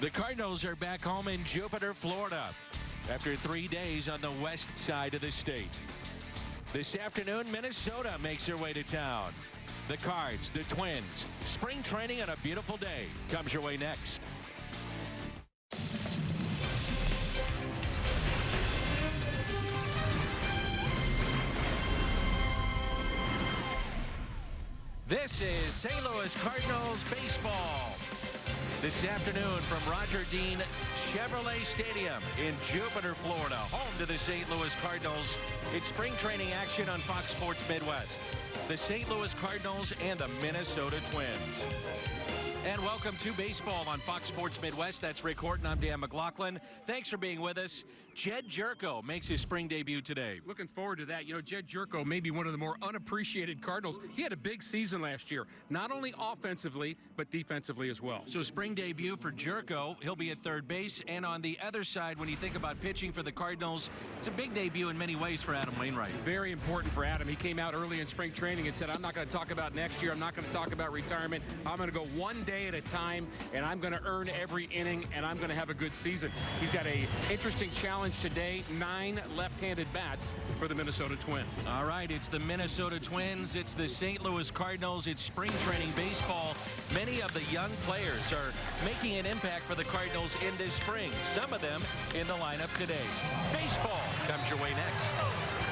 The Cardinals are back home in Jupiter, Florida, after 3 days on the west side of the state. This afternoon, Minnesota makes their way to town. The Cards, the Twins, spring training on a beautiful day comes your way next. This is St. Louis Cardinals baseball. This afternoon from Roger Dean Chevrolet Stadium in Jupiter, Florida, home to the St. Louis Cardinals. It's spring training action on Fox Sports Midwest. The St. Louis Cardinals and the Minnesota Twins. And welcome to baseball on Fox Sports Midwest. That's Rick Horton. I'm Dan McLaughlin. Thanks for being with us. Jed Jerko makes his spring debut today. Looking forward to that. You know, Jed Jerko may be one of the more unappreciated Cardinals. He had a big season last year, not only offensively, but defensively as well. So spring debut for Jerko. He'll be at third base. And on the other side, when you think about pitching for the Cardinals, it's a big debut in many ways for Adam Wainwright. Very important for Adam. He came out early in spring training and said, I'm not going to talk about next year. I'm not going to talk about retirement. I'm going to go one day at a time, and I'm going to earn every inning, and I'm going to have a good season. He's got an interesting challenge today, 9 left-handed bats for the Minnesota Twins. All right, it's the Minnesota Twins. It's the St. Louis Cardinals. It's spring training baseball. Many of the young players are making an impact for the Cardinals in this spring. Some of them in the lineup today. Baseball comes your way next.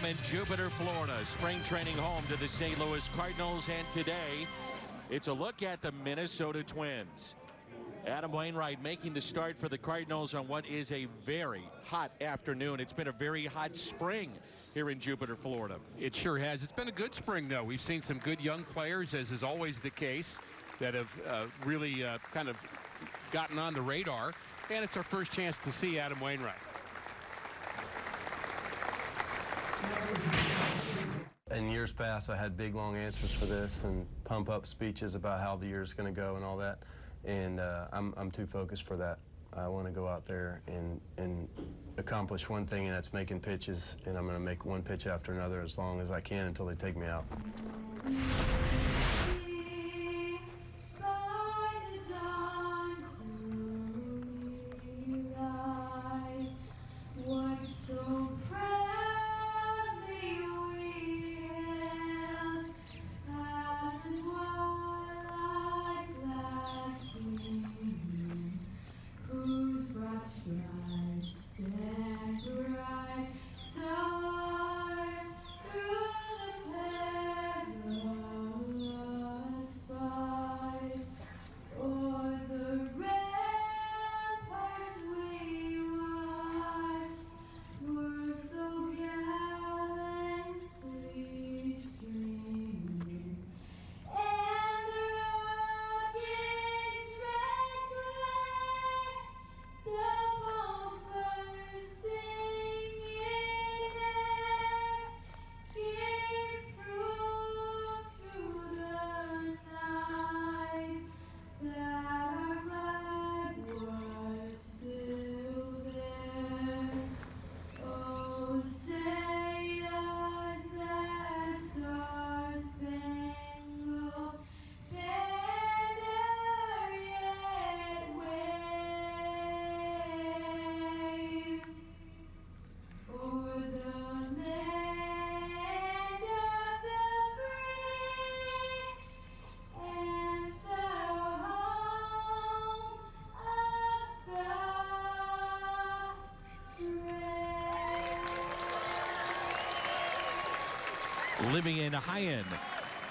In Jupiter, Florida, spring training home to the St. Louis Cardinals, and today it's a look at the Minnesota Twins. Adam Wainwright making the start for the Cardinals on what is a very hot afternoon. It's been a very hot spring here in Jupiter, Florida. It sure has. It's been a good spring, though. We've seen some good young players, as is always the case, that have really kind of gotten on the radar. And it's our first chance to see Adam Wainwright. In years past, I had big, long answers for this and pump-up speeches about how the year's going to go and all that. and I'm too focused for that. I want to go out there and accomplish one thing, and that's making pitches, and I'm going to make one pitch after another as long as I can until they take me out. Living in High-End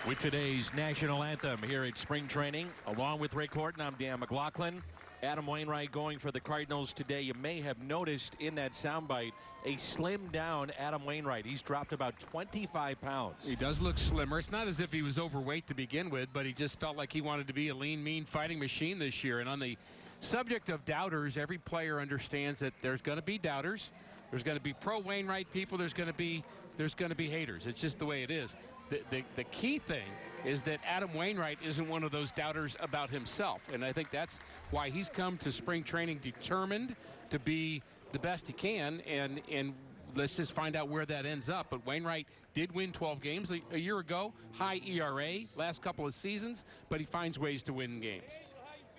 with today's national anthem here at spring training. Along with Rick Horton, I'm Dan McLaughlin. Adam Wainwright going for the Cardinals today. You may have noticed in that soundbite a slimmed down Adam Wainwright. He's dropped about 25 pounds. He does look slimmer. It's not as if he was overweight to begin with, but he just felt like he wanted to be a lean, mean fighting machine this year. And on the subject of doubters, every player understands that there's going to be doubters. There's going to be pro-Wainwright people. There's going to be haters. It's just the way it is. The key thing is that Adam Wainwright isn't one of those doubters about himself. And I think that's why he's come to spring training determined to be the best he can. And let's just find out where that ends up. But Wainwright did win 12 games a year ago. High ERA last couple of seasons. But he finds ways to win games.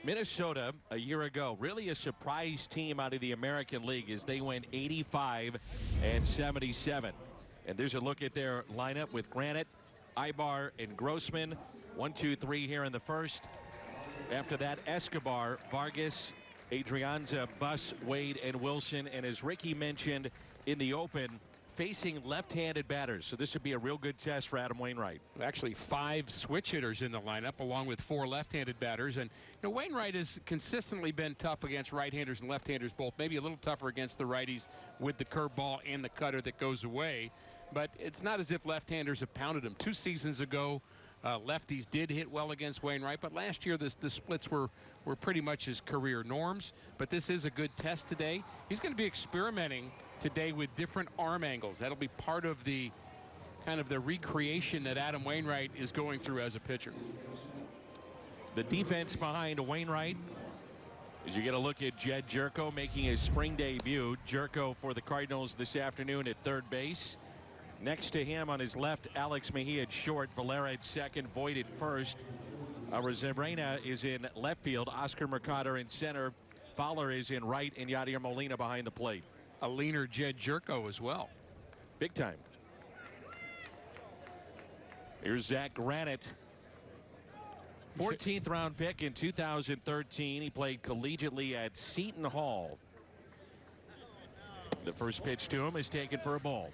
Minnesota a year ago, really a surprise team out of the American League as they went 85-77. And there's a look at their lineup with Granite, Ibar, and Grossman. 1, 2, 3 here in the first. After that, Escobar, Vargas, Adrianza, Buss, Wade, and Wilson. And as Ricky mentioned in the open, facing left-handed batters. So this would be a real good test for Adam Wainwright. Actually 5 switch hitters in the lineup along with 4 left-handed batters. And you know, Wainwright has consistently been tough against right-handers and left-handers both. Maybe a little tougher against the righties with the curveball and the cutter that goes away. But it's not as if left-handers have pounded him. 2 seasons ago, lefties did hit well against Wainwright, but last year the splits were pretty much his career norms. But this is a good test today. He's going to be experimenting today with different arm angles. That'll be part of the kind of the recreation that Adam Wainwright is going through as a pitcher. The defense behind Wainwright, as you get a look at Jed Jerko making his spring debut. Jerko for the Cardinals this afternoon at third base. Next to him on his left, Alex Mejia at short, Valera at second, Voit at first. Rosarena is in left field, Oscar Mercader in center, Fowler is in right, and Yadier Molina behind the plate. A leaner Jed Jerko as well. Big time. Here's Zach Granite. 14th round pick in 2013. He played collegiately at Seton Hall. The first pitch to him is taken for a ball.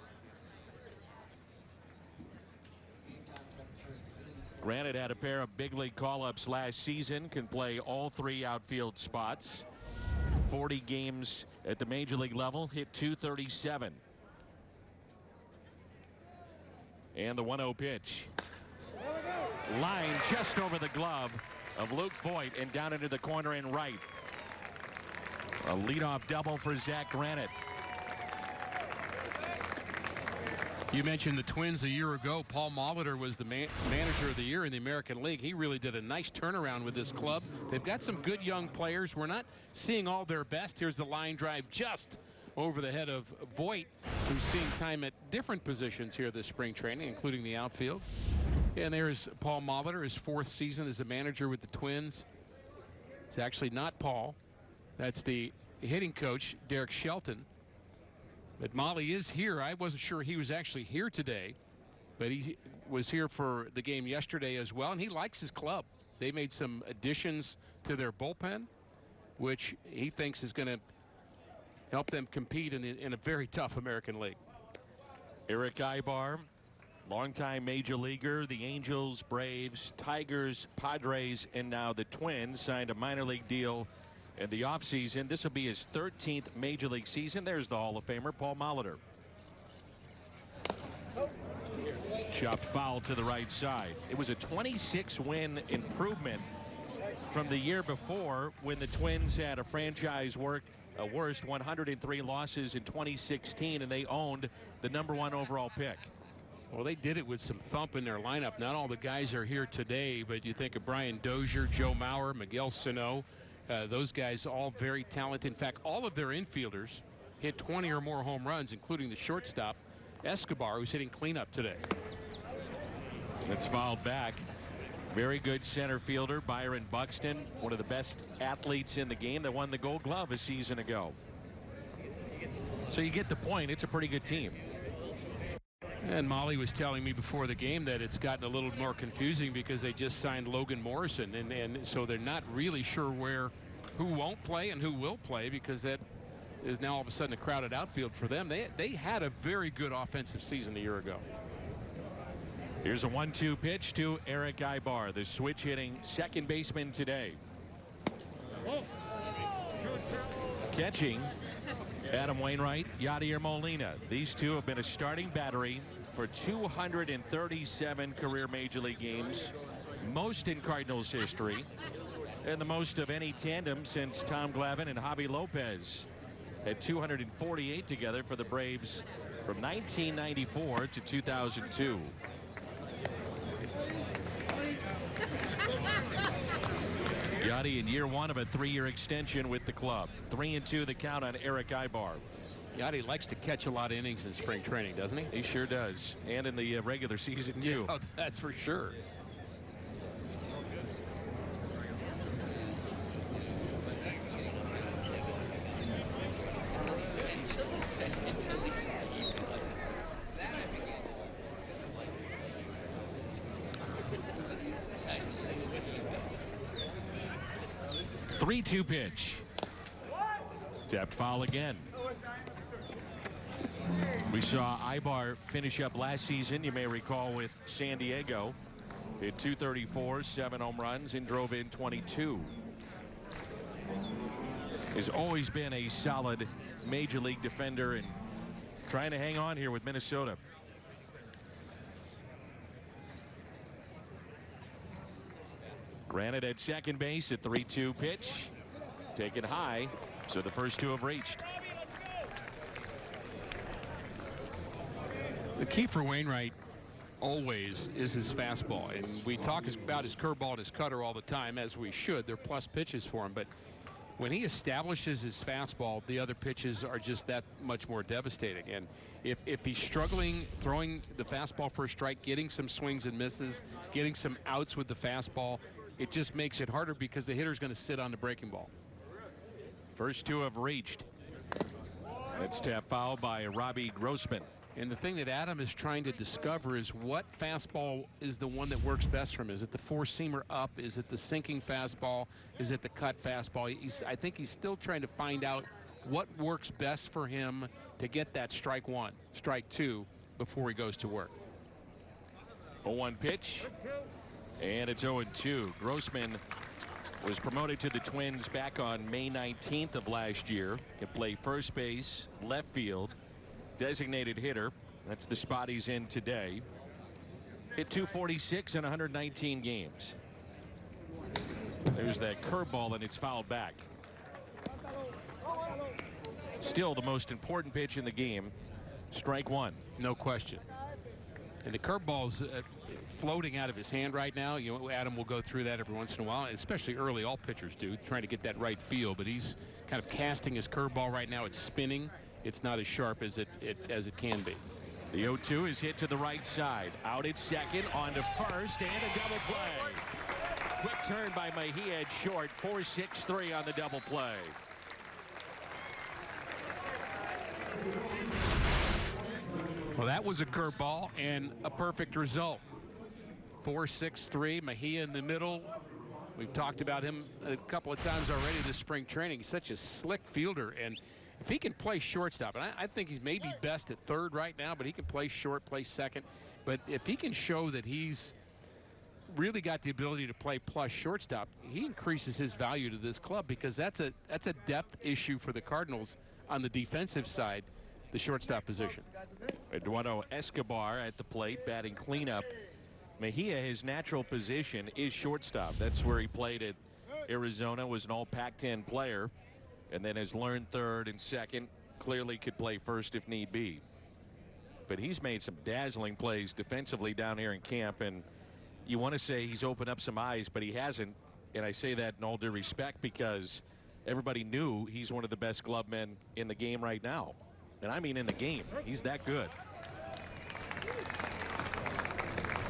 Granite had a pair of big league call-ups last season, can play all 3 outfield spots. 40 games at the major league level, hit .237. And the 1-0 pitch. Line just over the glove of Luke Voit and down into the corner and right. A leadoff double for Zach Granite. You mentioned the Twins a year ago. Paul Molitor was the manager of the year in the American League. He really did a nice turnaround with this club. They've got some good young players. We're not seeing all their best. Here's the line drive just over the head of Voit, who's seeing time at different positions here this spring training, including the outfield. And there's Paul Molitor, his 4th season as a manager with the Twins. It's actually not Paul. That's the hitting coach, Derek Shelton. But Molly is here. I wasn't sure he was actually here today, but he was here for the game yesterday as well, and he likes his club. They made some additions to their bullpen, which he thinks is going to help them compete in a very tough American League. Eric Ibar, longtime major leaguer. The Angels, Braves, Tigers, Padres, and now the Twins signed a minor league deal in the offseason. This will be his 13th major league season. There's the Hall of Famer, Paul Molitor. Chopped foul to the right side. It was a 26-win improvement from the year before, when the Twins had a franchise worst 103 losses in 2016, and they owned the #1 overall pick. Well, they did it with some thump in their lineup. Not all the guys are here today, but you think of Brian Dozier, Joe Mauer, Miguel Sano. Those guys all very talented. In fact, all of their infielders hit 20 or more home runs, including the shortstop, Escobar, who's hitting cleanup today. It's fouled back. Very good center fielder, Byron Buxton, one of the best athletes in the game, that won the Gold Glove a season ago. So you get the point. It's a pretty good team. And Molly was telling me before the game that it's gotten a little more confusing because they just signed Logan Morrison, and so they're not really sure who won't play and who will play, because that is now all of a sudden a crowded outfield for them. They had a very good offensive season a year ago. Here's a 1-2 pitch to Eric Ibar, the switch hitting second baseman today. Catching, Adam Wainwright, Yadier Molina. These two have been a starting battery for 237 career major league games, most in Cardinals history, and the most of any tandem since Tom Glavine and Javi Lopez at 248 together for the Braves from 1994 to 2002. Yadi in year 1 of a 3-year extension with the club. 3-2 the count on Eric Ibar. Yadi likes to catch a lot of innings in spring training, doesn't he? He sure does. And in the regular season, too. Yeah, that's for sure. Three-two pitch. Tapped foul again. We saw Ibar finish up last season, you may recall, with San Diego. Hit 234, 7 home runs, and drove in 22. Has always been a solid major league defender and trying to hang on here with Minnesota. Granted at second base, at 3-2 pitch. Taken high, so the first two have reached. The key for Wainwright always is his fastball, and we talk about his curveball and his cutter all the time, as we should. They're plus pitches for him, but when he establishes his fastball, the other pitches are just that much more devastating. And if he's struggling throwing the fastball for a strike, getting some swings and misses, getting some outs with the fastball, it just makes it harder because the hitter's going to sit on the breaking ball. First two have reached. That's tapped foul by Robbie Grossman. And the thing that Adam is trying to discover is what fastball is the one that works best for him. Is it the four-seamer up? Is it the sinking fastball? Is it the cut fastball? I think he's still trying to find out what works best for him to get that strike one, strike two before he goes to work. 0-1 pitch. And it's 0-2. Grossman was promoted to the Twins back on May 19th of last year. Can play first base, left field, designated hitter. That's the spot he's in today. Hit 246 in 119 games. There's that curveball, and it's fouled back. Still the most important pitch in the game. Strike one. No question. And the curveball's floating out of his hand right now. You know, Adam will go through that every once in a while, especially early. All pitchers do, trying to get that right feel. But he's kind of casting his curveball right now. It's spinning. It's not as sharp as it can be. The 0-2 is hit to the right side. Out at second, on to first, and a double play. Quick turn by Mejia at short. 4-6-3 on the double play. Well, that was a curveball and a perfect result. 4-6-3, Mejia in the middle. We've talked about him a couple of times already this spring training. He's such a slick fielder, and if he can play shortstop, and I think he's maybe best at third right now, but he can play short, play second. But if he can show that he's really got the ability to play plus shortstop, he increases his value to this club, because that's a depth issue for the Cardinals on the defensive side, the shortstop position. Eduardo Escobar at the plate, batting cleanup. Mejia, his natural position is shortstop. That's where he played at Arizona, was an all Pac-10 player, and then has learned third and second. Clearly could play first if need be. But he's made some dazzling plays defensively down here in camp, and you want to say he's opened up some eyes, but he hasn't. And I say that in all due respect, because everybody knew he's one of the best glove men in the game right now. And I mean in the game. He's that good.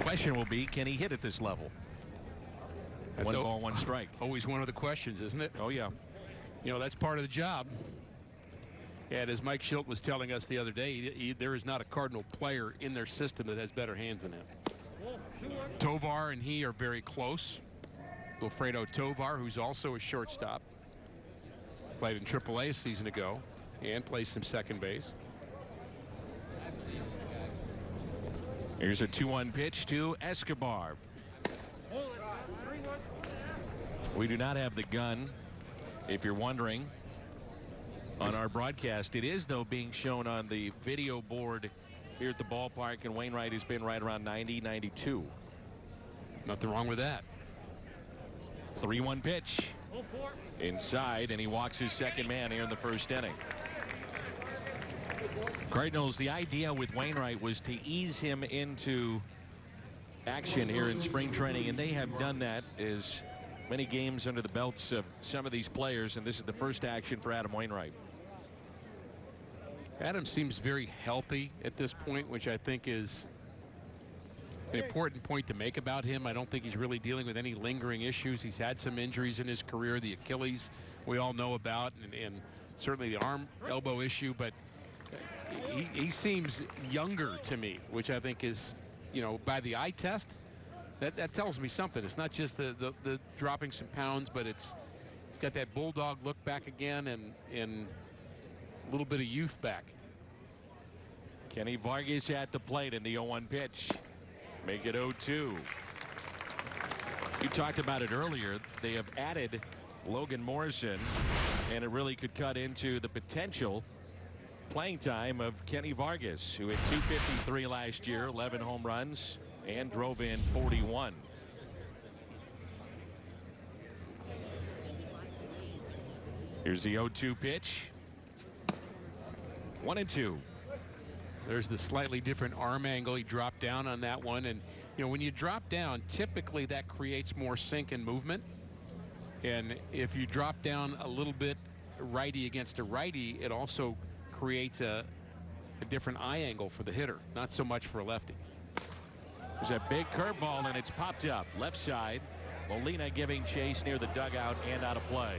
Question will be, can he hit at this level? That's one ball, one strike. Always one of the questions, isn't it? Oh, yeah. You know, that's part of the job. And as Mike Schilt was telling us the other day, there is not a Cardinal player in their system that has better hands than him. Tovar and he are very close. Wilfredo Tovar, who's also a shortstop, played in AAA a season ago and plays some second base. Here's a 2-1 pitch to Escobar. We do not have the gun, if you're wondering, on our broadcast. It is, though, being shown on the video board here at the ballpark, and Wainwright has been right around 90, 92. Nothing wrong with that. 3-1 pitch inside, and he walks his second man here in the first inning. Cardinals, the idea with Wainwright was to ease him into action here in spring training, and they have done that as many games under the belts of some of these players, and this is the first action for Adam Wainwright. Adam seems very healthy at this point, which I think is an important point to make about him. I don't think he's really dealing with any lingering issues. He's had some injuries in his career, the Achilles we all know about, and certainly the arm elbow issue, but he seems younger to me, which I think is, you know, by the eye test, that tells me something. It's not just the dropping some pounds, but it's got that bulldog look back again, and a little bit of youth back. Kenny Vargas at the plate in the 0-1 pitch. Make it 0-2. You talked about it earlier. They have added Logan Morrison, and it really could cut into the potential playing time of Kenny Vargas, who had 253 last year, 11 home runs, and drove in 41. Here's the 0-2 pitch. 1-2. There's the slightly different arm angle. He dropped down on that one, and you know, when you drop down, typically that creates more sink and movement. And if you drop down a little bit righty against a righty, it also creates a different eye angle for the hitter, not so much for a lefty. There's a big curveball, and it's popped up left side. Molina giving chase near the dugout and out of play.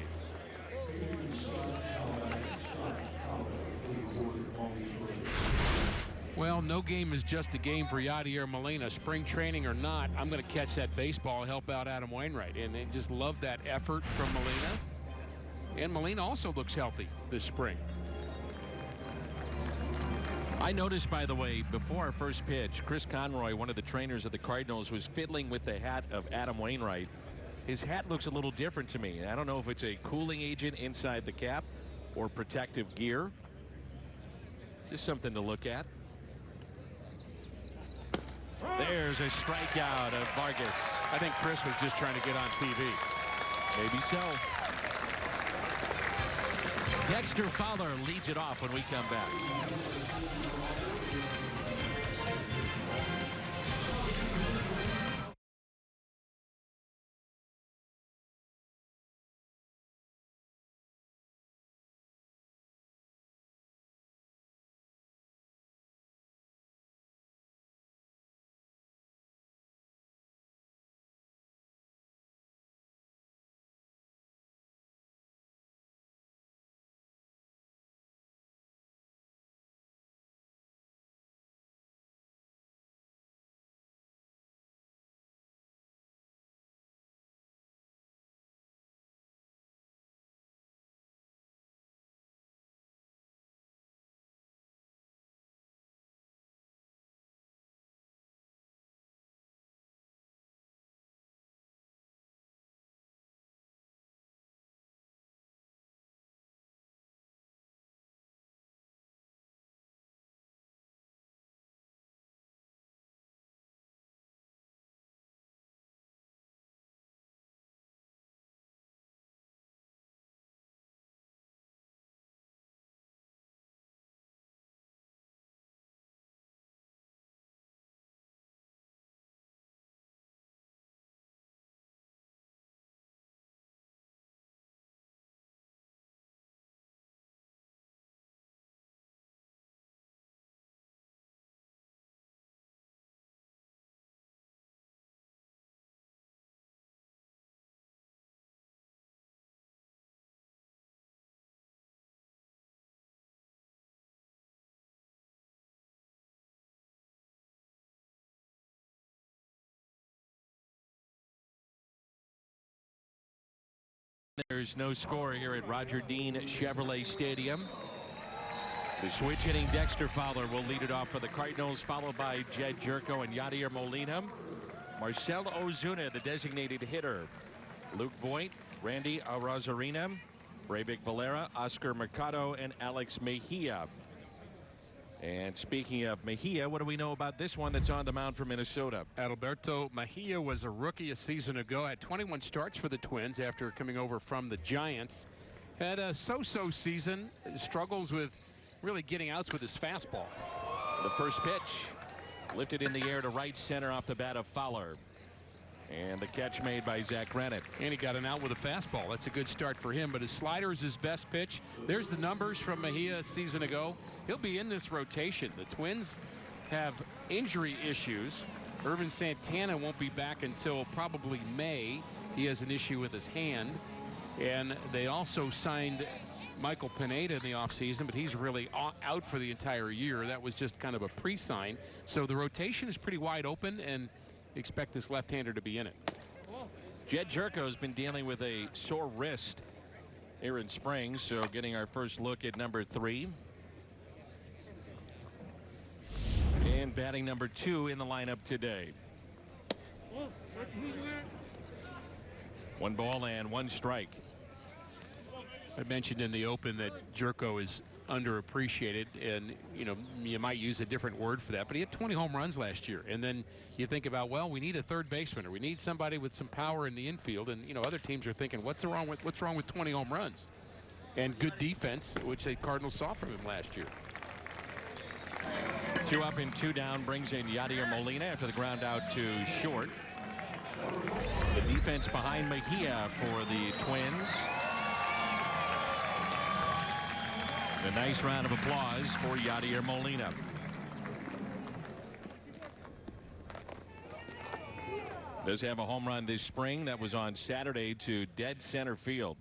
Well, no game is just a game for Yadier Molina. Spring training or not, I'm going to catch that baseball and help out Adam Wainwright. And they just love that effort from Molina. And Molina also looks healthy this spring. I noticed, by the way, before our first pitch, Chris Conroy, one of the trainers of the Cardinals, was fiddling with the hat of Adam Wainwright. His hat looks a little different to me. I don't know if it's a cooling agent inside the cap or protective gear. Just something to look at. There's a strikeout of Vargas. I think Chris was just trying to get on TV. Maybe so. Dexter Fowler leads it off when we come back. There's no score here at Roger Dean Chevrolet Stadium. The switch hitting Dexter Fowler will lead it off for the Cardinals, followed by Jed Jerko and Yadier Molina. Marcell Ozuna, the designated hitter. Luke Voigt, Randy Arozarena, Breivik Valera, Oscar Mercado, and Alex Mejia. And speaking of Mejia, what do we know about this one that's on the mound for Minnesota? Adalberto Mejia was a rookie a season ago, had 21 starts for the Twins after coming over from the Giants. Had a so-so season, struggles with really getting outs with his fastball. The first pitch lifted in the air to right center off the bat of Fowler. And the catch made by Zach Granite. And he got an out with a fastball. That's a good start for him, but his slider is his best pitch. There's the numbers from Mejia a season ago. He'll be in this rotation. The Twins have injury issues. Irvin Santana won't be back until probably May. He has an issue with his hand. And they also signed Michael Pineda in the offseason, but he's really out for the entire year. That was just kind of a pre-sign. So the rotation is pretty wide open, and expect this left-hander to be in it. Jed Jerko has been dealing with a sore wrist here in spring, so getting our first look at number 3. And batting number 2 in the lineup today. 1 ball and 1 strike. I mentioned in the open that Jerko is underappreciated, and you might use a different word for that, but he had 20 home runs last year. And then you think about, well, we need a third baseman, or we need somebody with some power in the infield, and other teams are thinking, what's wrong with 20 home runs and good defense, which the Cardinals saw from him last year. 2 up and 2 down brings in Yadier Molina after the ground out to short. The defense behind Mejia for the Twins. A nice round of applause for Yadier Molina. Does have a home run this spring that was on Saturday to dead center field.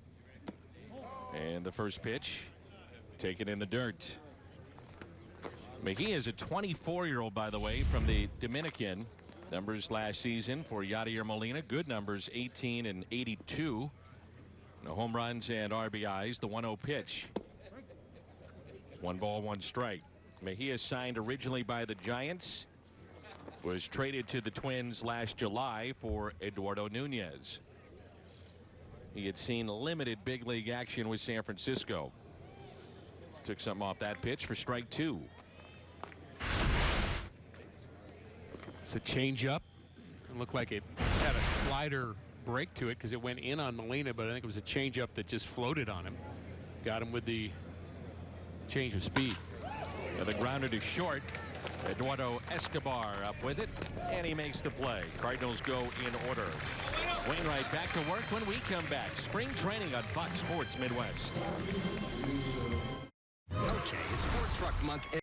And the first pitch taken in the dirt. Mejia is a 24-year-old, by the way, from the Dominican. Numbers last season for Yadier Molina, good numbers, 18 and 82. No home runs and RBIs. The 1-0 pitch. 1 ball, 1 strike. Mejia signed originally by the Giants, was traded to the Twins last July for Eduardo Nunez. He had seen limited big league action with San Francisco. Took something off that pitch for strike 2. It's a changeup. It looked like it had a slider break to it because it went in on Molina, but I think it was a changeup that just floated on him. Got him with the change of speed. Now the grounder to short. Eduardo Escobar up with it, and he makes the play. Cardinals go in order. Wainwright back to work when we come back. Spring training on Fox Sports Midwest. Okay, it's Ford Truck Month.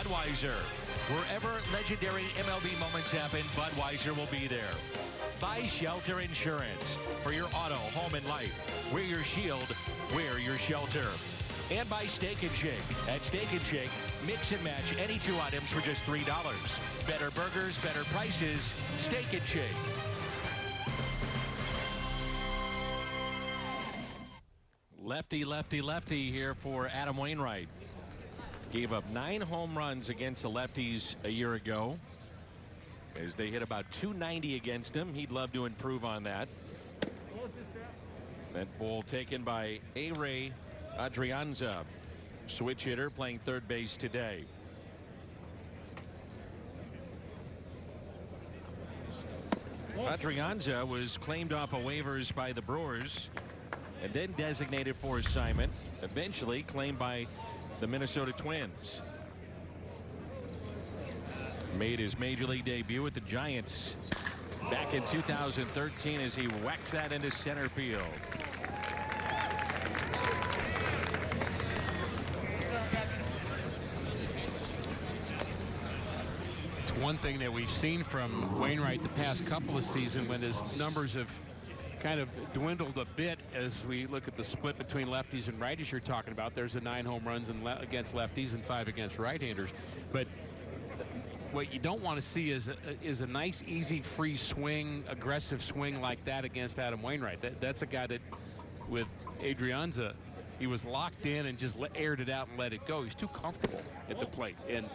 Budweiser. Wherever legendary MLB moments happen, Budweiser will be there. By Shelter Insurance. For your auto, home, and life. We're your shield. We're your shelter. And by Steak and Shake. At Steak and Shake, mix and match any 2 items for just $3. Better burgers, better prices. Steak and Shake. Lefty, lefty, lefty here for Adam Wainwright. Gave up 9 home runs against the lefties a year ago. As they hit about .290 against him. He'd love to improve on that. That ball taken by A-Ray Adrianza, switch hitter, playing third base today. Adrianza was claimed off of waivers by the Brewers and then designated for assignment, eventually claimed by the Minnesota Twins. Made his major league debut with the Giants back in 2013 as he whacks that into center field. It's one thing that we've seen from Wainwright the past couple of seasons when his numbers have kind of dwindled a bit as we look at the split between lefties and righties you're talking about. There's the 9 home runs against lefties and 5 against right-handers. But what you don't want to see is a nice, easy, free swing, aggressive swing like that against Adam Wainwright. That's a guy that, with Adrianza, he was locked in and just aired it out and let it go. He's too comfortable at the plate, and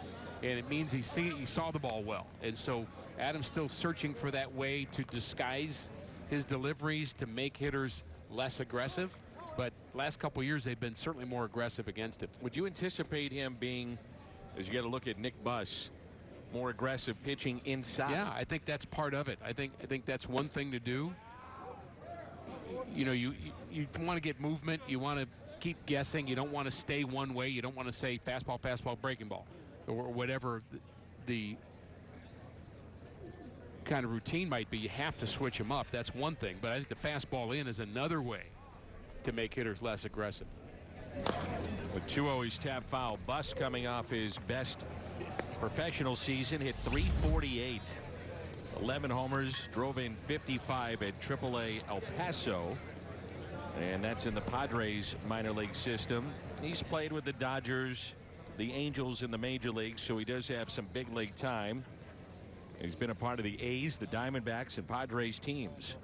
it means he saw the ball well. And so Adam's still searching for that way to disguise his deliveries to make hitters less aggressive. But last couple of years, they've been certainly more aggressive against him. Would you anticipate him being, as you got to look at Nick Buss, more aggressive pitching inside? Yeah, I think that's part of it. I think that's one thing to do. You know, you want to get movement. You want to keep guessing. You don't want to stay one way. You don't want to say fastball, fastball, breaking ball, or whatever the kind of routine might be. You have to switch them up. That's one thing. But I think the fastball in is another way to make hitters less aggressive. With 2-0, he's tapped foul. Buss coming off his best professional season, hit .348, 11 homers, drove in 55 at AAA El Paso, and that's in the Padres minor league system. He's played with the Dodgers, the Angels in the major leagues, so he does have some big league time. He's been a part of the A's, the Diamondbacks, and Padres teams.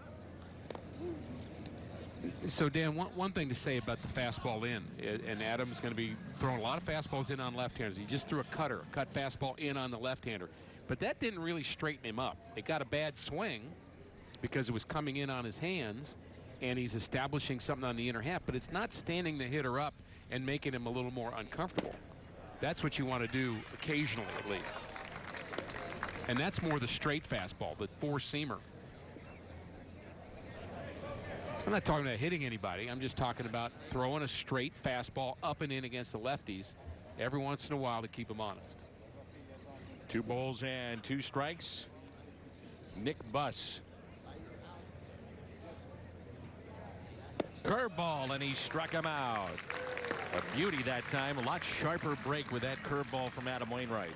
So, Dan, one thing to say about the fastball in, and Adam's going to be throwing a lot of fastballs in on left-handers. He just threw a cut fastball in on the left-hander. But that didn't really straighten him up. It got a bad swing because it was coming in on his hands, and he's establishing something on the inner half, but it's not standing the hitter up and making him a little more uncomfortable. That's what you want to do occasionally, at least. And that's more the straight fastball, the four-seamer. I'm not talking about hitting anybody. I'm just talking about throwing a straight fastball up and in against the lefties every once in a while to keep them honest. 2 balls and 2 strikes. Nick Buss. Curveball, and he struck him out. A beauty that time. A lot sharper break with that curveball from Adam Wainwright.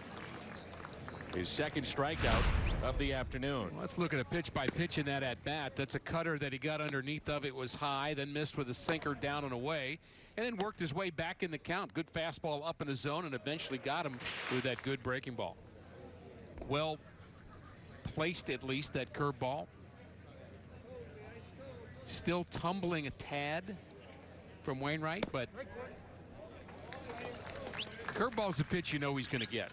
His second strikeout of the afternoon. Let's look at a pitch by pitch in that at bat. That's a cutter that he got underneath of. It was high, then missed with a sinker down and away, and then worked his way back in the count. Good fastball up in the zone, and eventually got him with that good breaking ball. Well placed, at least, that curveball. Still tumbling a tad from Wainwright, but curveball's a pitch you know he's going to get.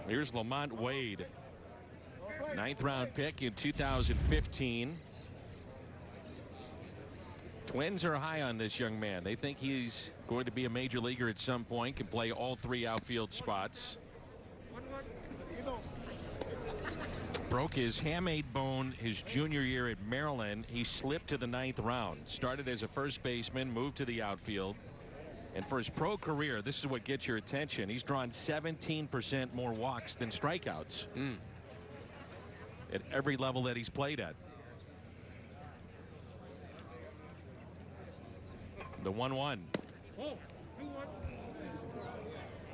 Here's Lamont Wade, 9th round pick in 2015. Twins are high on this young man. They think he's going to be a major leaguer at some point, can play all 3 outfield spots. Broke his hamate bone his junior year at Maryland. He slipped to the 9th round. Started as a first baseman, moved to the outfield. And for his pro career, this is what gets your attention. He's drawn 17% more walks than strikeouts at every level that he's played at. The 1-1.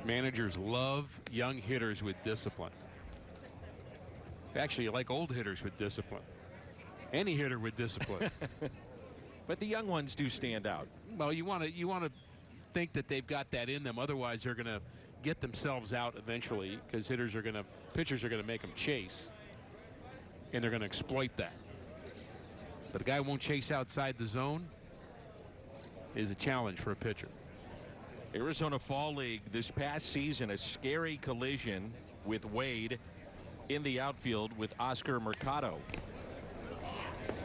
Managers love young hitters with discipline. Actually, you like old hitters with discipline. Any hitter with discipline. But the young ones do stand out. Well, you want to think that they've got that in them. Otherwise, they're going to get themselves out eventually, because pitchers are going to make them chase, and they're going to exploit that. But a guy who won't chase outside the zone is a challenge for a pitcher. Arizona Fall League this past season, a scary collision with Wade in the outfield with Oscar Mercado.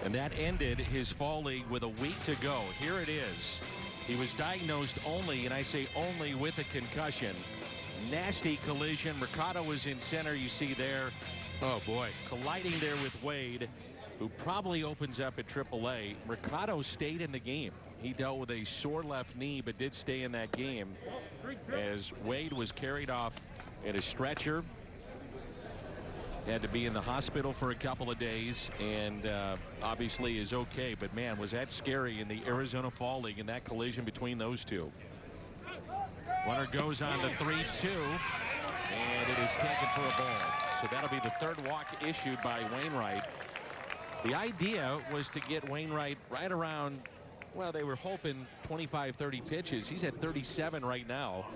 And that ended his Fall League with a week to go. Here it is. He was diagnosed only, and I say only, with a concussion. Nasty collision. Mercado was in center, you see there. Oh, boy. Colliding there with Wade, who probably opens up at AAA. Mercado stayed in the game. He dealt with a sore left knee, but did stay in that game as Wade was carried off in a stretcher. Had to be in the hospital for a couple of days, and obviously is okay. But man, was that scary in the Arizona Fall League, in that collision between those two. Runner goes on to 3-2, and it is taken for a ball. So that'll be the third walk issued by Wainwright. The idea was to get Wainwright right around, well, they were hoping 25-30 pitches. He's at 37 right now,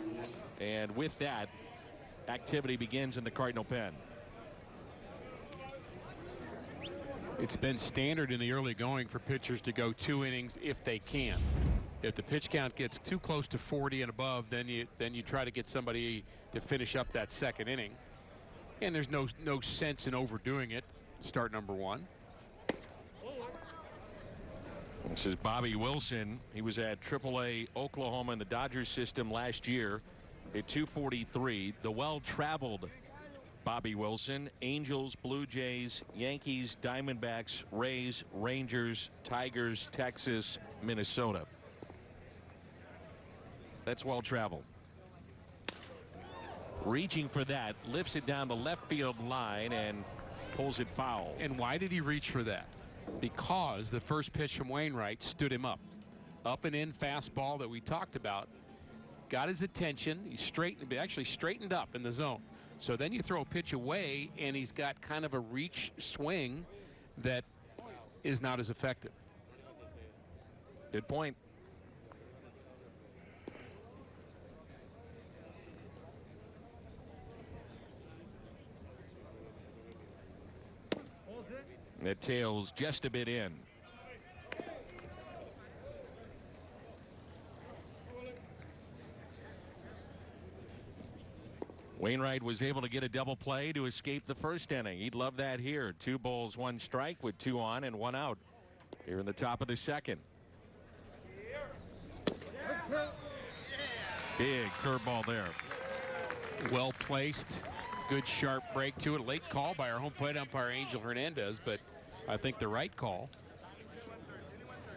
and with that, activity begins in the Cardinal pen. It's been standard in the early going for pitchers to go 2 innings if they can. If the pitch count gets too close to 40 and above, then you try to get somebody to finish up that second inning. And there's no sense in overdoing it. Start number 1. This is Bobby Wilson. He was at AAA Oklahoma in the Dodgers system last year at 243. The well-traveled Bobby Wilson. Angels, Blue Jays, Yankees, Diamondbacks, Rays, Rangers, Tigers, Texas, Minnesota. That's well traveled. Reaching for that, lifts it down the left field line and pulls it foul. And why did he reach for that? Because the first pitch from Wainwright stood him up. Up and in fastball that we talked about. Got his attention. He actually straightened up in the zone. So then you throw a pitch away, and he's got kind of a reach swing that is not as effective. Good point. That tails just a bit in. Wainwright was able to get a double play to escape the first inning. He'd love that here. 2 balls, 1 strike with 2 on and 1 out here in the top of the second. Big curveball there. Well placed. Good sharp break to it. Late call by our home plate umpire Angel Hernandez, but I think the right call.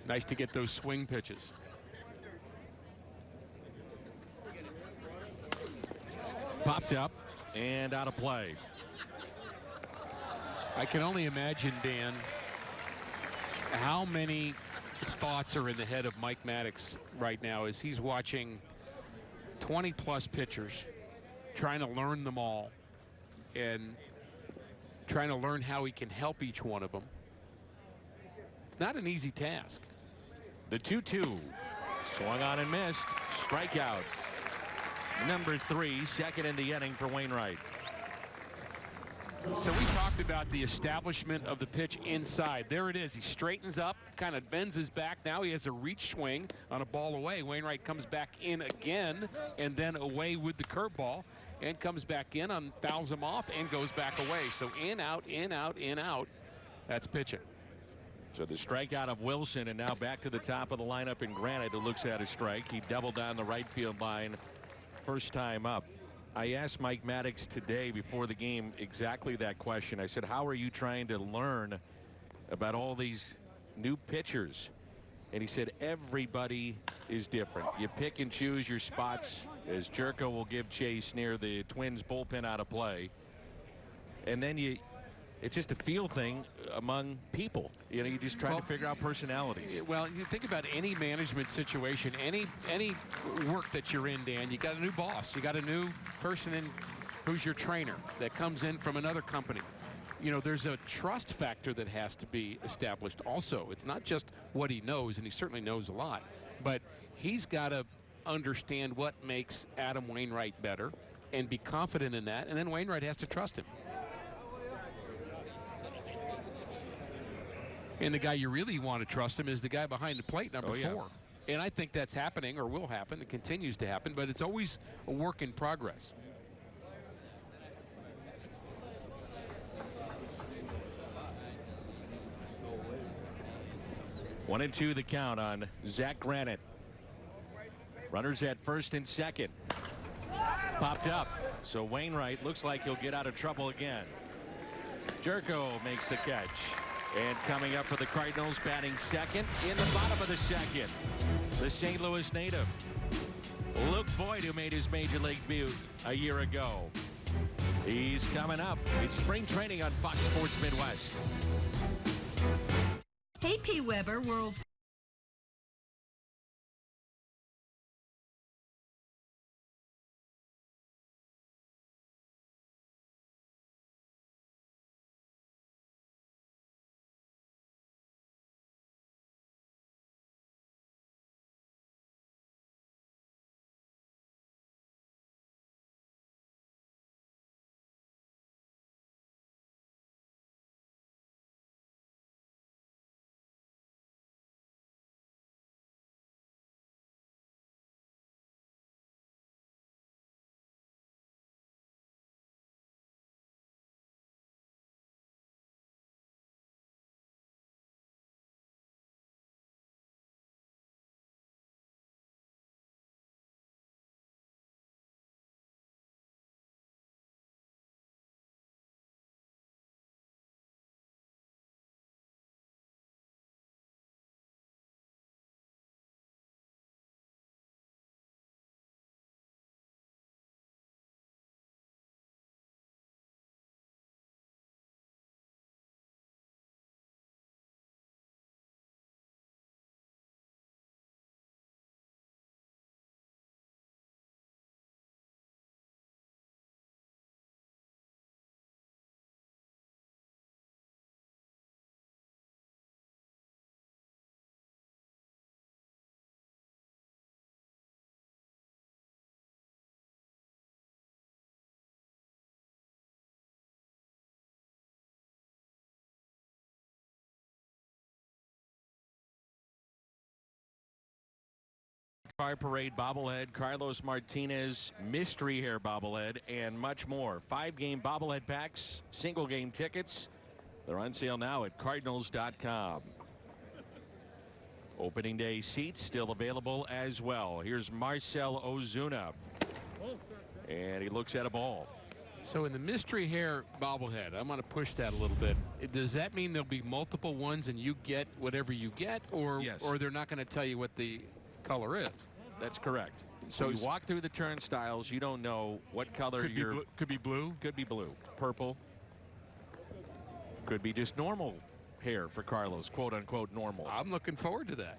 Nice to get those swing pitches. Popped up and out of play. I can only imagine, Dan, how many thoughts are in the head of Mike Maddox right now as he's watching 20-plus pitchers, trying to learn them all and trying to learn how he can help each one of them. It's not an easy task. The 2-2 swung on and missed. Strikeout. Number 3, second in the inning for Wainwright. So we talked about the establishment of the pitch inside. There it is. He straightens up, kind of bends his back. Now he has a reach swing on a ball away. Wainwright comes back in again and then away with the curveball and comes back in and fouls him off and goes back away. So in, out, in, out, in, out. That's pitching. So the strikeout of Wilson, and now back to the top of the lineup in Granite, who looks at a strike. He doubled down the right field line first time up. I asked Mike Maddox today before the game exactly that question. I said, how are you trying to learn about all these new pitchers? And he said, everybody is different. You pick and choose your spots, as Jerko will give chase near the Twins bullpen out of play. And then it's just a feel thing among people. You know, you just try to figure out personalities. Well, you think about any management situation, any work that you're in, Dan, you got a new boss. You got a new person in who's your trainer that comes in from another company. You know, there's a trust factor that has to be established also. It's not just what he knows, and he certainly knows a lot, but he's got to understand what makes Adam Wainwright better and be confident in that, and then Wainwright has to trust him. And the guy you really want to trust him is the guy behind the plate, number 4. And I think that's happening, or will happen. It continues to happen, but it's always a work in progress. One and two the count on Zach Granite. Runners at first and second. Popped up. So Wainwright looks like he'll get out of trouble again. Jerko makes the catch. And coming up for the Cardinals, batting second in the bottom of the second, the St. Louis native, Luke Voigt, who made his major league debut a year ago. He's coming up. It's spring training on Fox Sports Midwest. AP Weber, world's Car Parade bobblehead, Carlos Martinez mystery hair bobblehead, and much more. 5-game bobblehead packs, single game tickets. They're on sale now at Cardinals.com. Opening day seats still available as well. Here's Marcell Ozuna. And he looks at a ball. So in the mystery hair bobblehead, I'm going to push that a little bit. Does that mean there'll be multiple ones and you get whatever you get, or they're not going to tell you what the color is? That's correct. So you walk through the turnstiles, you don't know what color could be blue. Could be blue, purple. Could be just normal hair for Carlos, quote unquote normal. I'm looking forward to that.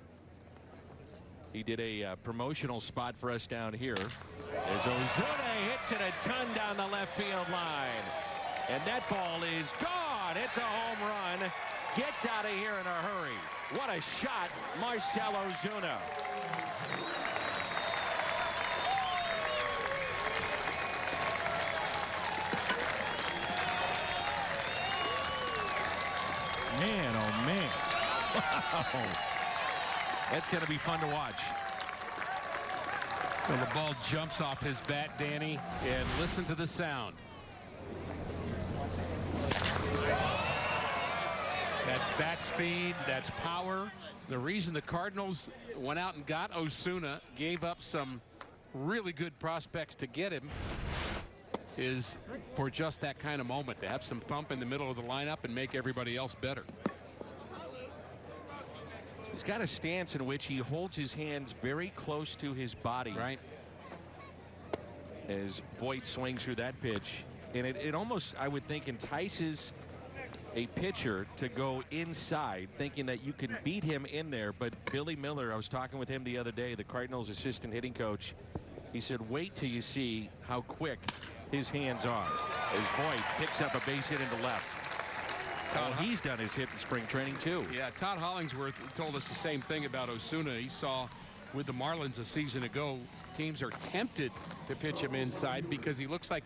He did a promotional spot for us down here as Ozuna hits it a ton down the left field line. And that ball is gone. It's a home run. Gets out of here in a hurry. What a shot, Marcell Ozuna. Man, oh man. Wow. That's going to be fun to watch. Well, the ball jumps off his bat, Danny, and listen to the sound. That's bat speed, that's power. The reason the Cardinals went out and got Ozuna, gave up some really good prospects to get him, is for just that kind of moment, to have some thump in the middle of the lineup and make everybody else better. He's got a stance in which he holds his hands very close to his body. Right. As Voigt swings through that pitch. And it almost, I would think, entices a pitcher to go inside thinking that you can beat him in there. But Billy Miller, I was talking with him the other day, the Cardinals assistant hitting coach. He said, wait till you see how quick his hands are as Voit picks up a base hit into left. He's done his hit in spring training too. Yeah, Todd Hollingsworth told us the same thing about Osuna. He saw with the Marlins a season ago, teams are tempted to pitch him inside because he looks like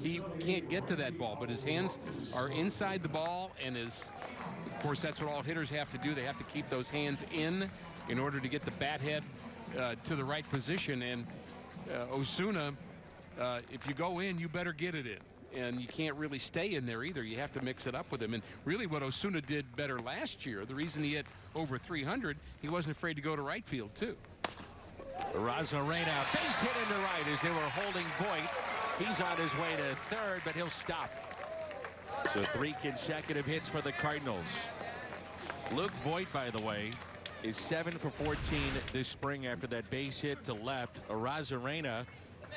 he can't get to that ball, but his hands are inside the ball, and of course that's what all hitters have to do. They have to keep those hands in order to get the bat head to the right position. And Osuna, if you go in, you better get it in. And you can't really stay in there either. You have to mix it up with him. And really what Osuna did better last year, the reason he hit over 300, he wasn't afraid to go to right field too. Arozarena, base hit into right as they were holding Voit. He's on his way to third, but he'll stop. So 3 consecutive hits for the Cardinals. Luke Voit, by the way, is 7 for 14 this spring after that base hit to left. Arozarena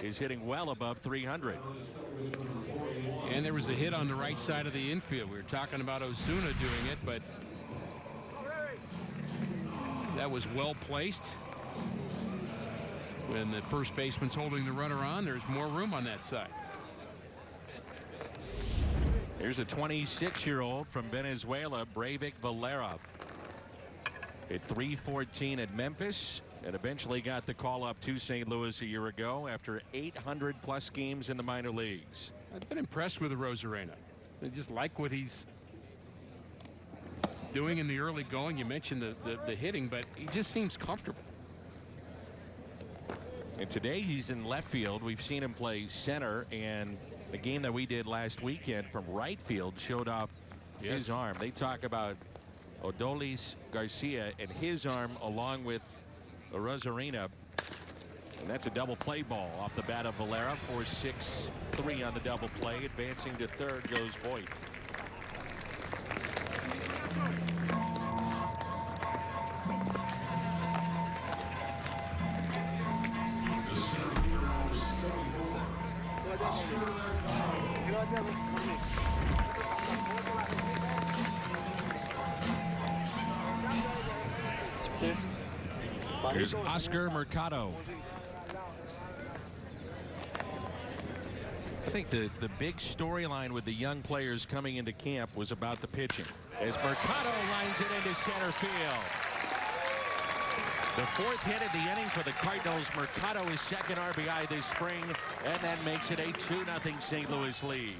is hitting well above 300. And there was a hit on the right side of the infield. We were talking about Osuna doing it, but that was well placed. When the first baseman's holding the runner on, there's more room on that side. Here's a 26-year-old from Venezuela, Breivik Valera. Hit .314 at Memphis and eventually got the call up to St. Louis a year ago after 800+ games in the minor leagues. I've been impressed with Arozarena. I just like what he's doing in the early going. You mentioned the hitting, but he just seems comfortable. And today he's in left field. We've seen him play center, and the game that we did last weekend from right field showed off his arm. They talk about Odolis Garcia and his arm along with Arozarena. And that's a double play ball off the bat of Valera for 6-3 on the double play. Advancing to third goes Voit. Here's Oscar Mercado. I think the big storyline with the young players coming into camp was about the pitching, as Mercado lines it into center field. The 4th hit of the inning for the Cardinals. Mercado is second RBI this spring, and that makes it a 2-0 St. Louis lead.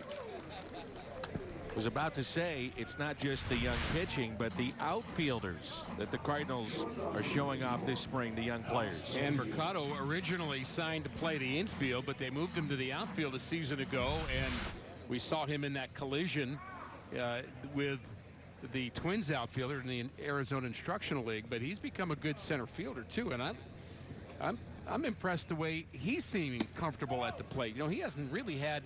Was about to say it's not just the young pitching, but the outfielders that the Cardinals are showing off this spring, the young players. And Mercado originally signed to play the infield, but they moved him to the outfield a season ago, and we saw him in that collision with the Twins outfielder in the Arizona Instructional League. But he's become a good center fielder too, and I'm impressed the way he's seeming comfortable at the plate. You know, he hasn't really had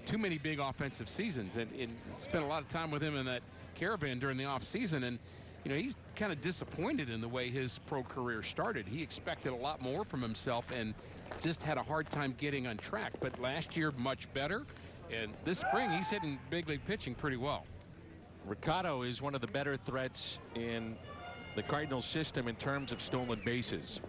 too many big offensive seasons, and spent a lot of time with him in that caravan during the off season, and you know, he's kind of disappointed in the way his pro career started. He expected a lot more from himself and just had a hard time getting on track. But last year much better, and this spring he's hitting big league pitching pretty well. Mercado is one of the better threats in the Cardinals system in terms of stolen bases.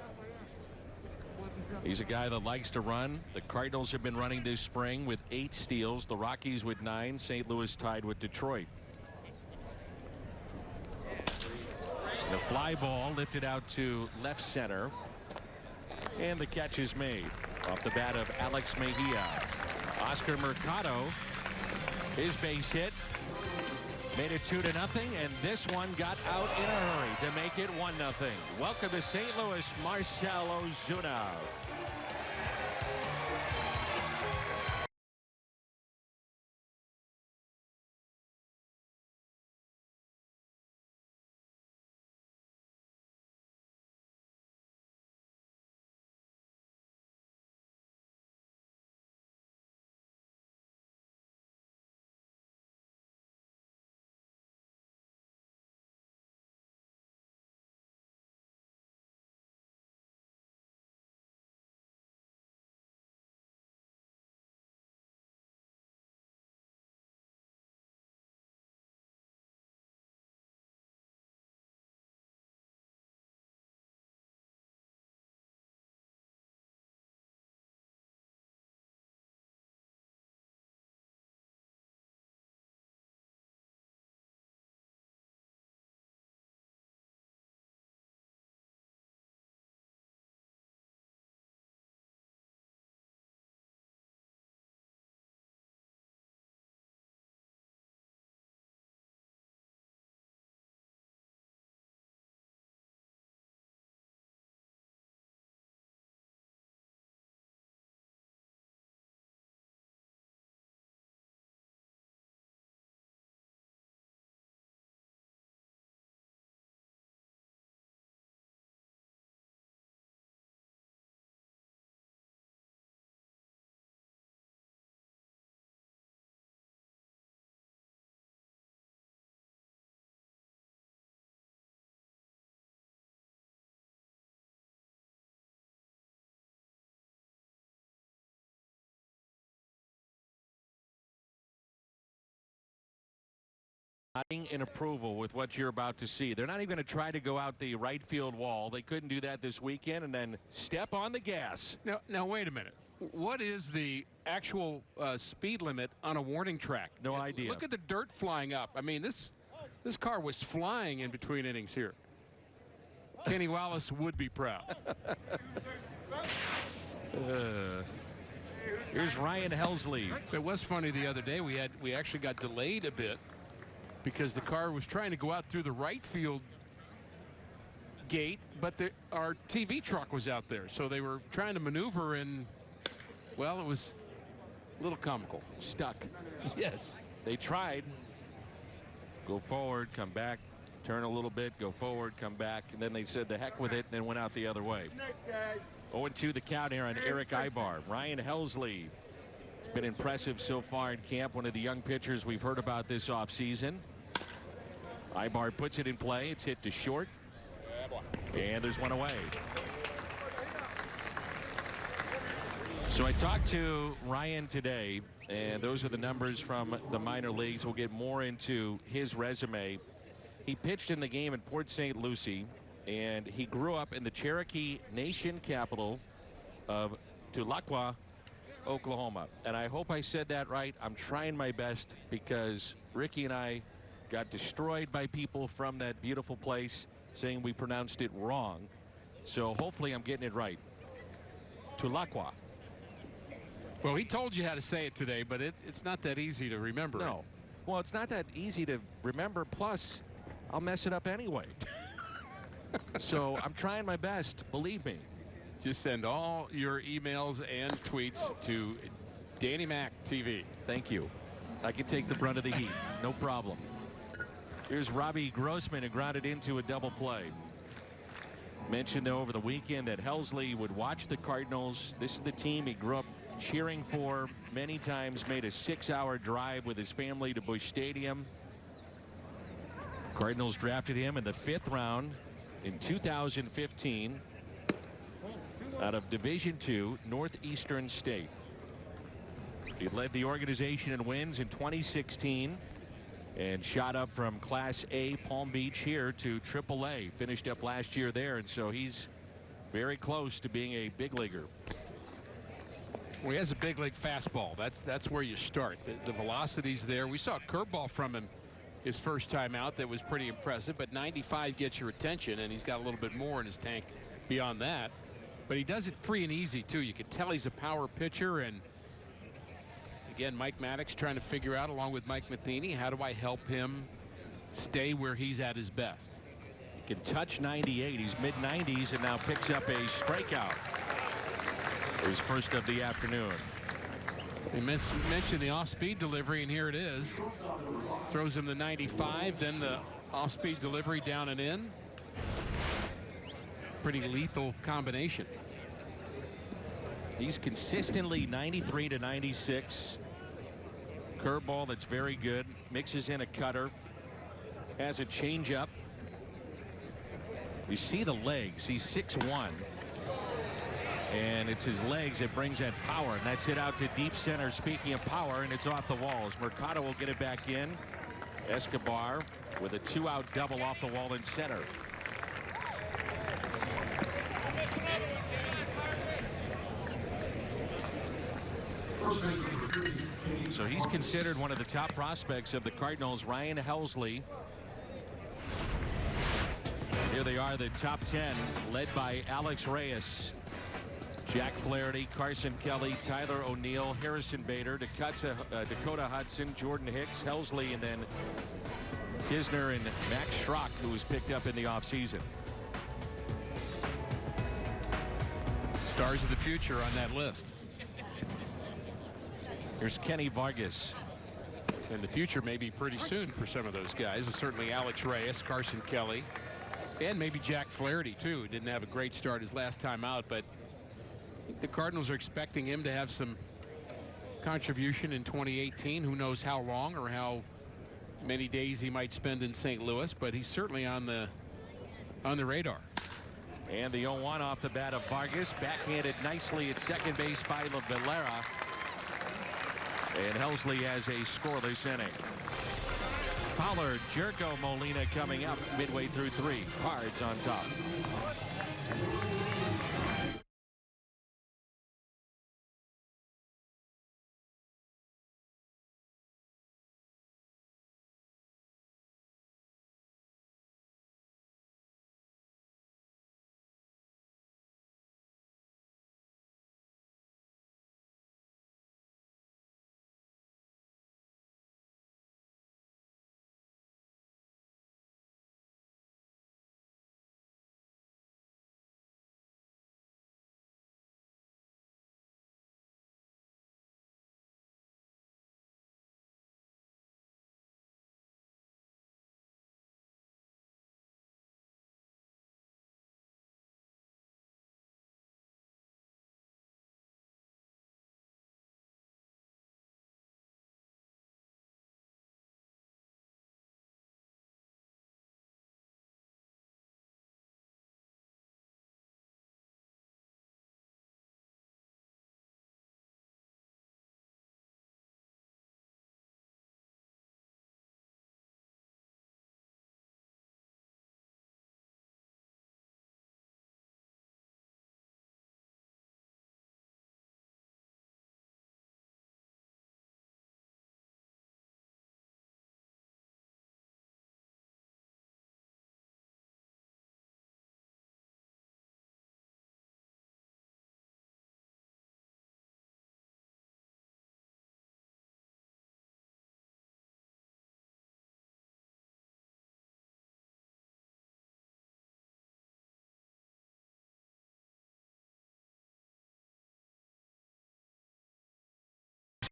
He's a guy that likes to run. The Cardinals have been running this spring with 8 steals. The Rockies with 9. St. Louis tied with Detroit. And a fly ball lifted out to left center. And the catch is made off the bat of Alex Mejia. Oscar Mercado, his base hit, made it 2-0, and this one got out in a hurry to make it 1-0. Welcome to St. Louis, Marcell Ozuna. Nodding in approval with what you're about to see. They're not even going to try to go out the right field wall. They couldn't do that this weekend, and then step on the gas. Now wait a minute. What is the actual speed limit on a warning track? No idea. Look at the dirt flying up. I mean, this car was flying in between innings here. Kenny Wallace would be proud. Here's Ryan Helsley. It was funny the other day. We actually got delayed a bit because the car was trying to go out through the right field gate, but our TV truck was out there, so they were trying to maneuver, and well, it was a little comical. Stuck. Yes. They tried. Go forward, come back, turn a little bit, go forward, come back, and then they said the heck with it, and then went out the other way. Next, guys. 0-2 the count here on Eric Ibar. Ryan Helsley has been impressive so far in camp. One of the young pitchers we've heard about this offseason. Ibar puts it in play. It's hit to short. And there's one away. So I talked to Ryan today, and those are the numbers from the minor leagues. We'll get more into his resume. He pitched in the game in Port St. Lucie, and he grew up in the Cherokee Nation capital of Tulacqua, Oklahoma. And I hope I said that right. I'm trying my best because Ricky and I got destroyed by people from that beautiful place saying we pronounced it wrong. So hopefully I'm getting it right. Tulacqua. Well, he told you how to say it today, but it's not that easy to remember. No. Well, it's not that easy to remember. Plus, I'll mess it up anyway. So I'm trying my best. Believe me. Just send all your emails and tweets to Danny Mac TV. Thank you. I can take the brunt of the heat. No problem. Here's Robbie Grossman, who grounded into a double play. Mentioned over the weekend that Helsley would watch the Cardinals. This is the team he grew up cheering for many times. Made a 6-hour drive with his family to Busch Stadium. Cardinals drafted him in the 5th round in 2015 out of Division II Northeastern State. He led the organization in wins in 2016 and shot up from Class A Palm Beach here to AAA. Finished up last year there, and so he's very close to being a big leaguer. Well, he has a big league fastball. That's where you start. The velocity's there. We saw a curveball from him his first time out that was pretty impressive, but 95 gets your attention, and he's got a little bit more in his tank beyond that. But he does it free and easy too. You can tell he's a power pitcher, and again, Mike Maddox trying to figure out, along with Mike Matheny, how do I help him stay where he's at his best. He can touch 98. He's mid-90s and now picks up a strikeout. His first of the afternoon. They mentioned the off-speed delivery, and here it is. Throws him the 95, then the off-speed delivery down and in. Pretty lethal combination. He's consistently 93 to 96. Curveball that's very good. Mixes in a cutter. Has a changeup. You see the legs. He's 6'1". And it's his legs that brings that power, and that's hit out to deep center. Speaking of power, and it's off the walls. Mercado will get it back in. Escobar with a 2-out double off the wall in center. So he's considered one of the top prospects of the Cardinals, Ryan Helsley. Here they are, the top 10, led by Alex Reyes, Jack Flaherty, Carson Kelly, Tyler O'Neill, Harrison Bader, Dakota Hudson, Jordan Hicks, Helsley, and then Kisner and Max Schrock, who was picked up in the offseason. Stars of the future on that list. Here's Kenny Vargas. And the future may be pretty soon for some of those guys. And certainly Alex Reyes, Carson Kelly, and maybe Jack Flaherty too. Didn't have a great start his last time out, but I think the Cardinals are expecting him to have some contribution in 2018. Who knows how long or how many days he might spend in St. Louis, but he's certainly on the radar. And the 0-1 off the bat of Vargas, backhanded nicely at second base by Valera. And Helsley has a scoreless inning. Fowler, Jerko, Molina coming up midway through 3. Cards on top.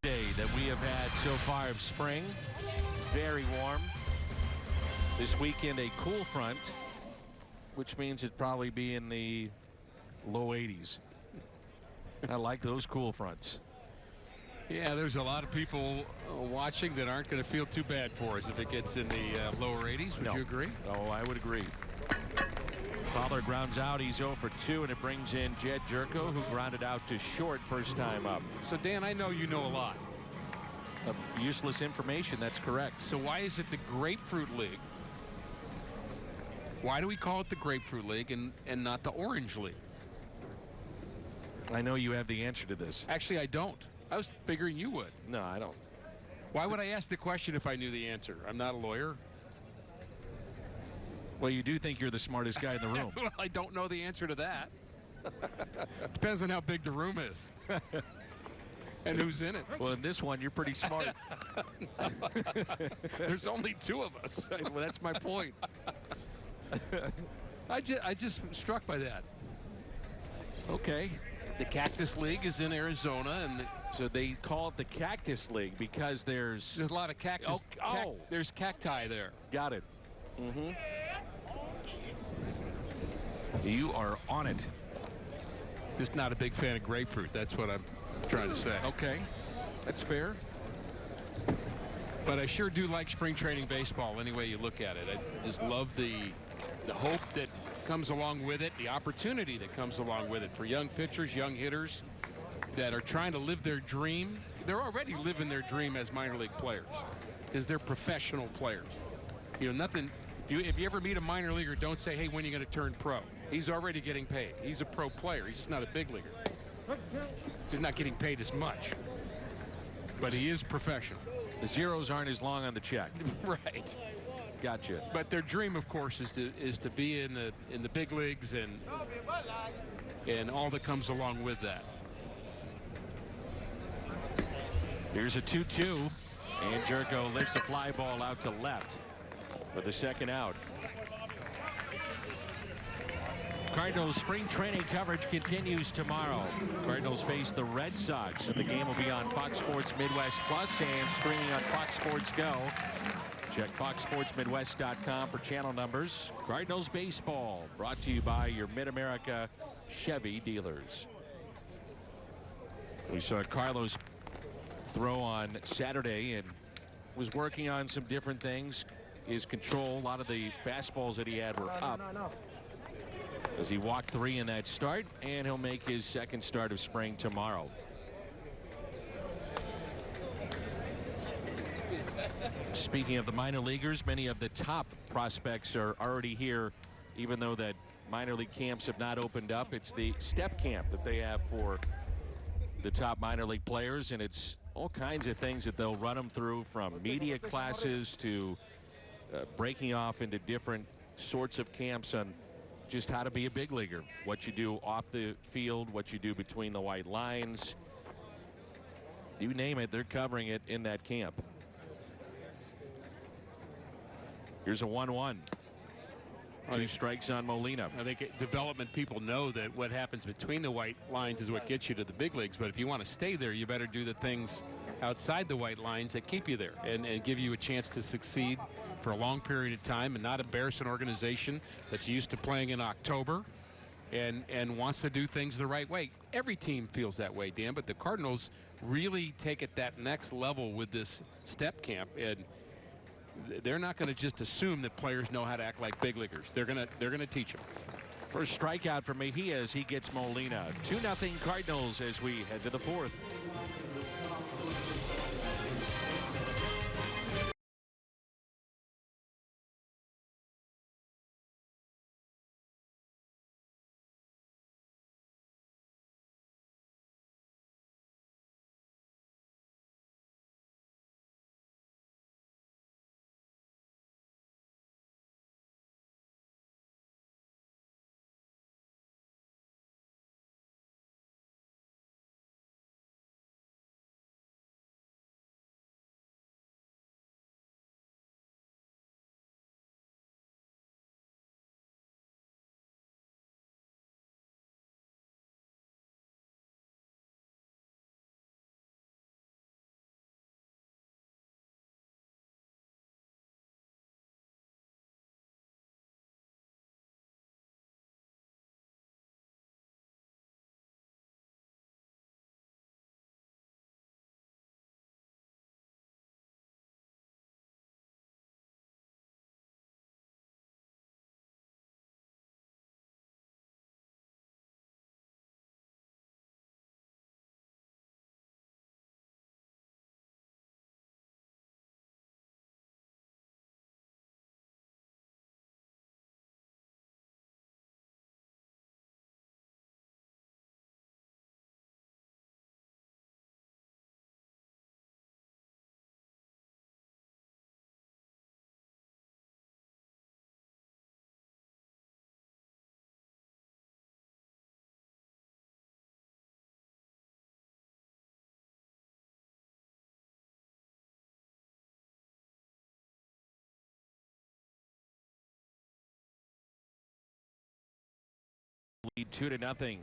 Day that we have had so far of spring. Very warm. This weekend a cool front, which means it'd probably be in the low 80s. I like those cool fronts. Yeah, there's a lot of people watching that aren't going to feel too bad for us if it gets in the lower 80s. Would you agree? Oh, I would agree. Fowler grounds out. He's 0 for 2, and it brings in Jed Jerko, who grounded out to short first time up. So, Dan, I know you know a lot. Useless information, that's correct. So why is it the Grapefruit League? Why do we call it the Grapefruit League and not the Orange League? I know you have the answer to this. Actually, I don't. I was figuring you would. No, I don't. Why would I ask the question if I knew the answer? I'm not a lawyer. Well, you do think you're the smartest guy in the room. Well, I don't know the answer to that. Depends on how big the room is. And who's in it. Well, in this one, you're pretty smart. There's only 2 of us. Well, that's my point. I just struck by that. Okay. The Cactus League is in Arizona, and so they call it the Cactus League because there's a lot of cactus. There's cacti there. Got it. Mm-hmm. You are on it. Just not a big fan of grapefruit. That's what I'm trying to say. Okay, that's fair. But I sure do like spring training baseball any way you look at it. I just love the hope that comes along with it, the opportunity that comes along with it for young pitchers, young hitters that are trying to live their dream. They're already living their dream as minor league players because they're professional players. You know, nothing. If you ever meet a minor leaguer, don't say, hey, when are you going to turn pro? He's already getting paid. He's a pro player. He's just not a big leaguer. He's not getting paid as much. But he is professional. The zeros aren't as long on the check. Right. Gotcha. But their dream, of course, is to be in the big leagues and all that comes along with that. Here's a 2-2, and Jerko lifts a fly ball out to left for the second out. Cardinals spring training coverage continues tomorrow. Cardinals face the Red Sox, and the game will be on Fox Sports Midwest Plus and streaming on Fox Sports Go. Check foxsportsmidwest.com for channel numbers. Cardinals baseball brought to you by your Mid-America Chevy dealers. We saw Carlos throw on Saturday and was working on some different things. His control, a lot of the fastballs that he had were up. As he walked 3 in that start, and he'll make his second start of spring tomorrow. Speaking of the minor leaguers, many of the top prospects are already here, even though that minor league camps have not opened up. It's the step camp that they have for the top minor league players, and it's all kinds of things that they'll run them through, from media classes to breaking off into different sorts of camps on just how to be a big leaguer, what you do off the field, what you do between the white lines. You name it, they're covering it in that camp. Here's a 1-1. 2 strikes on Molina. I think development people know that what happens between the white lines is what gets you to the big leagues. But if you want to stay there, you better do the things outside the white lines that keep you there and give you a chance to succeed for a long period of time and not embarrass an organization that's used to playing in October and wants to do things the right way. Every team feels that way, Dan, but the Cardinals really take it that next level with this step camp, and they're not going to just assume that players know how to act like big leaguers. They're going to teach them. First strikeout for Mejia as he gets Molina. 2-0 Cardinals as we head to the 4th. Lead 2-0.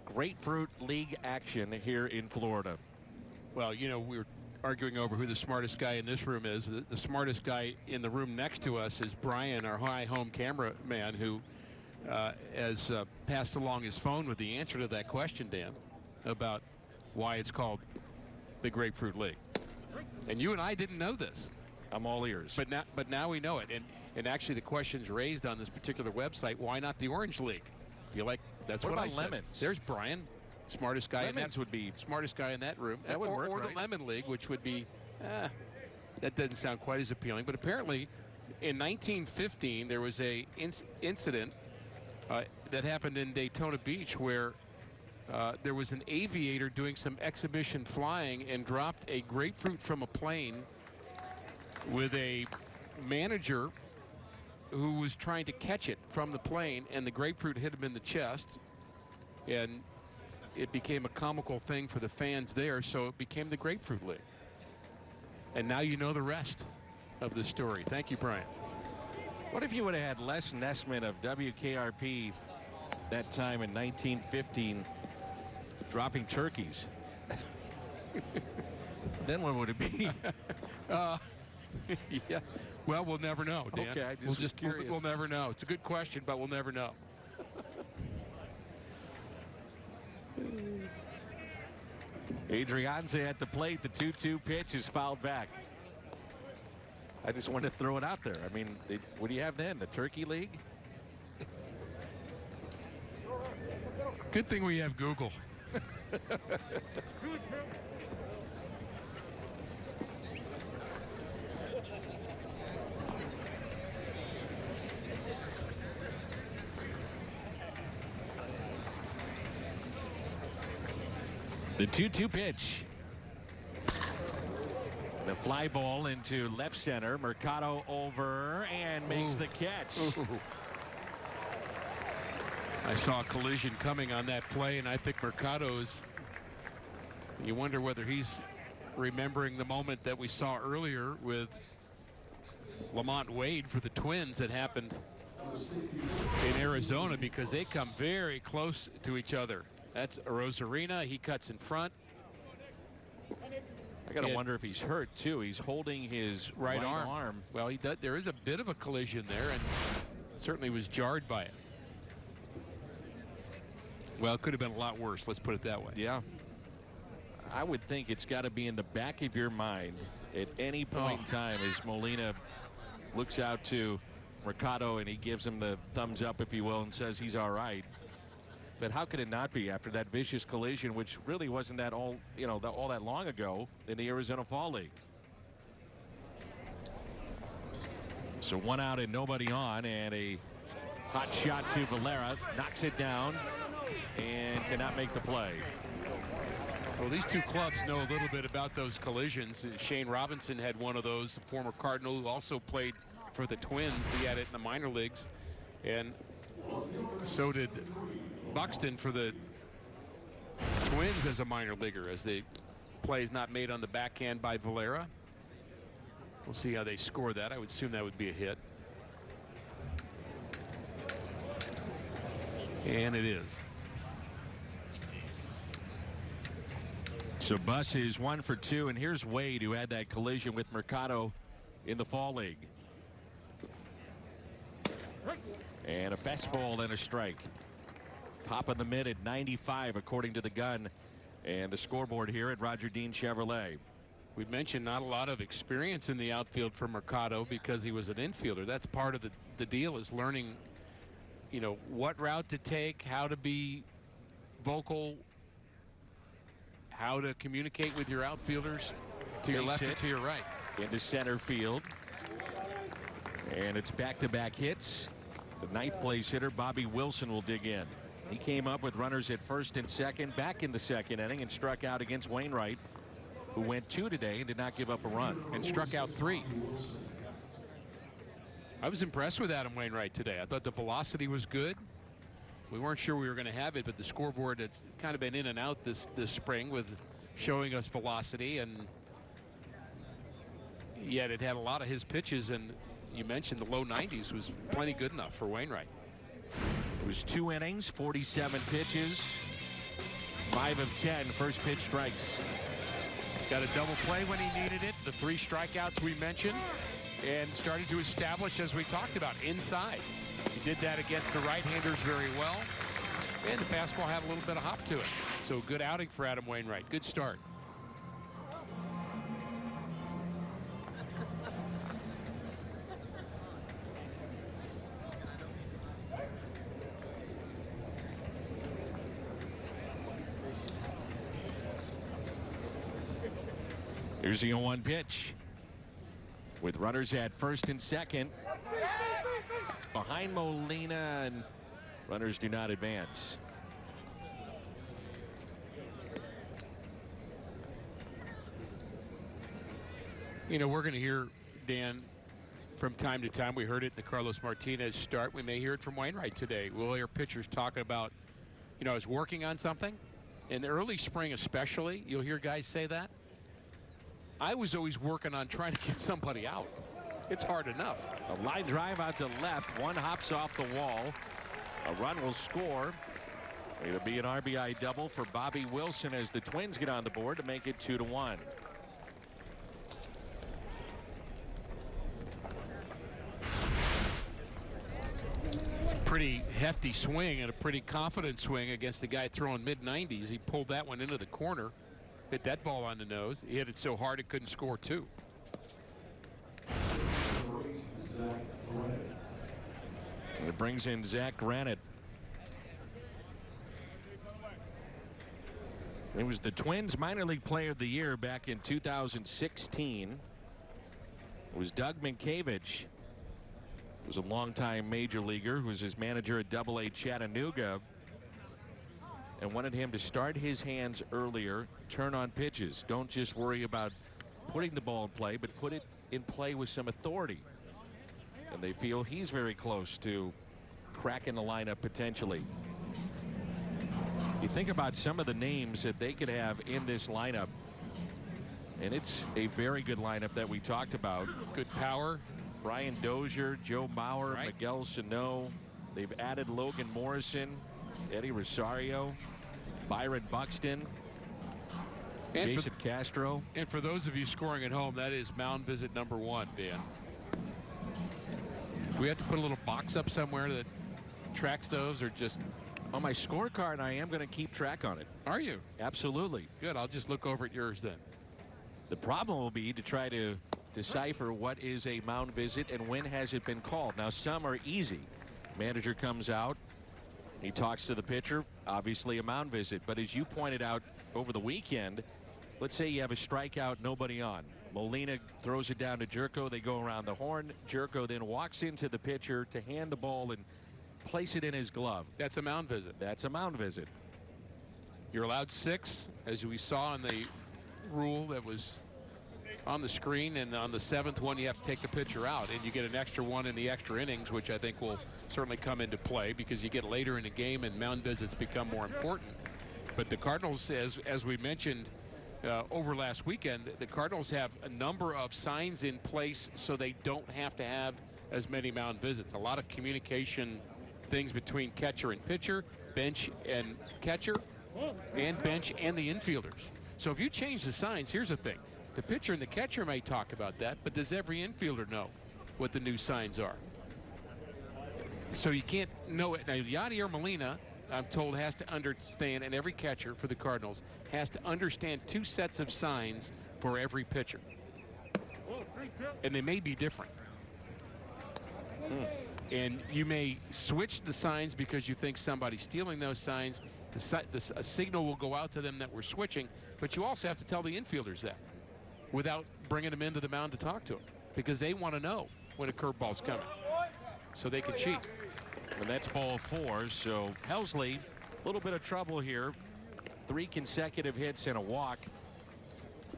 Grapefruit League action here in Florida. Well, you know, we were arguing over who the smartest guy in this room is. The smartest guy in the room next to us is Brian, our high home cameraman, who has passed along his phone with the answer to that question, Dan, about why it's called the Grapefruit League. And you and I didn't know this. I'm all ears. But now we know it. And actually the question's raised on this particular website, why not the Orange League? Feel like that's what I said. Lemons? There's Brian, smartest guy Lemons would be smartest guy in that room. That would work, or right? the Lemon League, which would be that doesn't sound quite as appealing. But apparently in 1915 there was a incident that happened in Daytona Beach where there was an aviator doing some exhibition flying and dropped a grapefruit from a plane with a manager who was trying to catch it from the plane, and the grapefruit hit him in the chest, and it became a comical thing for the fans there, so it became the Grapefruit League. And now you know the rest of the story. Thank you, Brian. What if you would have had Les Nessman of WKRP that time in 1915 dropping turkeys? Then what would it be? Yeah. Well, we'll never know, Dan. Okay, I just was curious. We'll never know. It's a good question, but we'll never know. Adrianza at the plate. The 2-2 pitch is fouled back. I just wanted to throw it out there. I mean, what do you have then? The Turkey League? Good thing we have Google. The 2-2 pitch. The fly ball into left center. Mercado over and makes the catch. I saw a collision coming on that play, and I think Mercado's, you wonder whether he's remembering the moment that we saw earlier with Lamont Wade for the Twins that happened in Arizona, because they come very close to each other. That's Rosarina. He cuts in front. I gotta wonder if he's hurt too. He's holding his right arm. Well, he does. There is a bit of a collision there, and certainly was jarred by it. Well, it could have been a lot worse. Let's put it that way. Yeah. I would think it's got to be in the back of your mind at any point in time as Molina looks out to Mercado and he gives him the thumbs up, if you will, and says he's all right. But how could it not be after that vicious collision, which really wasn't that all that long ago in the Arizona Fall League? So 1 out and nobody on, and a hot shot to Valera, knocks it down and cannot make the play. Well, these two clubs know a little bit about those collisions. Shane Robinson had one of those, a former Cardinal who also played for the Twins. He had it in the minor leagues, and so did Buxton for the Twins as a minor leaguer, as the play is not made on the backhand by Valera. We'll see how they score that. I would assume that would be a hit. And it is. So Buss is 1 for 2, and here's Wade, who had that collision with Mercado in the Fall League. And a fastball and a strike. Pop in the mid at 95 according to the gun and the scoreboard here at Roger Dean Chevrolet. We mentioned not a lot of experience in the outfield for Mercado because he was an infielder. That's part of the deal, is learning, you know, what route to take, how to be vocal, how to communicate with your outfielders to your left and to your right. Into center field. And it's back-to-back hits. The 9th place hitter, Bobby Wilson, will dig in. He came up with runners at first and second back in the second inning and struck out against Wainwright, who went 2 today and did not give up a run. And struck out 3. I was impressed with Adam Wainwright today. I thought the velocity was good. We weren't sure we were going to have it, but the scoreboard, it's kind of been in and out this spring with showing us velocity, and yet it had a lot of his pitches, and you mentioned the low 90s was plenty good enough for Wainwright. It was 2 innings, 47 pitches, 5 of 10 first pitch strikes. Got a double play when he needed it. The 3 strikeouts we mentioned, and started to establish, as we talked about, inside. He did that against the right-handers very well, and the fastball had a little bit of hop to it. So good outing for Adam Wainwright. Good start. Here's the 0-1 pitch. With runners at first and second. It's behind Molina, and runners do not advance. You know, we're going to hear, Dan, from time to time. We heard it in the Carlos Martinez start. We may hear it from Wainwright today. We'll hear pitchers talking about, you know, I was working on something. In the early spring especially, you'll hear guys say that. I was always working on trying to get somebody out. It's hard enough. A line drive out to left. One hops off the wall. A run will score. It'll be an RBI double for Bobby Wilson as the Twins get on the board to make it 2-1. It's a pretty hefty swing and a pretty confident swing against the guy throwing mid-90s. He pulled that one into the corner. Hit that ball on the nose. He hit it so hard it couldn't score 2. And it brings in Zach Granite. He was the Twins minor league player of the year back in 2016. It was Doug Minkiewicz, who was a longtime major leaguer, who was his manager at AA Chattanooga. and wanted him to start his hands earlier, turn on pitches. Don't just worry about putting the ball in play, but put it in play with some authority. And they feel he's very close to cracking the lineup potentially. You think about some of the names that they could have in this lineup, and it's a very good lineup that we talked about. Good power. Brian Dozier, Joe Mauer, Right. Miguel Sano. They've added Logan Morrison, Eddie Rosario, Byron Buxton, And Jason Castro. And for those of you scoring at home, that is mound visit number 1, Dan. We have to put a little box up somewhere that tracks those, or just On my scorecard, I am going to keep track on it. Are you? Absolutely. Good. I'll just look over at yours then. The problem will be to try to decipher what is a mound visit and when has it been called. Now, some are easy. Manager comes out, he talks to the pitcher, obviously a mound visit. But as you pointed out over the weekend, let's say you have a strikeout, nobody on. Molina throws it down to Jerko. They go around the horn. Jerko then walks into the pitcher to hand the ball and place it in his glove. That's a mound visit. That's a mound visit. You're allowed 6, as we saw in the rule that was on the screen, and on the 7th one you have to take the pitcher out, and you get an extra 1 in the extra innings, which I think will certainly come into play because you get later in the game and mound visits become more important. But the Cardinals, as we mentioned over last weekend, the Cardinals have a number of signs in place so they don't have to have as many mound visits. A lot of communication things between catcher and pitcher, bench and catcher, and bench and the infielders. So if you change the signs, here's the thing. The pitcher and the catcher may talk about that, but does every infielder know what the new signs are? So you can't know it. Now, Yadier Molina, I'm told, has to understand, and every catcher for the Cardinals has to understand 2 sets of signs for every pitcher. And they may be different. And you may switch the signs because you think somebody's stealing those signs. A signal will go out to them that we're switching, but you also have to tell the infielders that without bringing them into the mound to talk to them, because they want to know when a curveball's coming so they can cheat. And that's ball 4. So Helsley, a little bit of trouble here. 3 consecutive hits and a walk.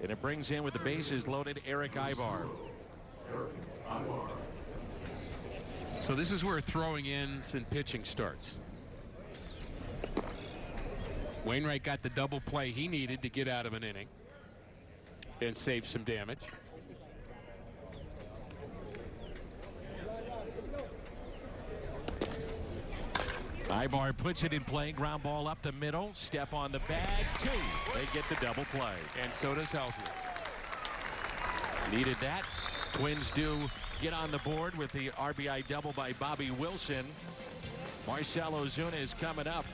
And it brings in, with the bases loaded, Eric Ibar. So this is where throwing ends and pitching starts. Wainwright got the double play he needed to get out of an inning and save some damage. Ibar puts it in play. Ground ball up the middle. Step on the bag. 2. They get the double play. And so does Helsley. Needed that. Twins do get on the board with the RBI double by Bobby Wilson. Marcell Ozuna is coming up.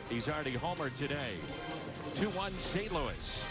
He's already homered today. 2-1 St. Louis.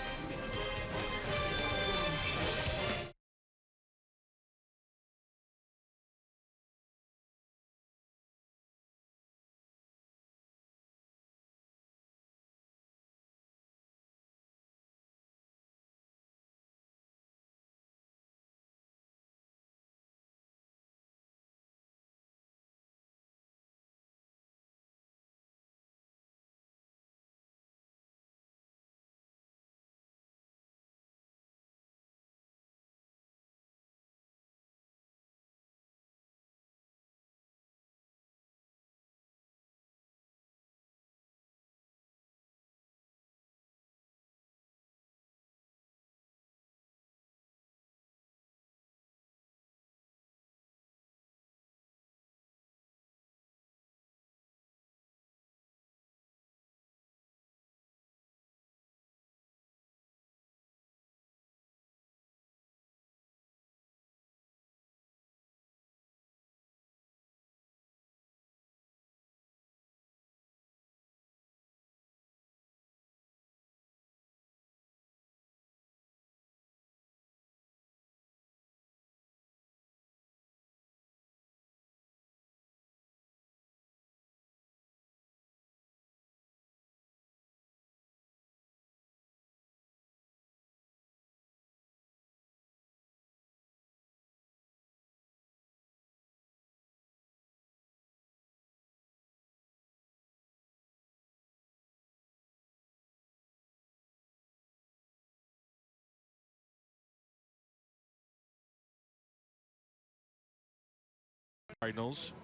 Cardinals.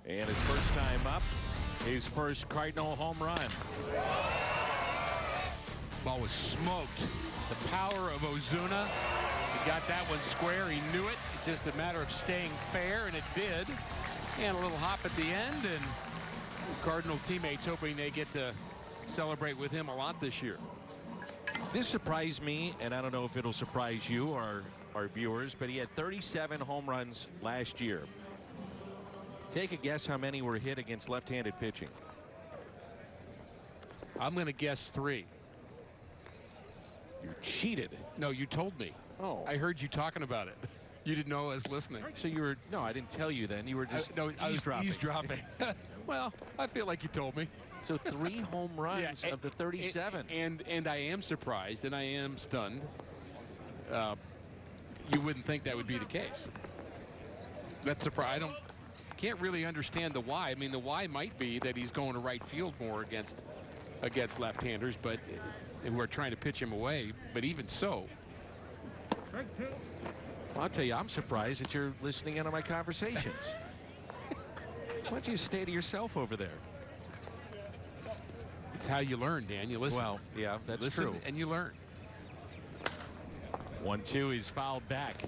And his first time up, his first Cardinal home run. Ball was smoked. The power of Ozuna. He got that one square. He knew it. It's just a matter of staying fair, and it did. And a little hop at the end, and Cardinal teammates hoping they get to celebrate with him a lot this year. This surprised me, and I don't know if it'll surprise you or our viewers, but he had 37 home runs last year. Take a guess how many were hit against left-handed pitching. I'm going to guess 3. You cheated. No, you told me. Oh. I heard you talking about it. You didn't know I was listening. So you were, no, I didn't tell you then. You were just I was eavesdropping. eavesdropping. Well, I feel like you told me. So 3 home runs of the 37. And I am surprised and I am stunned. You wouldn't think that would be the case. That's surprising. Can't really understand the why. I mean, the why might be that he's going to right field more against left-handers, but who are trying to pitch him away. But even so, I'll tell you, I'm surprised that you're listening in on my conversations. Why don't you stay to yourself over there? it's how you learn, Dan. You listen. Well, yeah, that's listen true. And you learn. 1-2, he's fouled back.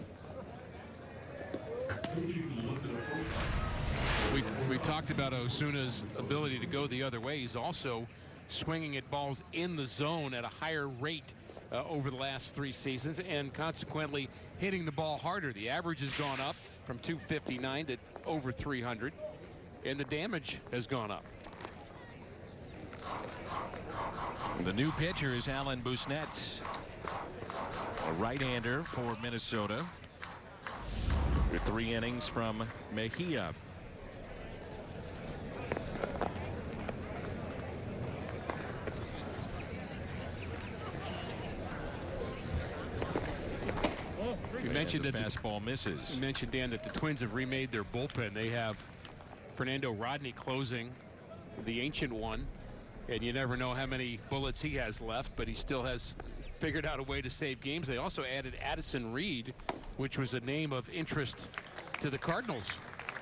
We talked about Ozuna's ability to go the other way. He's also swinging at balls in the zone at a higher rate over the last 3 seasons, and consequently hitting the ball harder. The average has gone up from 259 to over 300, and the damage has gone up. The new pitcher is Alan Busnets, a right-hander for Minnesota, with 3 innings from Mejia. You mentioned the that fastball misses. You mentioned, Dan, that the Twins have remade their bullpen. They have Fernando Rodney closing, the ancient one, and you never know how many bullets he has left, but he still has figured out a way to save games. They also added Addison Reed, which was a name of interest to the Cardinals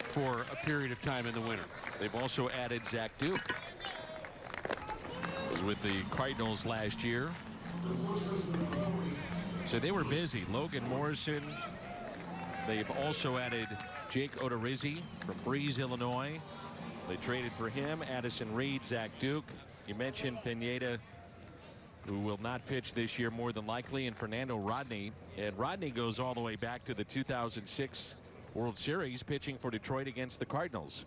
for a period of time in the winter. They've also added Zach Duke. Was with the Cardinals last year. So they were busy. Logan Morrison. They've also added Jake Odorizzi from Breeze, Illinois. They traded for him. Addison Reed, Zach Duke. You mentioned Pineda, who will not pitch this year more than likely, and Fernando Rodney. And Rodney goes all the way back to the 2006 World Series, pitching for Detroit against the Cardinals.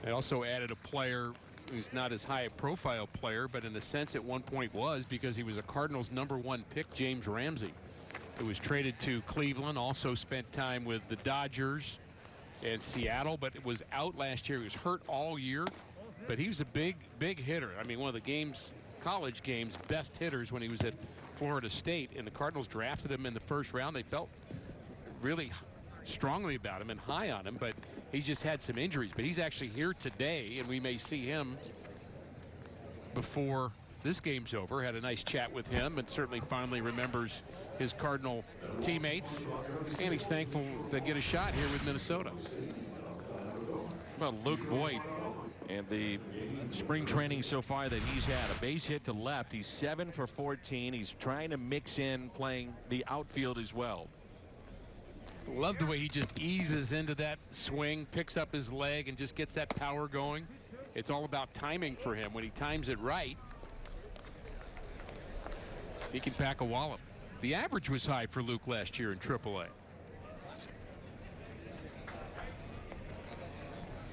They also added a player who's not as high a profile player, but in a sense at one point was, because he was a Cardinals #1 pick, James Ramsey, who was traded to Cleveland, also spent time with the Dodgers and Seattle, but it was out last year. He was hurt all year, but he was a big hitter. I mean, one of the college games best hitters when he was at Florida State, and the Cardinals drafted him in the first round. They felt really strongly about him and high on him, but he's just had some injuries. But he's actually here today, and we may see him before this game's over. Had a nice chat with him, and certainly fondly remembers his Cardinal teammates, and he's thankful to get a shot here with Minnesota. Well, Luke Voit and the spring training so far that he's had, a base hit to left. He's 7 for 14. He's trying to mix in playing the outfield as well. Love the way he just eases into that swing, picks up his leg, and just gets that power going. It's all about timing for him. When he times it right, he can pack a wallop. The average was high for Luke last year in AAA.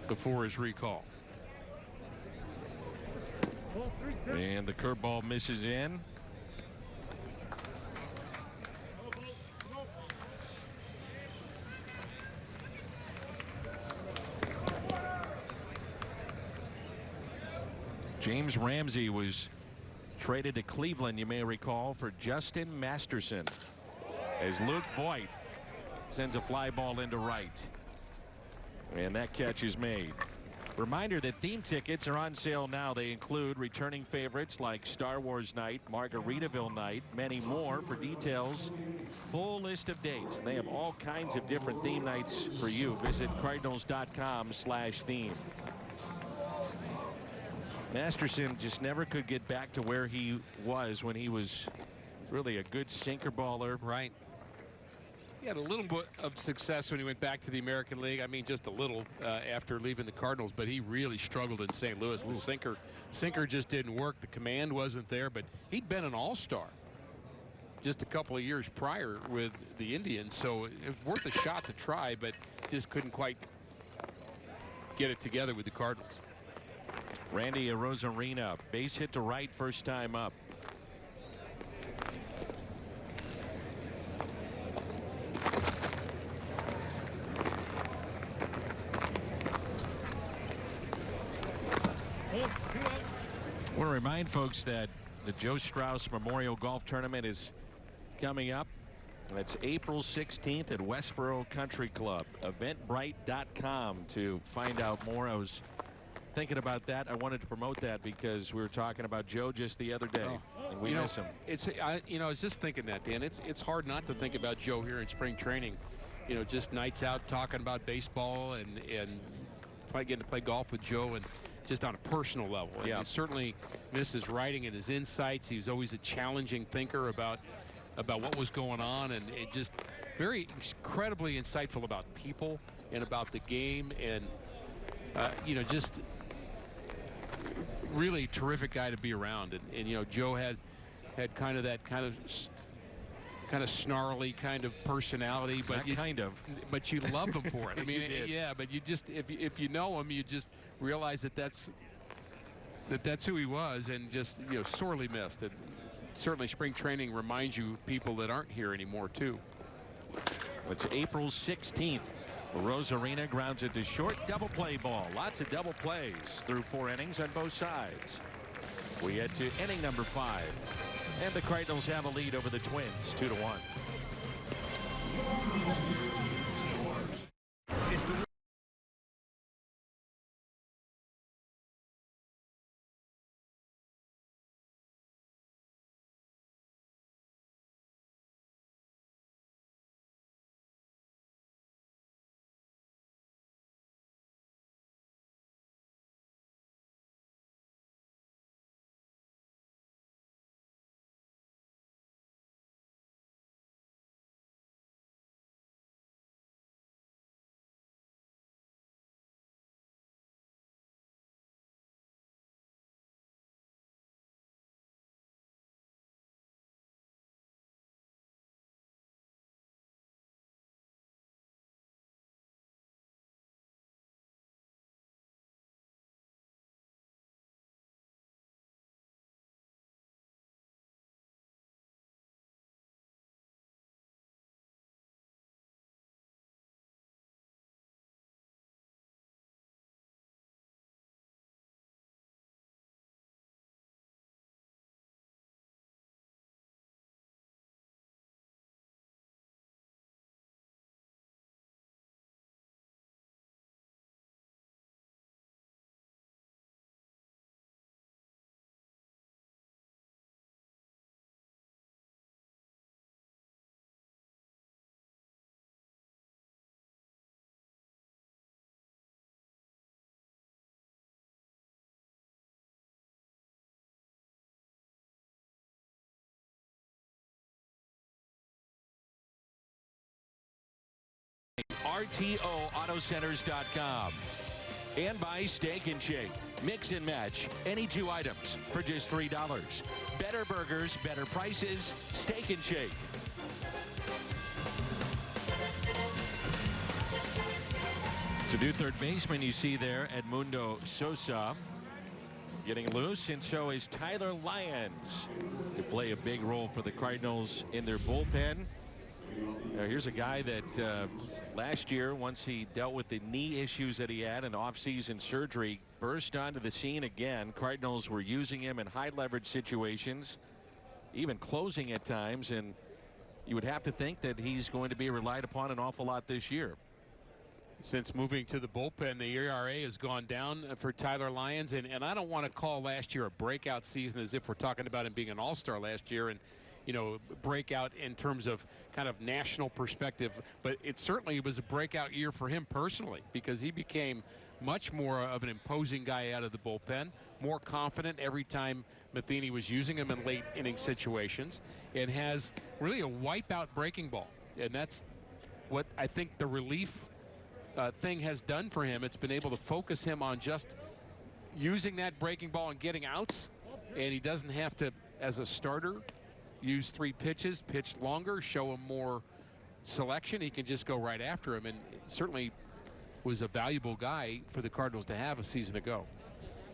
Before his recall. And the curveball misses in. James Ramsey was traded to Cleveland, you may recall, for Justin Masterson, as Luke Voit sends a fly ball into right. And that catch is made. Reminder that theme tickets are on sale now. They include returning favorites like Star Wars Night, Margaritaville Night, many more. For details, full list of dates. They have all kinds of different theme nights for you. Visit Cardinals.com/theme. Masterson just never could get back to where he was when he was really a good sinker baller. Right. He had a little bit of success when he went back to the American League. I mean, just a little after leaving the Cardinals, but he really struggled in St. Louis. The sinker just didn't work. The command wasn't there, but he'd been an all-star just a couple of years prior with the Indians, so it was worth a shot to try, but just couldn't quite get it together with the Cardinals. Randy Arozarena, base hit to right, first time up. I want to remind folks that the Joe Strauss Memorial Golf Tournament is coming up. It's April 16th at Westboro Country Club. Eventbrite.com to find out more. I was thinking about that. I wanted to promote that because we were talking about Joe just the other day, and we miss him. I was just thinking that, Dan. It's hard not to think about Joe here in spring training. You know, just nights out talking about baseball and probably getting to play golf with Joe and just on a personal level. And he certainly missed his writing and his insights. He was always a challenging thinker about what was going on, and it just very incredibly insightful about people and about the game, and you know, just really terrific guy to be around. And you know, Joe had kind of that kind of snarly kind of personality, but but you loved him for it. I mean, yeah, but you just if you know him, you just realize that's who he was, and just, you know, sorely missed. And certainly spring training reminds you people that aren't here anymore too. It's April 16th. Arozarena grounds it to short, double play ball. Lots of double plays through 4 innings on both sides. We head to inning number 5, and the Cardinals have a lead over the Twins, 2-1. It's the RTOAutocenters.com. And by Steak and Shake. Mix and match any 2 items for just $3. Better burgers, better prices. Steak and Shake. To do third baseman, you see there Edmundo Sosa getting loose, and so is Tyler Lyons, to play a big role for the Cardinals in their bullpen. Here's a guy that last year, once he dealt with the knee issues that he had in off-season surgery, burst onto the scene again. Cardinals were using him in high leverage situations, even closing at times, and you would have to think that he's going to be relied upon an awful lot this year. Since moving to the bullpen, the ERA has gone down for Tyler Lyons, and I don't want to call last year a breakout season as if we're talking about him being an all-star last year and, you know, breakout in terms of kind of national perspective, but it certainly was a breakout year for him personally because he became much more of an imposing guy out of the bullpen, more confident every time Matheny was using him in late inning situations, and has really a wipeout breaking ball, and that's what I think the relief thing has done for him. It's been able to focus him on just using that breaking ball and getting outs, and he doesn't have to, as a starter, use 3 pitches, pitch longer, show him more selection. He can just go right after him, and certainly was a valuable guy for the Cardinals to have a season ago.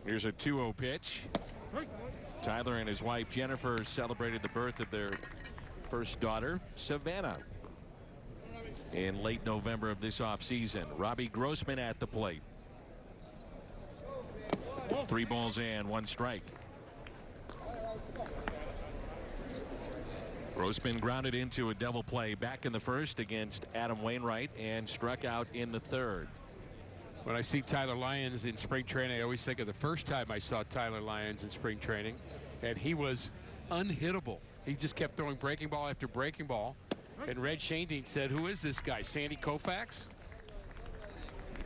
Here's a 2-0 pitch. Tyler and his wife Jennifer celebrated the birth of their first daughter, Savannah, in late November of this offseason. Robbie Grossman at the plate. 3 balls and 1 strike. Grossman grounded into a double play back in the first against Adam Wainwright and struck out in the third. When I see Tyler Lyons in spring training, I always think of the first time I saw Tyler Lyons in spring training, and he was unhittable. He just kept throwing breaking ball after breaking ball. And Red Shanding said, "Who is this guy, Sandy Koufax?"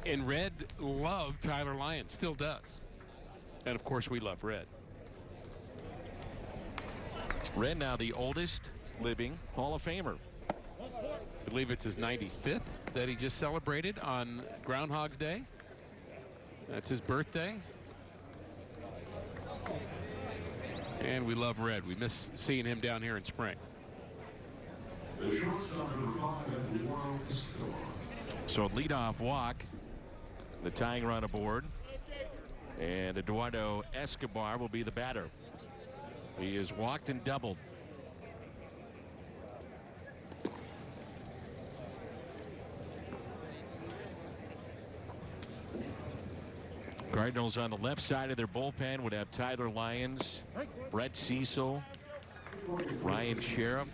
And Red loved Tyler Lyons, still does. And of course we love Red. Red now the oldest living Hall of Famer. I believe it's his 95th that he just celebrated on Groundhog's Day. That's his birthday. And we love Red. We miss seeing him down here in spring. So leadoff walk, the tying run aboard, and Eduardo Escobar will be the batter. He is walked and doubled. Cardinals on the left side of their bullpen would have Tyler Lyons, Brett Cecil, Ryan Sheriff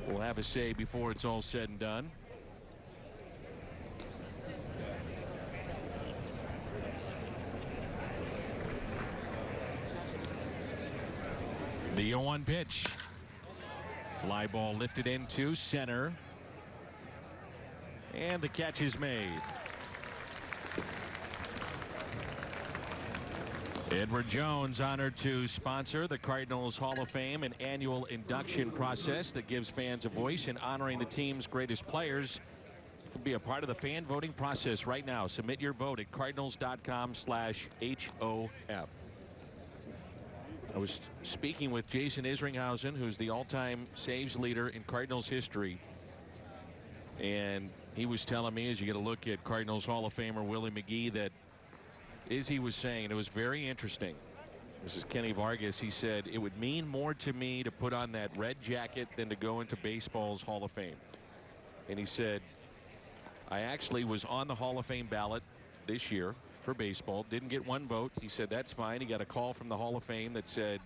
will have a say before it's all said and done. The 0-1 pitch. Fly ball lifted into center. And the catch is made. Edward Jones honored to sponsor the Cardinals Hall of Fame, an annual induction process that gives fans a voice in honoring the team's greatest players. You can be a part of the fan voting process right now. Submit your vote at cardinals.com/HOF. I was speaking with Jason Isringhausen, who's the all-time saves leader in Cardinals history. And he was telling me, as you get a look at Cardinals Hall of Famer Willie McGee, that as he was saying, it was very interesting. This is Kenny Vargas. He said, it would mean more to me to put on that red jacket than to go into baseball's Hall of Fame. And he said, I actually was on the Hall of Fame ballot this year for baseball. Didn't get 1 vote. He said, that's fine. He got a call from the Hall of Fame that said,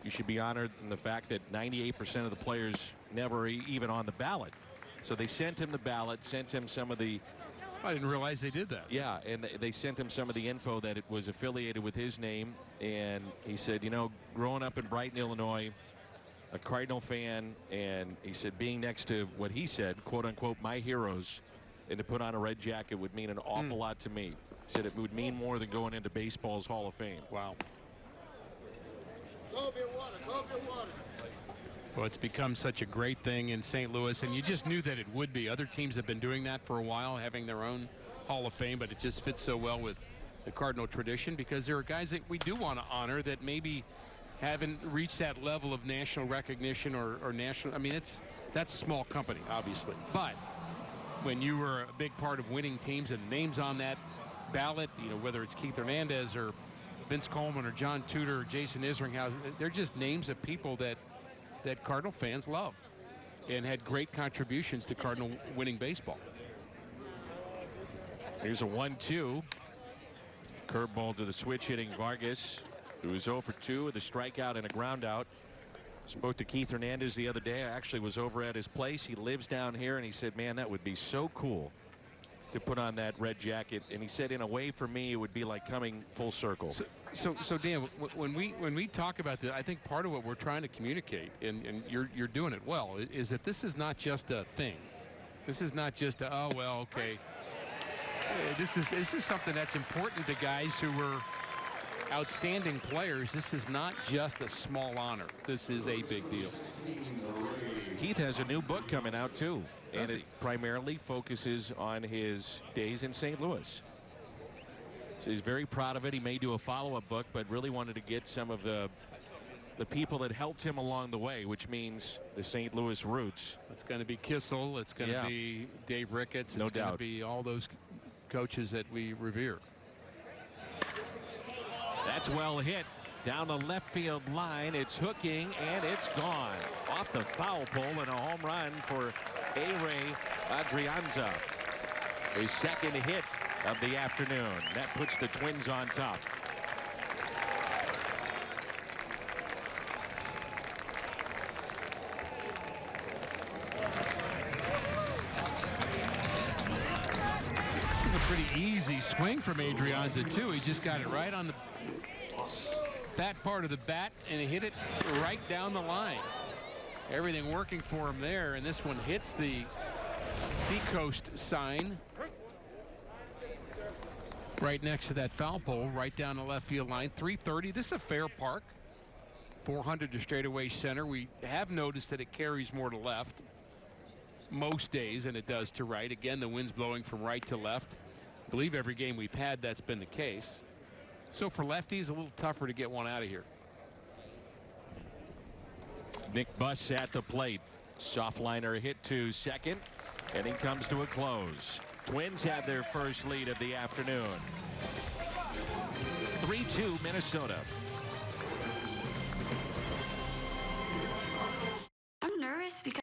you should be honored in the fact that 98% of the players never even on the ballot. So they sent him the ballot, sent him some of the... I didn't realize they did that. Yeah, and they sent him some of the info that it was affiliated with his name. And he said, you know, growing up in Brighton, Illinois, a Cardinal fan, and he said being next to what he said, quote unquote, my heroes, and to put on a red jacket would mean an awful lot to me. He said it would mean more than going into baseball's Hall of Fame. Wow. Well, it's become such a great thing in St. Louis, and you just knew that it would be. Other teams have been doing that for a while, having their own Hall of Fame, but it just fits so well with the Cardinal tradition because there are guys that we do want to honor that maybe haven't reached that level of national recognition or national. I mean, that's a small company, obviously. But when you were a big part of winning teams and names on that ballot, you know, whether it's Keith Hernandez or Vince Coleman or John Tudor or Jason Isringhausen, they're just names of people that Cardinal fans love and had great contributions to Cardinal winning baseball. Here's a 1-2. Curveball to the switch hitting Vargas, who is 0 for 2 with a strikeout and a ground out. Spoke to Keith Hernandez the other day. I actually was over at his place. He lives down here, and he said, man, that would be so cool to put on that red jacket, and he said, in a way, for me, it would be like coming full circle. So Dan, when we talk about this, I think part of what we're trying to communicate, and you're doing it well, is that this is not just a thing. This is not just a, oh well, okay. This is something that's important to guys who were outstanding players. This is not just a small honor. This is a big deal. Keith has a new book coming out too, and Does it he? primarily focuses on his days in St. Louis. So he's very proud of it. He may do a follow-up book, but really wanted to get some of the people that helped him along the way, which means the St. Louis roots. It's going to be Kissel. It's going to be Dave Ricketts. No it's going to doubt. be all those coaches that we revere. That's well hit down the left field line. It's hooking, and it's gone. Off the foul pole, and a home run for A-Ray Adrianza. His second hit of the afternoon. That puts the Twins on top. This is a pretty easy swing from Adrianza too. He just got it right on the fat part of the bat, and he hit it right down the line. Everything working for him there, and this one hits the Seacoast sign right next to that foul pole, right down the left field line. 330. This is a fair park. 400 to straightaway center. We have noticed that it carries more to left most days than it does to right. Again, the wind's blowing from right to left. I believe every game we've had, that's been the case. So for lefties, a little tougher to get one out of here. Nick Buss at the plate. Soft liner hit to second, and he comes to a close. Twins have their first lead of the afternoon. 3-2 Minnesota. I'm nervous because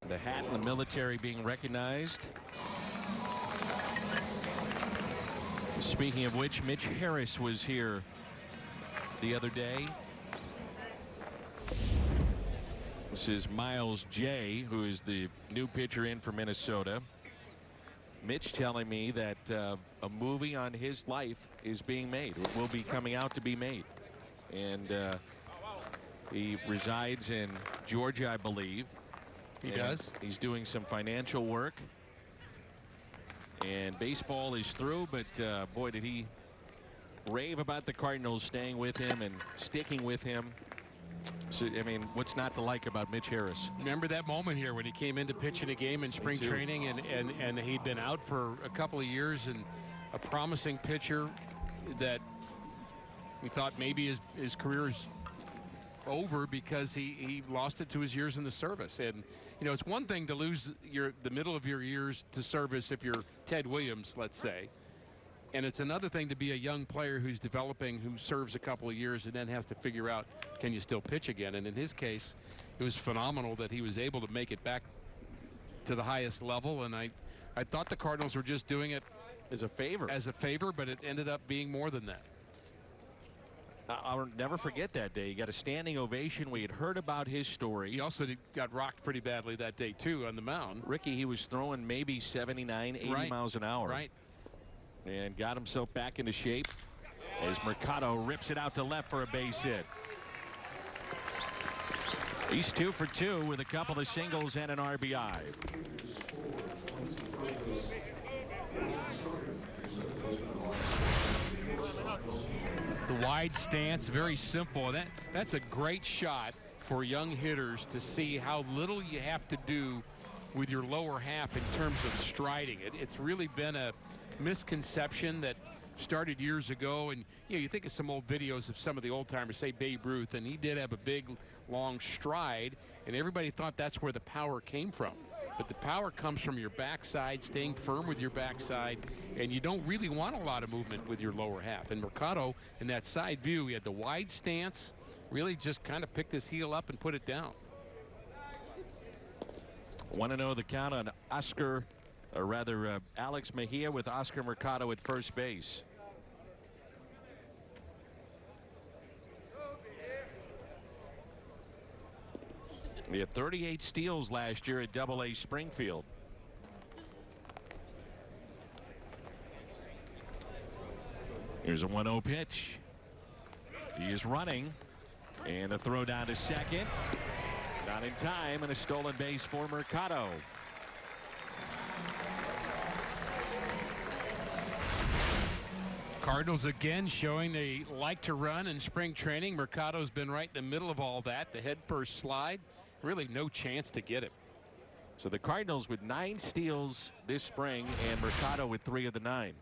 The hat and the military being recognized. Speaking of which, Mitch Harris was here the other day. This is Miles J., who is the new pitcher in for Minnesota. Mitch telling me that a movie on his life is being made. It will be coming out to be made. And he resides in Georgia, I believe. He does. He's doing some financial work. And baseball is through, but boy, did he rave about the Cardinals staying with him and sticking with him. So, I mean, what's not to like about Mitch Harris? Remember that moment here when he came in to pitch in a game in spring training, and he'd been out for a couple of years, and a promising pitcher that we thought maybe his career is over because he lost it to his years in the service. And, you know, it's one thing to lose the middle of your years to service if you're Ted Williams, let's say. And it's another thing to be a young player who's developing, who serves a couple of years and then has to figure out, can you still pitch again? And in his case, it was phenomenal that he was able to make it back to the highest level. And I thought the Cardinals were just doing it as a favor, but it ended up being more than that. I'll never forget that day. He got a standing ovation. We had heard about his story. He also got rocked pretty badly that day, too, on the mound. Ricky, he was throwing maybe 79, 80 miles an hour. Right. And got himself back into shape as Mercado rips it out to left for a base hit. He's 2 for 2 with a couple of singles and an RBI. The wide stance, very simple. That's a great shot for young hitters to see how little you have to do with your lower half in terms of striding. It's really been a misconception that started years ago. And you think of some old videos of some of the old timers, say Babe Ruth, and he did have a big long stride, and everybody thought that's where the power came from. But the power comes from your backside, staying firm with your backside, and you don't really want a lot of movement with your lower half. And Mercado, in that side view, he had the wide stance, really just kind of picked his heel up and put it down. 1-0 the count on Alex Mejia with Oscar Mercado at first base. He had 38 steals last year at AA Springfield. Here's a 1-0 pitch. He is running, and a throw down to second. Not in time, and a stolen base for Mercado. Cardinals again showing they like to run in spring training. Mercado's been right in the middle of all that. The head first slide, really no chance to get it. So the Cardinals with 9 steals this spring, and Mercado with 3 of the 9.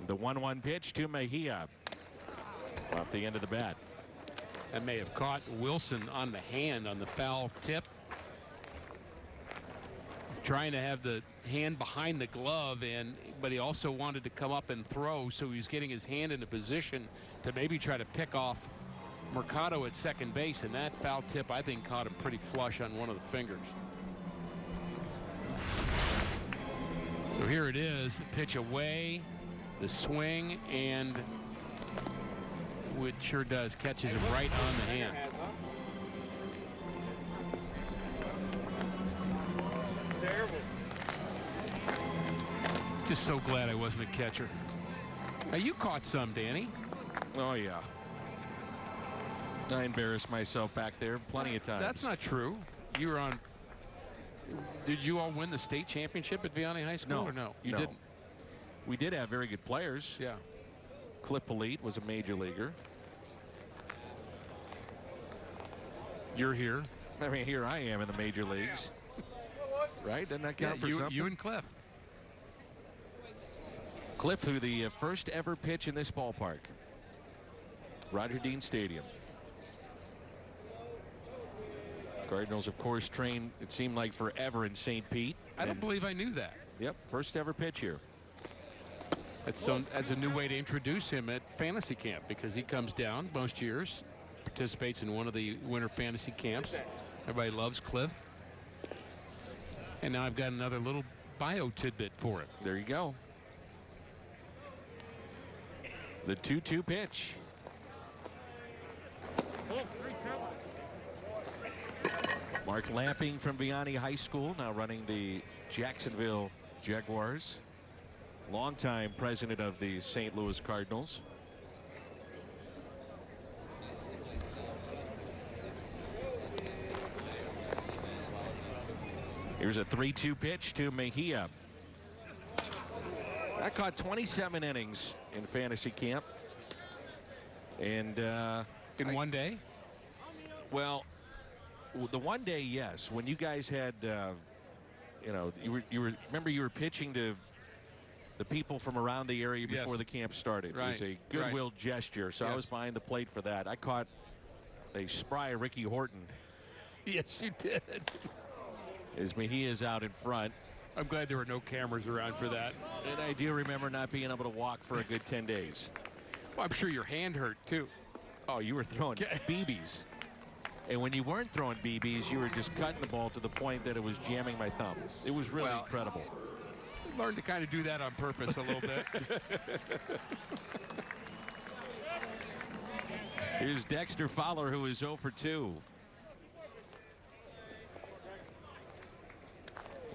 The 1-1 pitch to Mejia. Off the end of the bat. That may have caught Wilson on the hand on the foul tip. Trying to have the hand behind the glove, but he also wanted to come up and throw, so he's getting his hand in a position to maybe try to pick off Mercado at second base, and that foul tip I think caught him pretty flush on one of the fingers. So here it is, the pitch away, the swing, and it sure does, catches him right on the hand. Just so glad I wasn't a catcher. Now you caught some, Danny. Oh yeah. I embarrassed myself back there plenty of times. That's not true. You were on. Did you all win the state championship at Vianney High School? No, or no? You no. didn't. We did have very good players. Yeah. Cliff Polite was a major leaguer. You're here. I mean, here I am in the major leagues. Right? Doesn't that count for something? You and Cliff. Cliff threw the first ever pitch in this ballpark. Roger Dean Stadium. Cardinals, of course, trained, it seemed like, forever in St. Pete. I don't believe I knew that. Yep, first ever pitch here. That's a new way to introduce him at fantasy camp, because he comes down most years, participates in one of the winter fantasy camps. Everybody loves Cliff. And now I've got another little bio tidbit for him. There you go. The 2-2 pitch. Mark Lamping from Vianney High School, now running the Jacksonville Jaguars. Longtime president of the St. Louis Cardinals. Here's a 3-2 pitch to Mejia. That caught 27 innings in fantasy camp. And in one day? Well, the one day, yes. When you guys had, you know, you were remember you were pitching to the people from around the area before the camp started. Right. It was a goodwill gesture, so I was behind the plate for that. I caught a spry Ricky Horton. Yes, you did. As Mejia's out in front. I'm glad there were no cameras around for that. And I do remember not being able to walk for a good 10 days. Well, I'm sure your hand hurt, too. Oh, you were throwing BBs. And when you weren't throwing BBs, you were just cutting the ball to the point that it was jamming my thumb. It was really incredible. Learned to kind of do that on purpose a little bit. Here's Dexter Fowler, who is 0 for 2.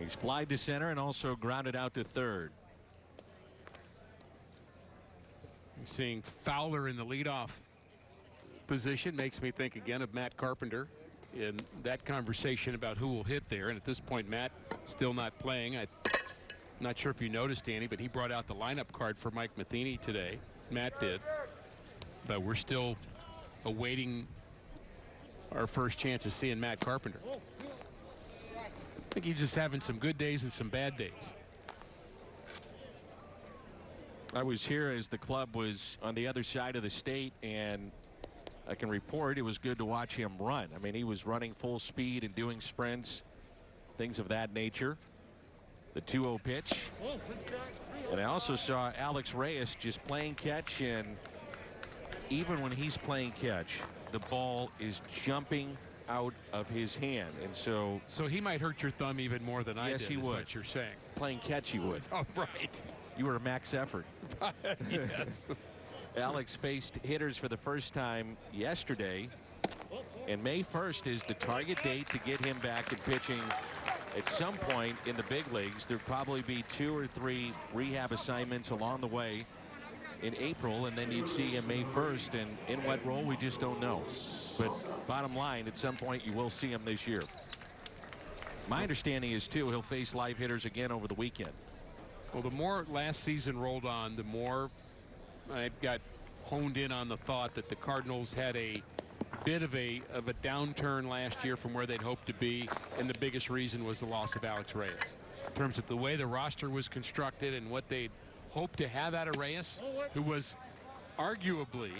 He's flied to center and also grounded out to third. Seeing Fowler in the leadoff position makes me think again of Matt Carpenter in that conversation about who will hit there. And at this point, Matt still not playing. I'm not sure if you noticed, Danny, but he brought out the lineup card for Mike Matheny today. Matt did. But we're still awaiting our first chance of seeing Matt Carpenter. I think he's just having some good days and some bad days. I was here as the club was on the other side of the state, and I can report it was good to watch him run. I mean, he was running full speed and doing sprints, things of that nature. The 2-0 pitch. And I also saw Alex Reyes just playing catch, and even when he's playing catch, the ball is jumping out of his hand, and so he might hurt your thumb even more than I did. Yes, he would. What you're saying. Playing catch, he would. Oh, right. You were a max effort. Yes. Alex faced hitters for the first time yesterday, and May 1st is the target date to get him back in pitching at some point in the big leagues. There'll probably be 2 or 3 rehab assignments along the way in April, and then you'd see him May 1st, and in what role we just don't know. But bottom line, at some point you will see him this year. My understanding is too he'll face live hitters again over the weekend. Well, the more last season rolled on, the more I got honed in on the thought that the Cardinals had a bit of a downturn last year from where they'd hoped to be, and the biggest reason was the loss of Alex Reyes. In terms of the way the roster was constructed and what they'd hoped to have out of Reyes, who was arguably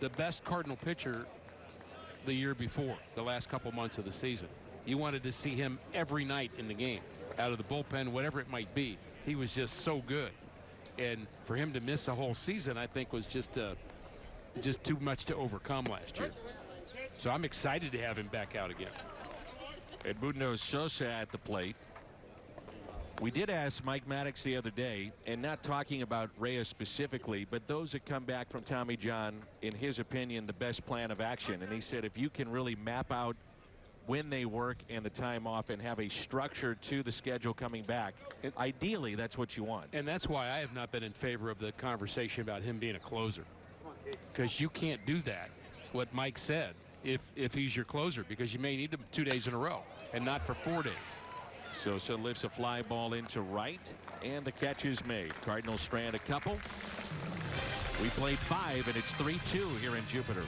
the best Cardinal pitcher the year before, the last couple months of the season. You wanted to see him every night in the game, out of the bullpen, whatever it might be. He was just so good. And for him to miss a whole season, I think, was just too much to overcome last year. So I'm excited to have him back out again. Edmundo Sosa at the plate. We did ask Mike Maddox the other day, and not talking about Reyes specifically, but those that come back from Tommy John, in his opinion, the best plan of action. And he said if you can really map out when they work and the time off and have a structure to the schedule coming back, ideally that's what you want. And that's why I have not been in favor of the conversation about him being a closer, because you can't do that, what Mike said, if he's your closer, because you may need him 2 days in a row and not for 4 days. Sosa lifts a fly ball into right, and the catch is made. Cardinals strand a couple. We played 5, and it's 3-2 here in Jupiter.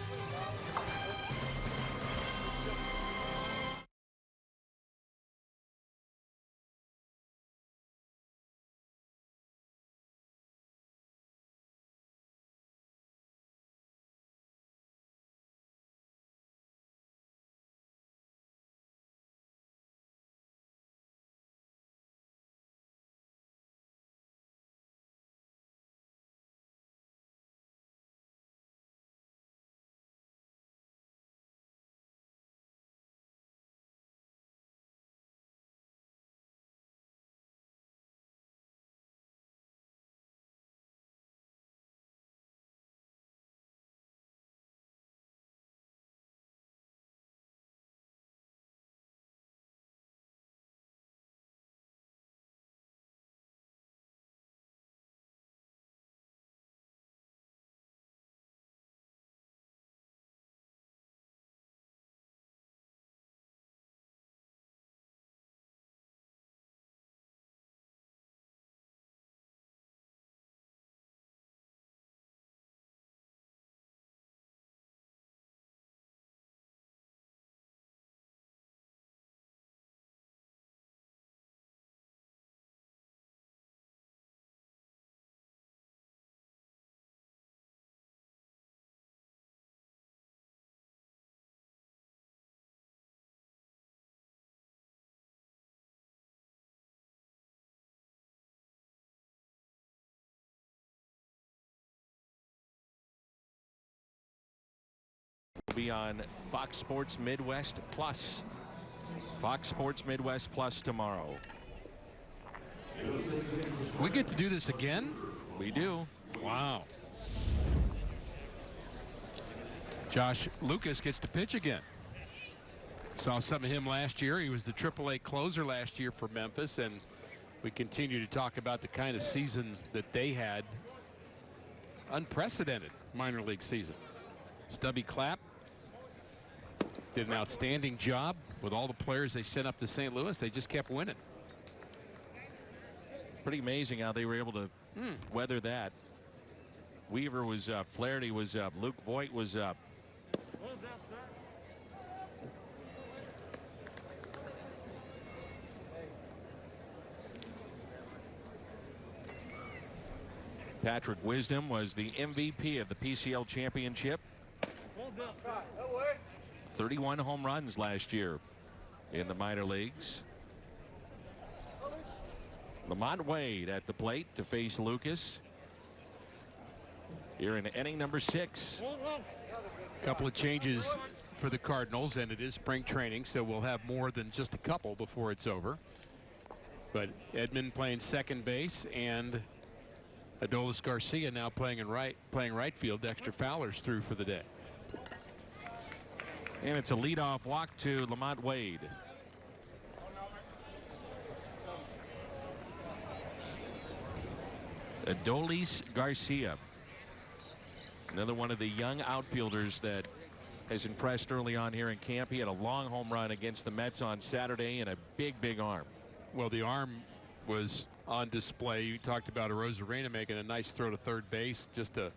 will be on Fox Sports Midwest Plus. Fox Sports Midwest Plus tomorrow. We get to do this again? We do. Wow. Josh Lucas gets to pitch again. Saw some of him last year. He was the AAA closer last year for Memphis, and we continue to talk about the kind of season that they had. Unprecedented minor league season. Stubby Clapp did an outstanding job with all the players they sent up to St. Louis. They just kept winning. Pretty amazing how they were able to weather that. Weaver was up. Flaherty was up. Luke Voigt was up. Patrick Wisdom was the MVP of the PCL championship. 31 home runs last year in the minor leagues. Lamont Wade at the plate to face Lucas here in inning number 6. A couple of changes for the Cardinals, and it is spring training, so we'll have more than just a couple before it's over. But Edman playing second base, and Adolis Garcia now playing right field. Dexter Fowler's through for the day. And it's a leadoff walk to Lamont Wade. Adolis Garcia, another one of the young outfielders that has impressed early on here in camp. He had a long home run against the Mets on Saturday and a big arm. Well, the arm was on display. You talked about Arozarena making a nice throw to third base. Just a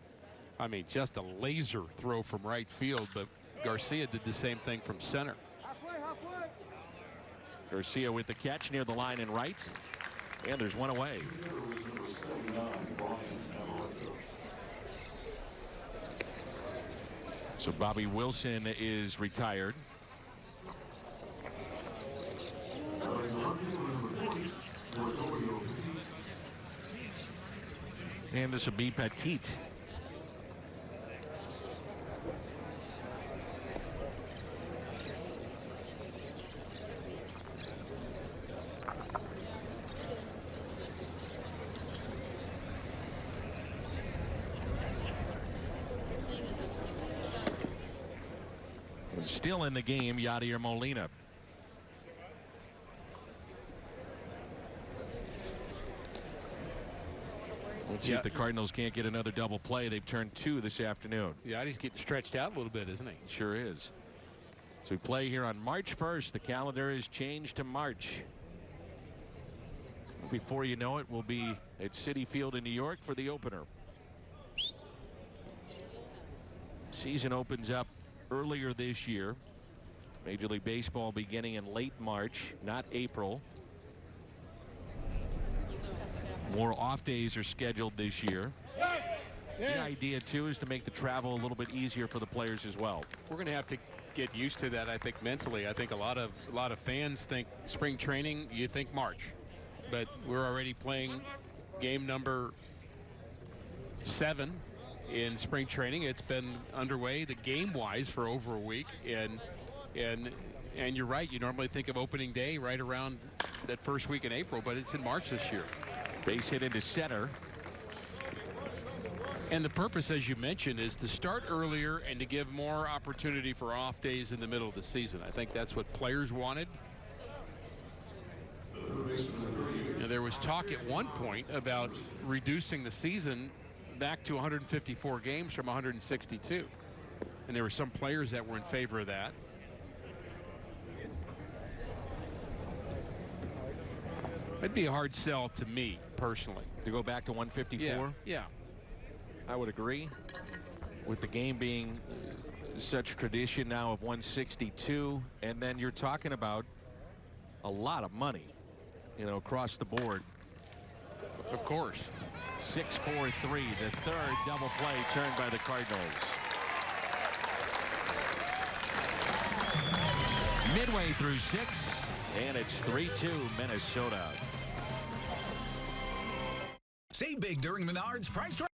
laser throw from right field, but Garcia did the same thing from center. Garcia with the catch near the line and right, and there's one away. So Bobby Wilson is retired. And this will be Petit. And still in the game, Yadier Molina. Let's see if the Cardinals can't get another double play. They've turned 2 this afternoon. Yeah, he's getting stretched out a little bit, isn't he? Sure is. So we play here on March 1st. The calendar is changed to March. Before you know it, we'll be at Citi Field in New York for the opener. Season opens up earlier this year. Major League Baseball beginning in late March, not April. More off days are scheduled this year. The idea too is to make the travel a little bit easier for the players as well. We're going to have to get used to that, I think, mentally. I think a lot of fans think spring training, you think March, but we're already playing game number 7 in spring training. It's been underway, the game-wise, for over a week, and you're right. You normally think of opening day right around that first week in April, but it's in March this year. Base hit into center. And the purpose, as you mentioned, is to start earlier and to give more opportunity for off days in the middle of the season. I think that's what players wanted. Now, there was talk at one point about reducing the season back to 154 games from 162. And there were some players that were in favor of that. It'd be a hard sell to me, personally. To go back to 154? Yeah. I would agree. With the game being such tradition now of 162, and then you're talking about a lot of money, you know, across the board. Of course. 6-4-3, the third double play turned by the Cardinals. Midway through 6, and it's 3-2 Minnesota. Save big during Menards Price Drop.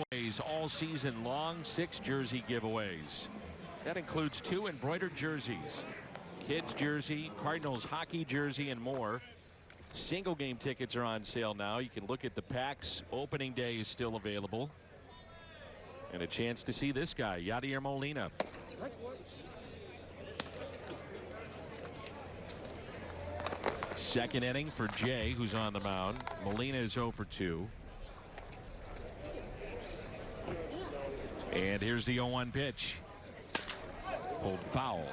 giveaways all season long, 6 jersey giveaways. That includes 2 embroidered jerseys, kids jersey, Cardinals hockey jersey, and more. Single game tickets are on sale now. You can look at the packs. Opening day is still available. And a chance to see this guy, Yadier Molina. Second inning for Jay, who's on the mound. Molina is 0 for 2. And here's the 0-1 pitch. Pulled foul.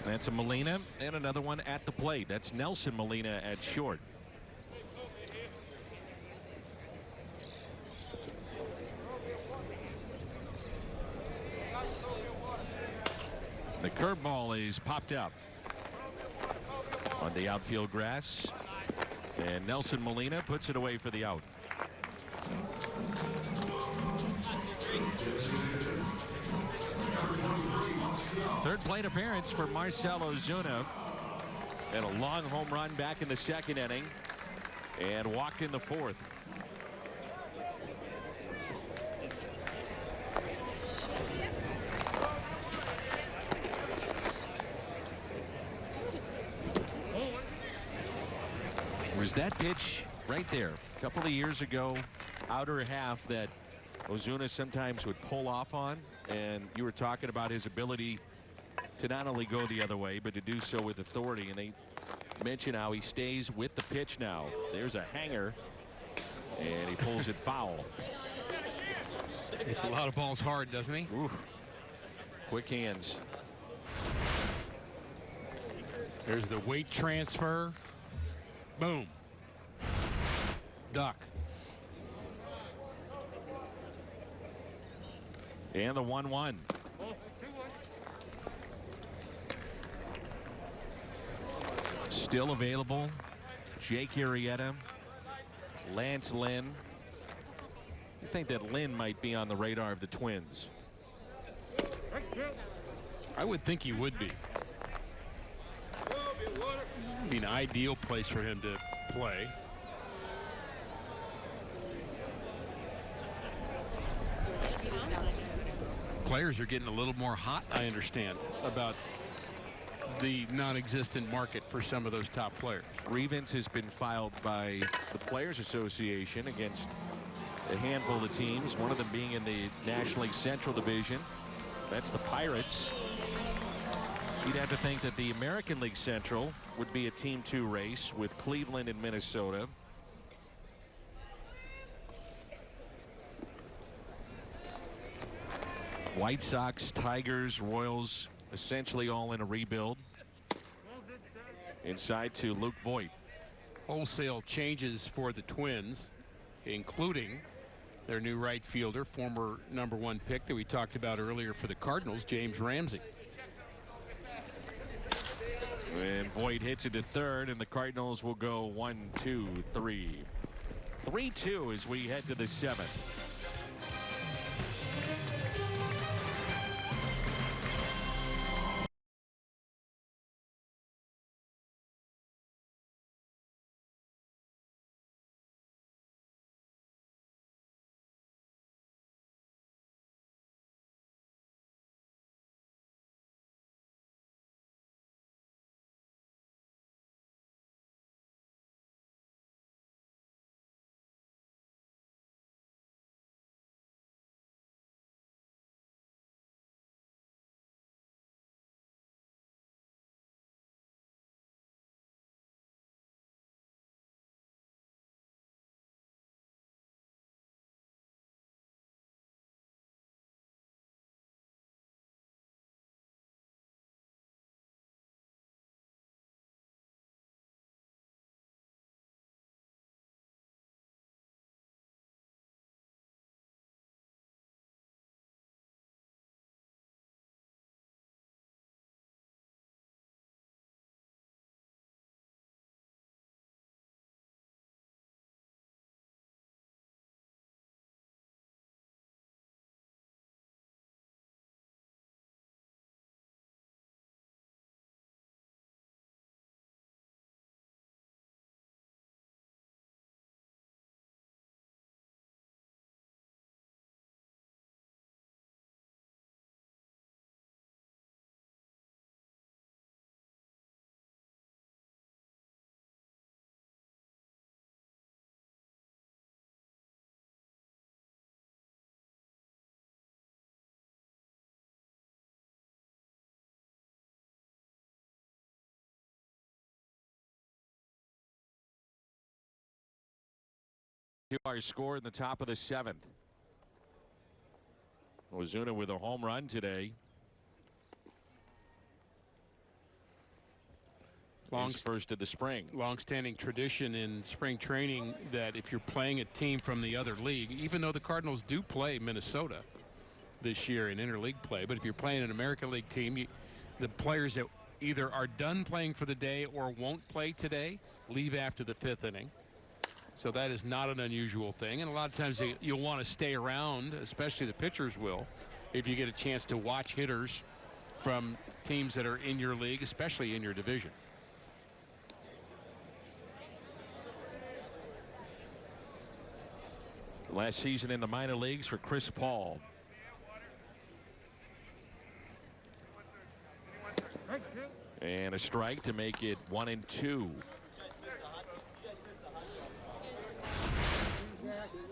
That's a Molina, and another one at the plate. That's Nelson Molina at short. The curveball is popped up on the outfield grass, and Nelson Molina puts it away for the out. Third plate appearance for Marcell Ozuna, and a long home run back in the second inning, and walked in the fourth. Was that pitch right there a couple of years ago, outer half, that Ozuna sometimes would pull off on, and you were talking about his ability to not only go the other way but to do so with authority, and they mention how he stays with the pitch now. There's a hanger, and he pulls it foul. It's a lot of balls hard, doesn't he? Oof. Quick hands. There's the weight transfer. Boom. Duck. And the 1-1. Still available, Jake Arrieta, Lance Lynn. I think that Lynn might be on the radar of the Twins. I would think he would be. It'd be an ideal place for him to play. Players are getting a little more hot, I understand, about the non-existent market for some of those top players. Grievance has been filed by the Players Association against a handful of teams, one of them being in the National League Central Division. That's the Pirates. You'd have to think that the American League Central would be a Team 2 race with Cleveland and Minnesota. White Sox, Tigers, Royals, essentially all in a rebuild. Inside to Luke Voit. Wholesale changes for the Twins, including their new right fielder, former #1 pick that we talked about earlier for the Cardinals, James Ramsey. And Voit hits it to third, and the Cardinals will go 1-2-3. 3-2 as we head to the 7th. Our score in the top of the 7th. Ozuna with a home run today. He's first of the spring. Long-standing tradition in spring training that if you're playing a team from the other league, even though the Cardinals do play Minnesota this year in interleague play, but if you're playing an American League team, the players that either are done playing for the day or won't play today leave after the 5th inning. So that is not an unusual thing, and a lot of times you'll want to stay around, especially the pitchers will, if you get a chance to watch hitters from teams that are in your league, especially in your division. Last season in the minor leagues for Chris Paul. And a strike to make it 1-2.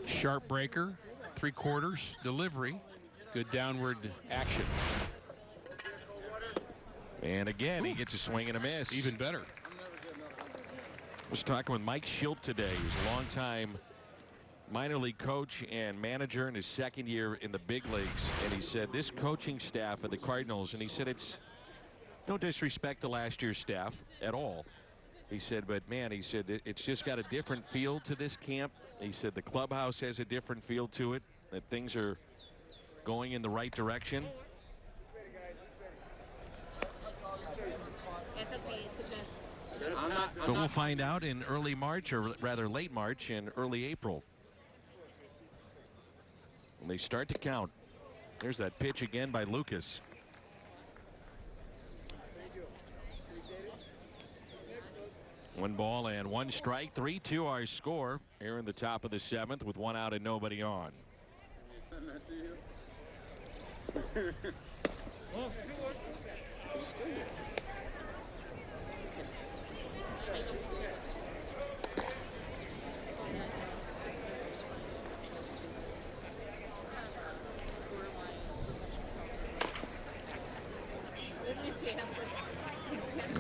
Sharp breaker, 3/4 delivery, good downward action. And again, he gets a swing and a miss. Even better. I was talking with Mike Schilt today. He's a longtime minor league coach and manager in his 2nd year in the big leagues, and he said this coaching staff of the Cardinals, and he said it's no disrespect to last year's staff at all. He said, but man, he said it's just got a different feel to this camp. He said the clubhouse has a different feel to it, that things are going in the right direction. But we'll find out in early March, or rather late March and early April. And they start to count. There's that pitch again by Lucas. One ball and one strike. 3-2 our score here in the top of the 7th with 1 out and nobody on.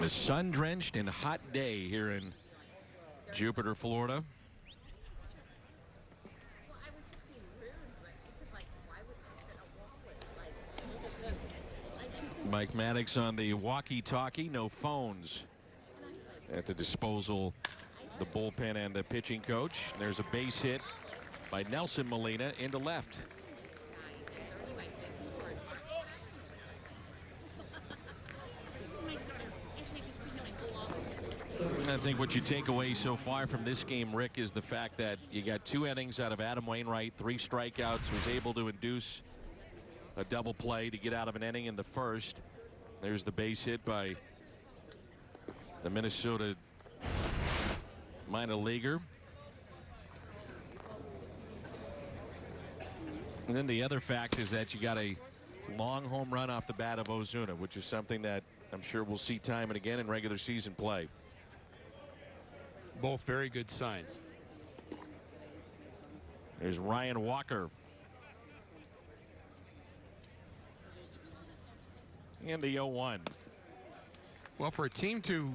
A sun-drenched and hot day here in Jupiter, Florida. Mike Maddox on the walkie-talkie. No phones at the disposal. The bullpen and the pitching coach. There's a base hit by Nelson Molina into left. I think what you take away so far from this game, Rick, is the fact that you got 2 innings out of Adam Wainwright, 3 strikeouts, was able to induce a double play to get out of an inning in the 1st. There's the base hit by the Minnesota minor leaguer. And then the other fact is that you got a long home run off the bat of Ozuna, which is something that I'm sure we'll see time and again in regular season play. Both very good signs. There's Ryan Walker. And the 0-1. Well, for a team to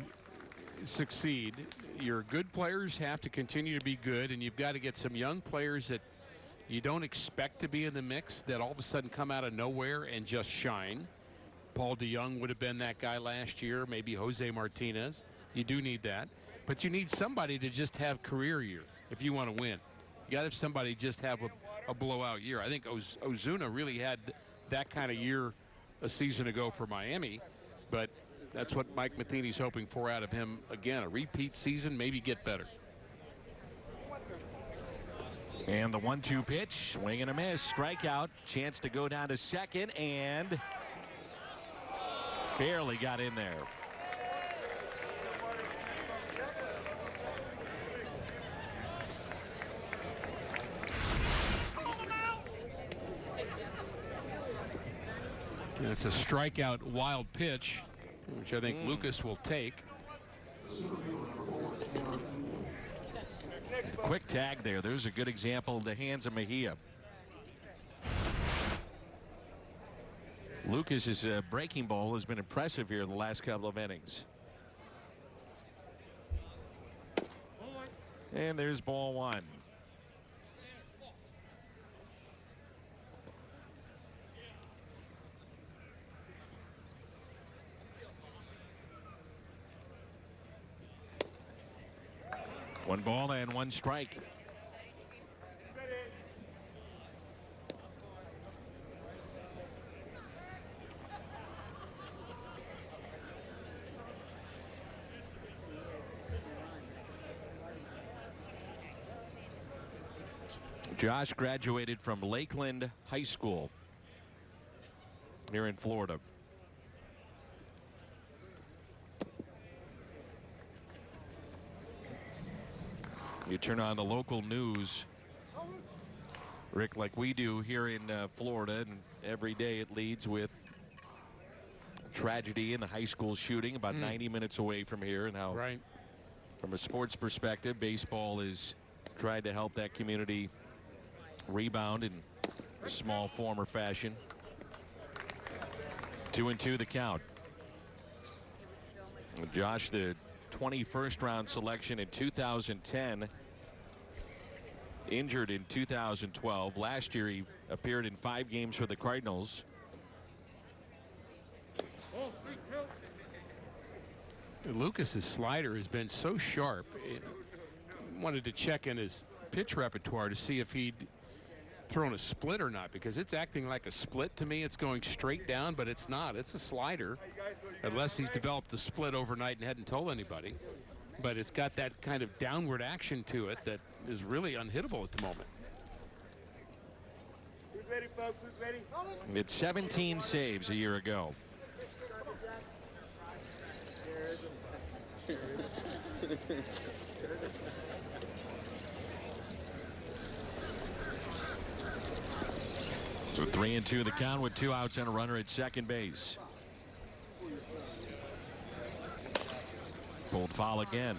succeed, your good players have to continue to be good, and you've got to get some young players that you don't expect to be in the mix that all of a sudden come out of nowhere and just shine. Paul DeYoung would have been that guy last year, maybe Jose Martinez. You do need that. But you need somebody to just have career year if you want to win. You got to have somebody just have a blowout year. I think Ozuna really had that kind of year a season ago for Miami, but that's what Mike Matheny's hoping for out of him again. A repeat season, maybe get better. And the 1-2 pitch, swing and a miss, strikeout, chance to go down to second, and barely got in there. It's a strikeout wild pitch, which I think Lucas will take. Quick tag there. There's a good example of the hands of Mejia. Lucas's breaking ball has been impressive here in the last couple of innings. And there's ball 1. 1 ball and 1 strike. Josh graduated from Lakeland High School here in Florida. You turn on the local news, Rick, like we do here in Florida, and every day it leads with tragedy in the high school shooting about 90 minutes away from here, and how from a sports perspective, baseball is tried to help that community rebound in a small form or fashion. 2-2 the count. Josh, the 21st round selection in 2010, injured in 2012. Last year he appeared in 5 games for the Cardinals. Lucas's slider has been so sharp. Wanted to check in his pitch repertoire to see if he'd thrown a split or not, because it's acting like a split to me. It's going straight down, but it's not. It's a slider, unless he's developed the split overnight and hadn't told anybody. But it's got that kind of downward action to it that is really unhittable at the moment. Who's ready, folks? Who's ready? It's 17 saves a year ago. So 3-2 the count with 2 outs and a runner at second base. Pulled foul again.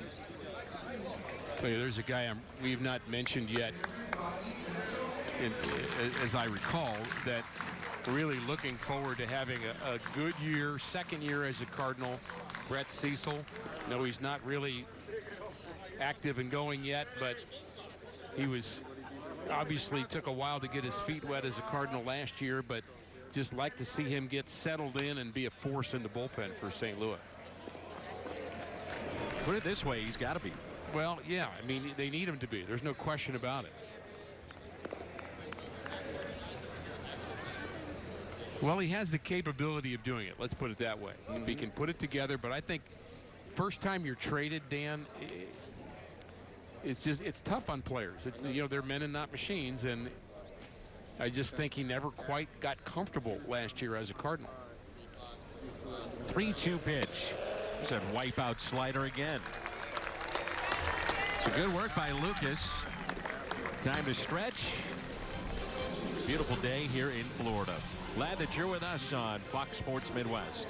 Hey, there's a guy we've not mentioned yet, as I recall, that really looking forward to having a good year, second year as a Cardinal. Brett Cecil. No, he's not really active and going yet, but he was obviously took a while to get his feet wet as a Cardinal last year, but just like to see him get settled in and be a force in the bullpen for St. Louis. Put it this way, he's got to be. Well, yeah, I mean, they need him to be. There's no question about it. Well, he has the capability of doing it. Let's put it that way. If he can put it together, but I think first time you're traded, Dan, it's tough on players. It's, you know, they're men and not machines, and I just think he never quite got comfortable last year as a Cardinal. 3-2 pitch. There's that wipeout slider again. So good work by Lucas. Time to stretch. Beautiful day here in Florida. Glad that you're with us on Fox Sports Midwest.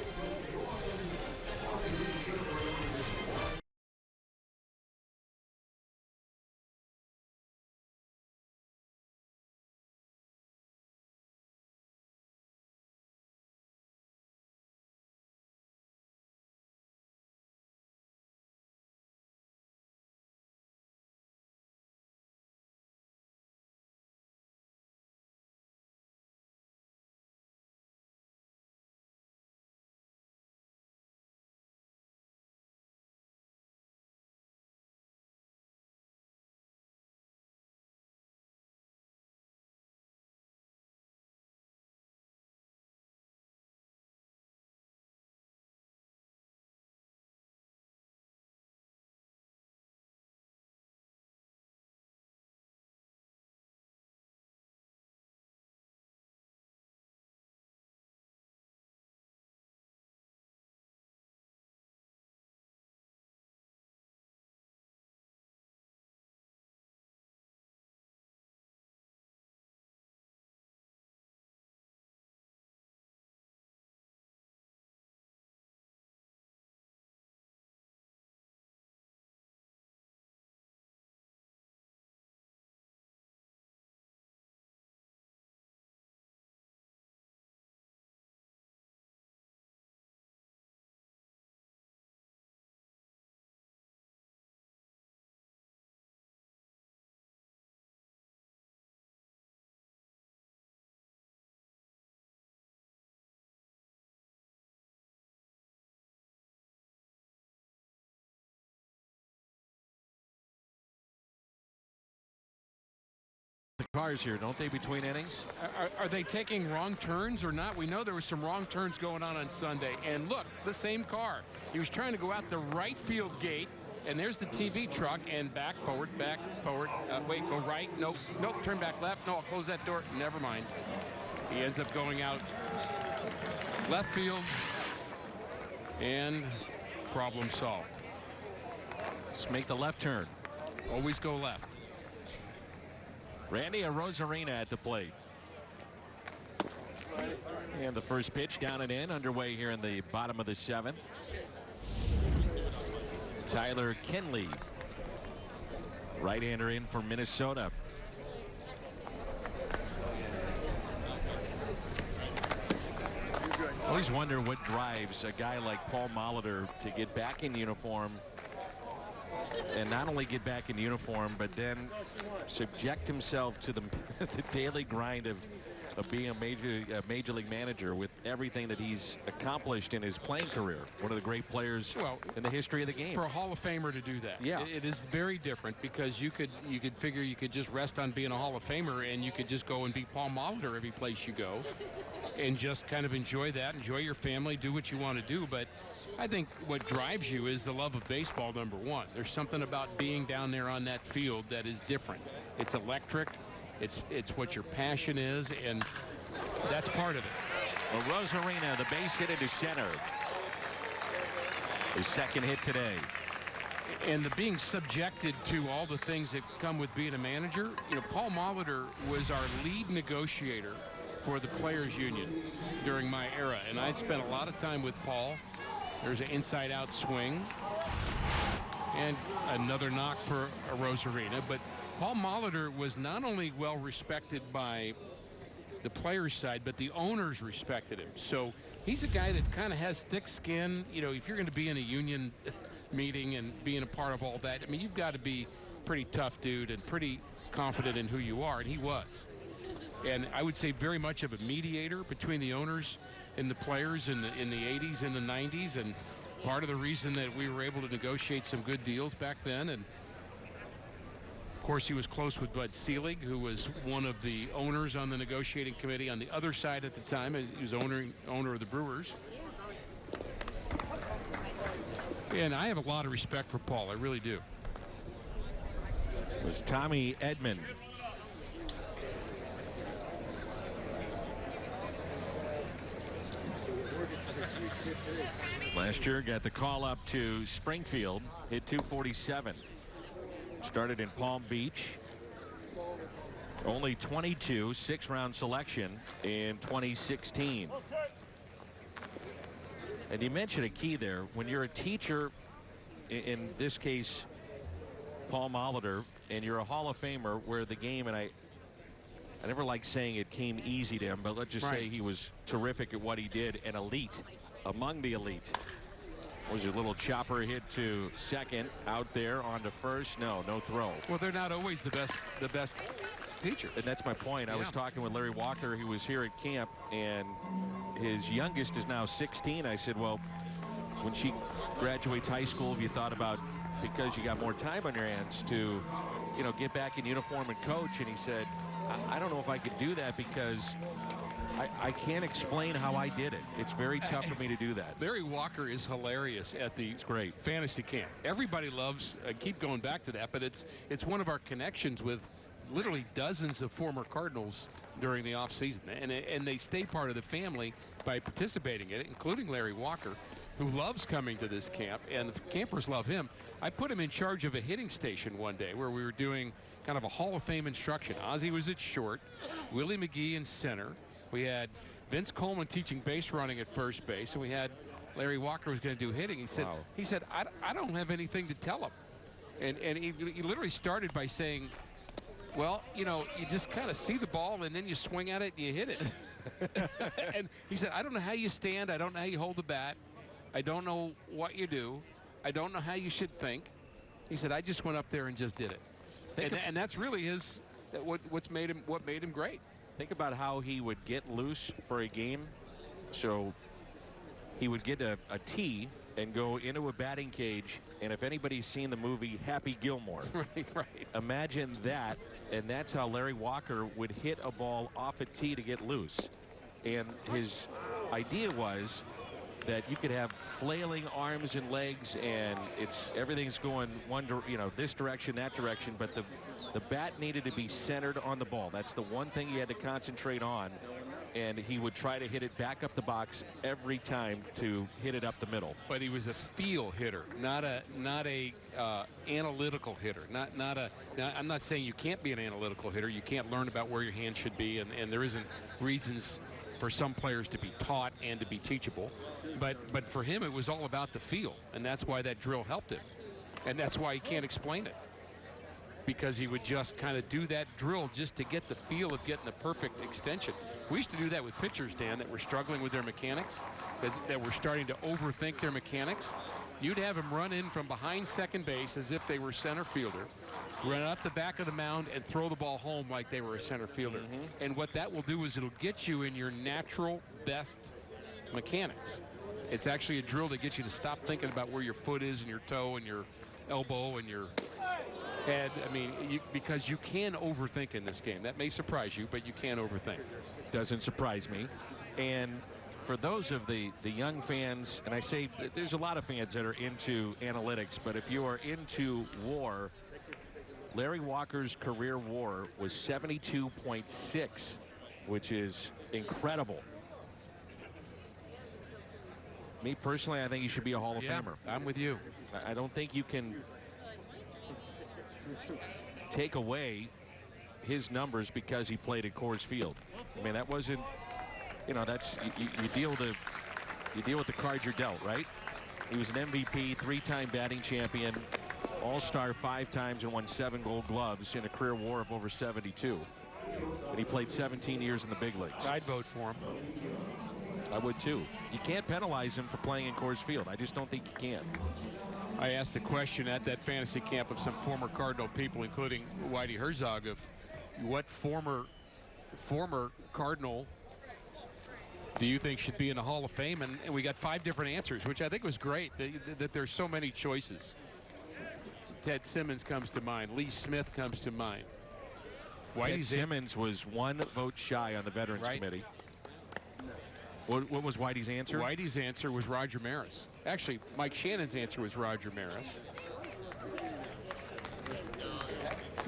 Cars here, don't they, between innings? Are they taking wrong turns or not? We know there was some wrong turns going on Sunday. And look, the same car. He was trying to go out the right field gate. And there's the TV truck, and back, forward, wait, go right, nope, turn back left, no, I'll close that door, never mind. He ends up going out left field, and problem solved. Just make the left turn. Always go left. Randy Arozarena at the plate. And the first pitch down and in, underway here in the bottom of the 7th. Tyler Kinley, right-hander in for Minnesota. Always wonder what drives a guy like Paul Molitor to get back in uniform, and not only get back in uniform, but then subject himself to the daily grind of being a major league manager with everything that he's accomplished in his playing career. One of the great players in the history of the game. For a Hall of Famer to do that, yeah, it is very different, because you could figure you could just rest on being a Hall of Famer and you could just go and be Paul Molitor every place you go and just kind of enjoy that, enjoy your family, do what you want to do. But I think what drives you is the love of baseball, number one. There's something about being down there on that field that is different. It's electric. It's what your passion is, and that's part of it. Well, Arozarena, the base hit into center. His second hit today. And the being subjected to all the things that come with being a manager. You know, Paul Molitor was our lead negotiator for the Players Union during my era, and I'd spent a lot of time with Paul. There's an inside-out swing, and another knock for Arozarena, but Paul Molitor was not only well respected by the players' side, but the owners respected him. So he's a guy that kind of has thick skin. You know, if you're going to be in a union meeting and being a part of all that, I mean, you've got to be pretty tough dude and pretty confident in who you are, and he was. And I would say very much of a mediator between the owners and the players in the 80s and the 90s, and part of the reason that we were able to negotiate some good deals back then. And of course, he was close with Bud Selig, who was one of the owners on the negotiating committee on the other side at the time. He was owner of the Brewers. And I have a lot of respect for Paul. I really do. It was Tommy Edman. Last year got the call up to Springfield, hit 247. Started in Palm Beach. Only 22, 6-round selection in 2016. And you mentioned a key there. When you're a teacher, in this case, Paul Molitor, and you're a Hall of Famer, where the game, and I never like saying it came easy to him, but let's just say he was terrific at what he did, and elite, among the elite. Was a little chopper hit to second, out there onto first. No throw. Well, they're not always the best teachers. And that's my point. I was talking with Larry Walker. He was here at camp, and his youngest is now 16. I said, well, when she graduates high school, have you thought about, because you got more time on your hands, to, you know, get back in uniform and coach? And he said, I don't know if I could do that, because I can't explain how I did it. It's very tough for me to do that. Larry Walker is hilarious at the fantasy camp. Everybody loves, keep going back to that, but it's one of our connections with literally dozens of former Cardinals during the offseason. And they stay part of the family by participating in it, including Larry Walker, who loves coming to this camp, and the campers love him. I put him in charge of a hitting station one day where we were doing kind of a Hall of Fame instruction. Ozzie was at short, Willie McGee in center. We had Vince Coleman teaching base running at first base, and we had Larry Walker was going to do hitting. He said, I don't have anything to tell him. And he literally started by saying, well, you know, you just kind of see the ball, and then you swing at it and you hit it. And he said, I don't know how you stand. I don't know how you hold the bat. I don't know what you do. I don't know how you should think. He said, I just went up there and just did it. And that's really what made him great. Think about how he would get loose for a game. So he would get a tee and go into a batting cage, and if anybody's seen the movie Happy Gilmore, right. Imagine that, and that's how Larry Walker would hit a ball off a tee to get loose. And his idea was that you could have flailing arms and legs, and everything's going this direction, that direction, but the bat needed to be centered on the ball. That's the one thing he had to concentrate on, and he would try to hit it back up the box every time to hit it up the middle. But he was a feel hitter, not a analytical hitter. Now, I'm not saying you can't be an analytical hitter. You can't learn about where your hand should be, and there isn't reasons for some players to be taught and to be teachable. But for him, it was all about the feel, and that's why that drill helped him, and that's why he can't explain it, because he would just kind of do that drill just to get the feel of getting the perfect extension. We used to do that with pitchers, Dan, that were struggling with their mechanics, that were starting to overthink their mechanics. You'd have them run in from behind second base as if they were center fielder, run up the back of the mound and throw the ball home like they were a center fielder. And what that will do is it'll get you in your natural best mechanics. It's actually a drill that gets you to stop thinking about where your foot is and your toe and your elbow and your head. I mean, because you can overthink in this game. That may surprise you, but you can overthink. Doesn't surprise me. And for those of the young fans, and I say there's a lot of fans that are into analytics, but if you are into WAR, Larry Walker's career WAR was 72.6, which is incredible. Me personally, I think he should be a Hall of Famer. I'm with you. I don't think you can take away his numbers because he played at Coors Field. I mean, that wasn't, that's you deal with the cards you're dealt, right? He was an MVP, 3-time batting champion, All-Star 5 times, and won 7 Gold Gloves in a career WAR of over 72. And he played 17 years in the big leagues. I'd vote for him. I would too. You can't penalize him for playing in Coors Field. I just don't think you can. I asked a question at that fantasy camp of some former Cardinal people, including Whitey Herzog, of what former Cardinal do you think should be in the Hall of Fame? And we got 5 different answers, which I think was great, that there's so many choices. Ted Simmons comes to mind. Lee Smith comes to mind. Ted Simmons was 1 vote shy on the Veterans Committee. What was Whitey's answer? Whitey's answer was Roger Maris. Actually, Mike Shannon's answer was Roger Maris.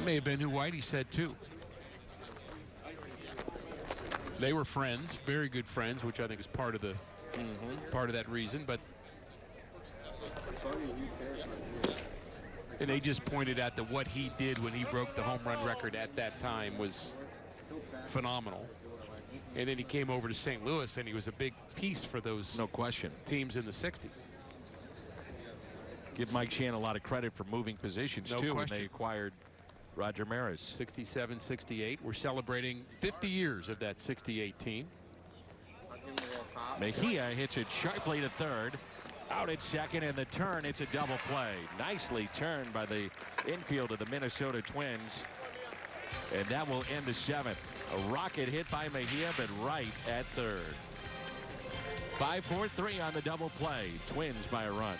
May have been who Whitey said too. They were friends, very good friends, which I think is part of the part of that reason. But and they just pointed out that what he did when he broke the home run record at that time was phenomenal. And then he came over to St. Louis, and he was a big piece for those teams in the 60s. Give Mike Shannon a lot of credit for moving positions, too, when they acquired Roger Maris. 67, 68. We're celebrating 50 years of that 68 team. Mejia hits it sharply to third. Out at second, and the turn, it's a double play. Nicely turned by the infield of the Minnesota Twins. And that will end the 7th. A rocket hit by Mejia, but right at third. 5-4-3 on the double play. Twins by a run.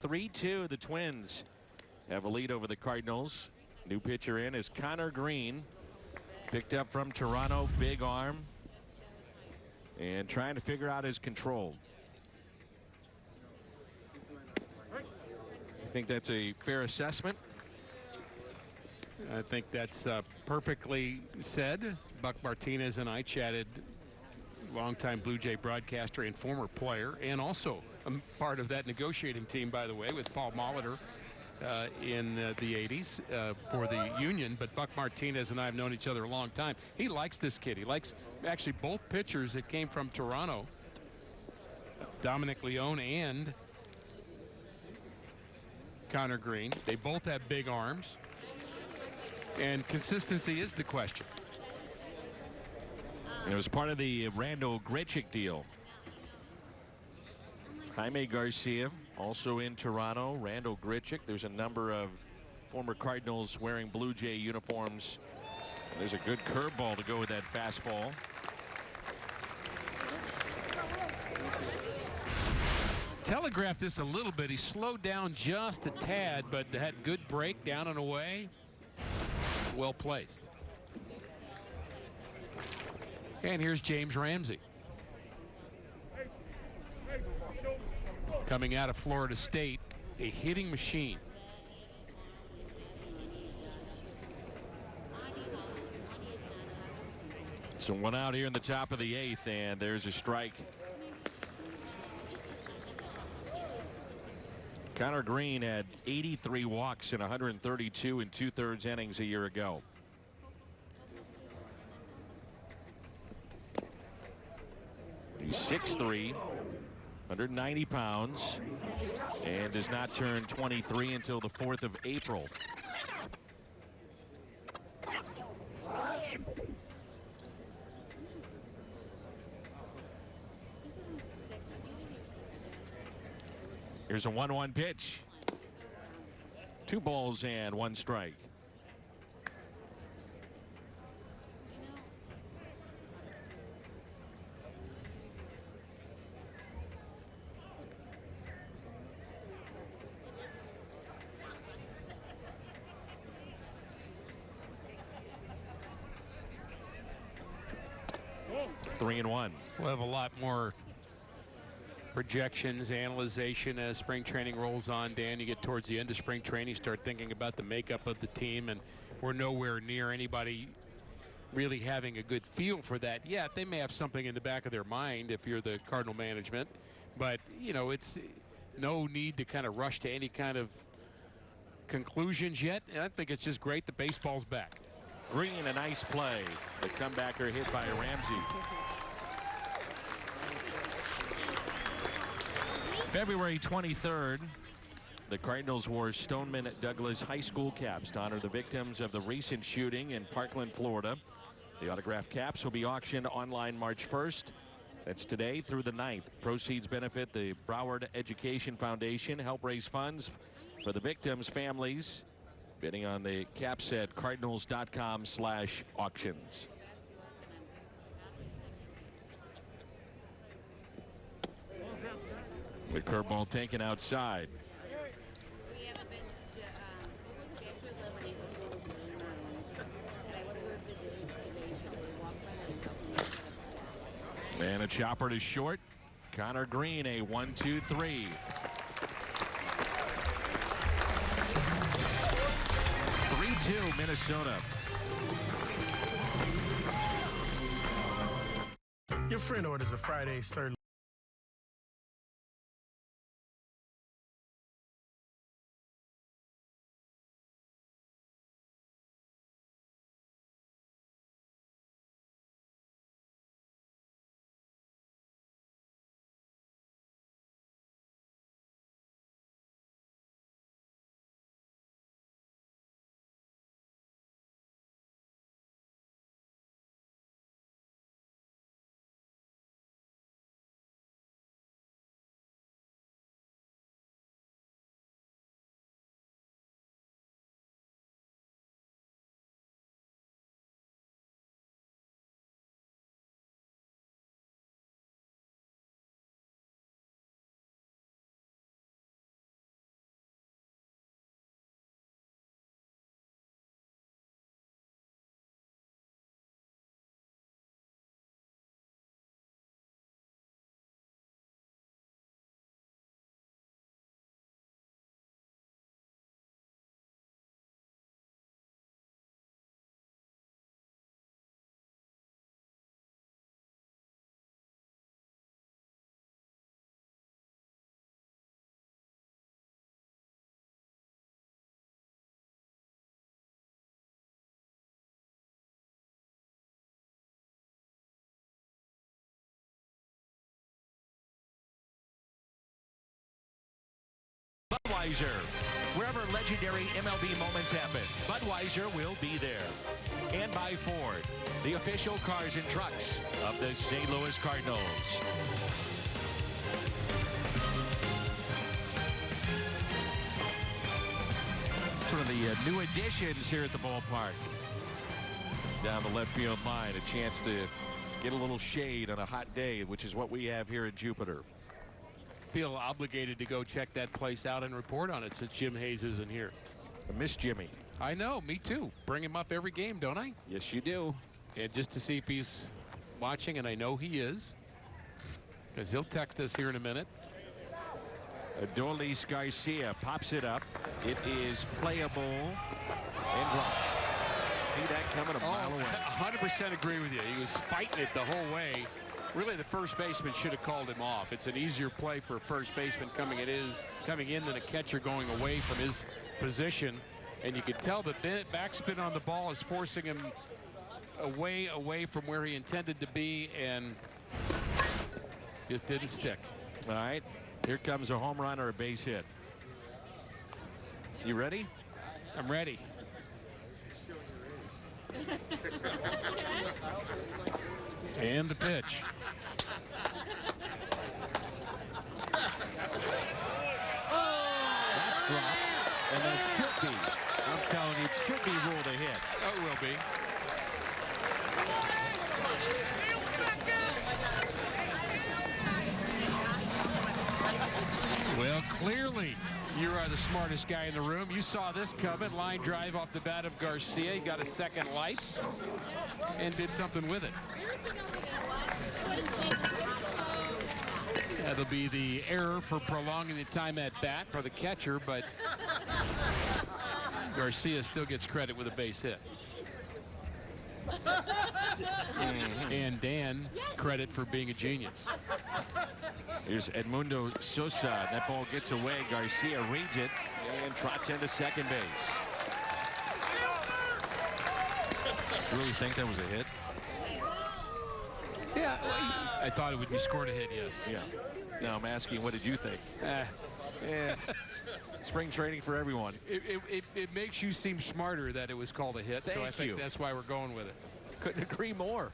3-2. The Twins have a lead over the Cardinals. New pitcher in is Connor Green, picked up from Toronto. Big arm, and trying to figure out his control. You think that's a fair assessment? I think that's perfectly said. Buck Martinez and I chatted, longtime Blue Jay broadcaster and former player, and also a part of that negotiating team, by the way, with Paul Molitor in the 80s for the Union. But Buck Martinez and I have known each other a long time. He likes this kid. He likes actually both pitchers that came from Toronto, Dominic Leone and Connor Green. They both have big arms, and consistency is the question. It was part of the Randall Grichuk deal. Jaime Garcia also in Toronto. Randall Grichuk. There's a number of former Cardinals wearing Blue Jay uniforms. And there's a good curveball to go with that fastball. Telegraphed this a little bit. He slowed down just a tad, but had good break down and away. Well placed. And here's James Ramsey, coming out of Florida State, a hitting machine. So one out here in the top of the 8th, and there's a strike. Connor Green had 83 walks in 132 and 2/3 innings a year ago. He's 6'3", 190 pounds, and does not turn 23 until the 4th of April. Here's a 1-1 pitch. 2 balls and 1 strike. Three and one. We'll have a lot more projections, analyzation as spring training rolls on. Dan, you get towards the end of spring training, start thinking about the makeup of the team, and we're nowhere near anybody really having a good feel for that yet. They may have something in the back of their mind if you're the Cardinal management, but you know, it's no need to kind of rush to any kind of conclusions yet. And I think it's just great that baseball's back. Green, a nice play. The comebacker hit by Ramsey. February 23rd, the Cardinals wore Stoneman Douglas High School caps to honor the victims of the recent shooting in Parkland, Florida. The autographed caps will be auctioned online March 1st. That's today through the 9th. Proceeds benefit the Broward Education Foundation, help raise funds for the victims' families. Bidding on the caps at cardinals.com/auctions. The curveball taken outside. And a chopper to short. Connor Green, a 1-2-3. 3-2 Minnesota. Your friend orders a Friday sirloin. Budweiser. Wherever legendary MLB moments happen, Budweiser will be there. And by Ford, the official cars and trucks of the St. Louis Cardinals. Sort of the new additions here at the ballpark. Down the left field line, a chance to get a little shade on a hot day, which is what we have here in Jupiter. Feel obligated to go check that place out and report on it since Jim Hayes isn't here. I miss Jimmy. I know, me too. Bring him up every game, don't I? Yes, you do. And just to see if he's watching, and I know he is, because he'll text us here in a minute. Adolis Garcia pops it up. It is playable and dropped. See that coming a mile away. 100% agree with you. He was fighting it the whole way. Really, the first baseman should have called him off. It's an easier play for a first baseman coming in than a catcher going away from his position. And you can tell the backspin on the ball is forcing him away from where he intended to be, and just didn't stick. All right, here comes a home run or a base hit. You ready? I'm ready. And the pitch. That's dropped, and that should be. I'm telling you, it should be ruled a hit. Oh, it will be. Well, clearly, you are the smartest guy in the room. You saw this coming. Line drive off the bat of Garcia. He got a second life and did something with it. That'll be the error for prolonging the time at bat for the catcher, but Garcia still gets credit with a base hit. And Dan, credit for being a genius. Here's Edmundo Sosa. That ball gets away. Garcia reads it and trots into second base. You really think that was a hit? Yeah, I thought it would be scored a hit, yes. Yeah. Now I'm asking, what did you think? Yeah. Spring training for everyone. It makes you seem smarter that it was called a hit, so I think that's why we're going with it. Couldn't agree more.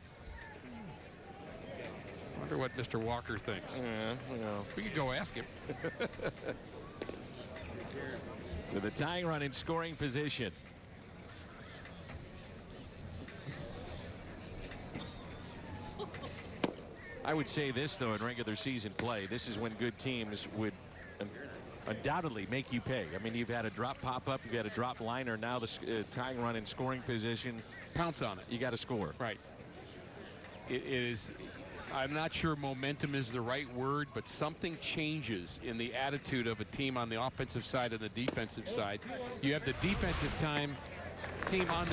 Wonder what Mr. Walker thinks. Yeah, well. We could go ask him. So the tying run in scoring position. I would say this, though, in regular season play, this is when good teams would undoubtedly make you pay. I mean, you've had a drop pop-up, you've had a drop liner, now the tying run in scoring position. Pounce on it. You got to score. Right. It is, I'm not sure momentum is the right word, but something changes in the attitude of a team on the offensive side and the defensive side. You have the defensive team on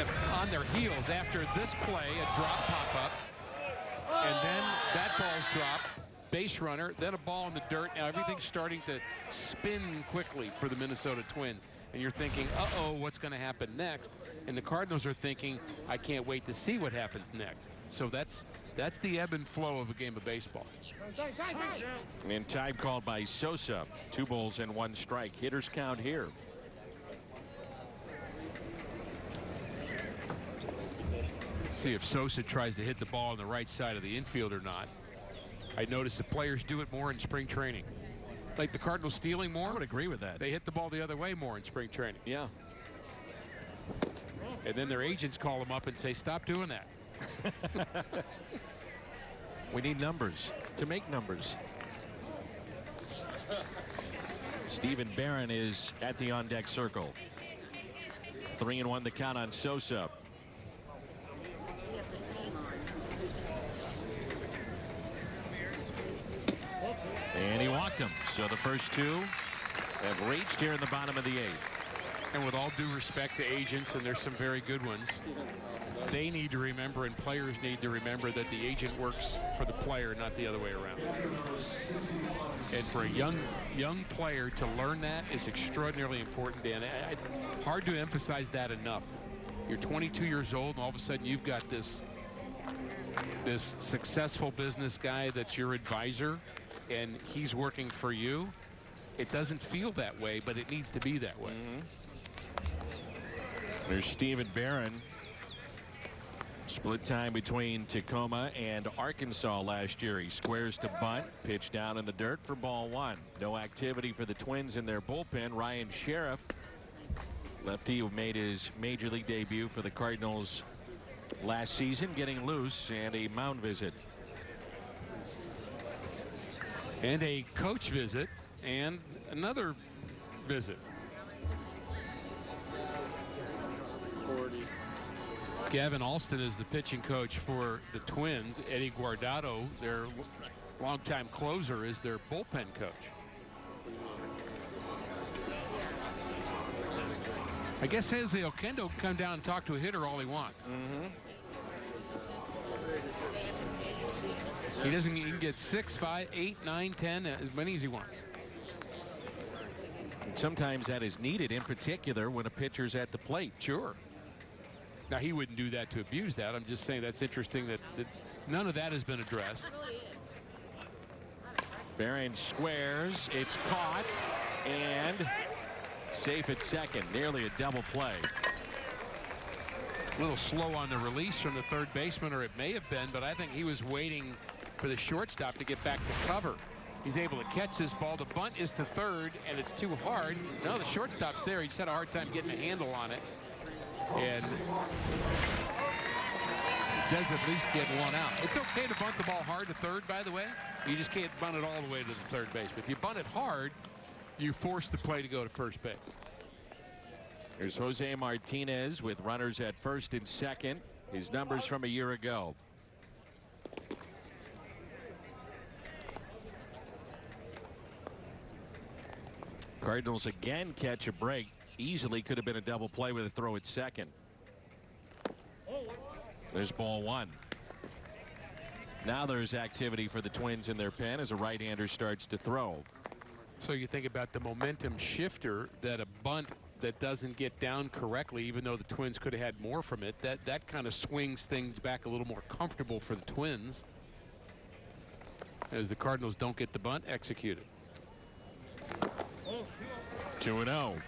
their heels after this play, a drop pop-up, and then that ball's dropped, base runner, then a ball in the dirt. Now everything's starting to spin quickly for the Minnesota Twins. And you're thinking, uh-oh, what's going to happen next? And the Cardinals are thinking, I can't wait to see what happens next. So that's the ebb and flow of a game of baseball. And time called by Sosa. 2 balls and 1 strike. Hitters count here. See if Sosa tries to hit the ball on the right side of the infield or not. I noticed the players do it more in spring training. Like the Cardinals stealing more. I would agree with that. They hit the ball the other way more in spring training. Yeah. And then their agents call them up and say, stop doing that. We need numbers to make numbers. Steven Barron is at the on-deck circle. 3-1 the count on Sosa. And he walked him. So the first 2 have reached here in the bottom of the 8th. And with all due respect to agents, and there's some very good ones, they need to remember, and players need to remember, that the agent works for the player, not the other way around. And for a young player to learn that is extraordinarily important, Dan. Hard to emphasize that enough. You're 22 years old, and all of a sudden you've got this successful business guy that's your advisor, and he's working for you. It doesn't feel that way, but it needs to be that way. There's Stephen Barron. Split time between Tacoma and Arkansas last year. He squares to bunt, pitch down in the dirt for ball one. No activity for the Twins in their bullpen. Ryan Sheriff, lefty who made his major league debut for the Cardinals last season, getting loose, and a mound visit. And a coach visit and another visit. Gavin Alston is the pitching coach for the Twins. Eddie Guardado, their longtime closer, is their bullpen coach. I guess Jose Oquendo can come down and talk to a hitter all he wants. He can get 6, 5, 8, 9, 10, as many as he wants. And sometimes that is needed, in particular when a pitcher's at the plate. Sure. Now, he wouldn't do that to abuse that. I'm just saying that's interesting that none of that has been addressed. Barron squares. It's caught and safe at second. Nearly a double play. A little slow on the release from the third baseman, or it may have been, but I think he was waiting for the shortstop to get back to cover. He's able to catch this ball. The bunt is to third, and it's too hard. No, the shortstop's there. He just had a hard time getting a handle on it. And does at least get one out. It's okay to bunt the ball hard to third, by the way. You just can't bunt it all the way to the third base. But if you bunt it hard, you force the play to go to first base. Here's Jose Martinez with runners at first and second. His numbers from a year ago. Cardinals again catch a break. Easily could have been a double play with a throw at second. There's ball one. Now there's activity for the Twins in their pen as a right-hander starts to throw. So you think about the momentum shifter, that a bunt that doesn't get down correctly, even though the Twins could have had more from it, that kind of swings things back a little more comfortable for the Twins as the Cardinals don't get the bunt executed. 2-0.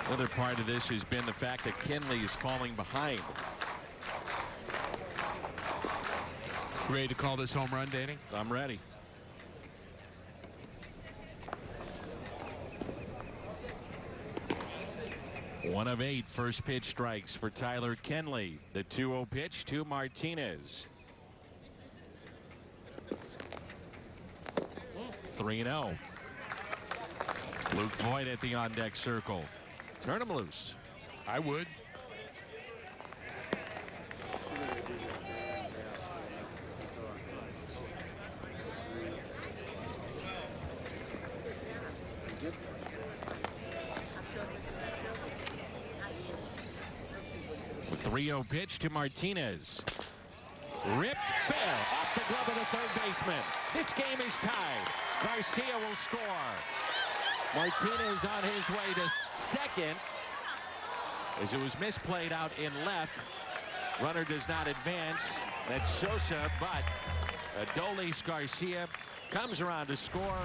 Another part of this has been the fact that Kenley is falling behind. Ready to call this home run, Danny? I'm ready. One of 8 first pitch strikes for Tyler Kenley. The 2-0 pitch to Martinez. 3-0. Luke Voigt at the on-deck circle. Turn him loose. I would. The 3-0 pitch to Martinez. Ripped fair off the glove of the third baseman. This game is tied. Garcia will score. Martinez on his way to second as it was misplayed out in left. Runner does not advance. That's Sosa, but Adolis Garcia comes around to score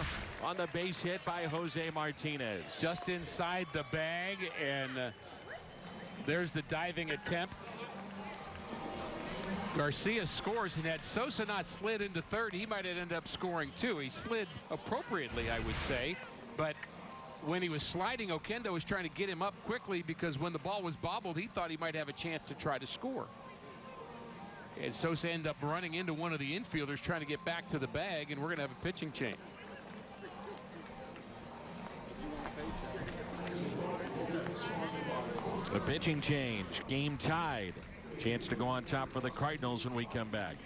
on the base hit by Jose Martinez. Just inside the bag, and there's the diving attempt. Garcia scores, and had Sosa not slid into third, he might have ended up scoring too. He slid appropriately, I would say, but when he was sliding, Oquendo was trying to get him up quickly because when the ball was bobbled, he thought he might have a chance to try to score. And Sosa ended up running into one of the infielders trying to get back to the bag, and we're going to have a pitching change. A pitching change. Game tied. Chance to go on top for the Cardinals when we come back.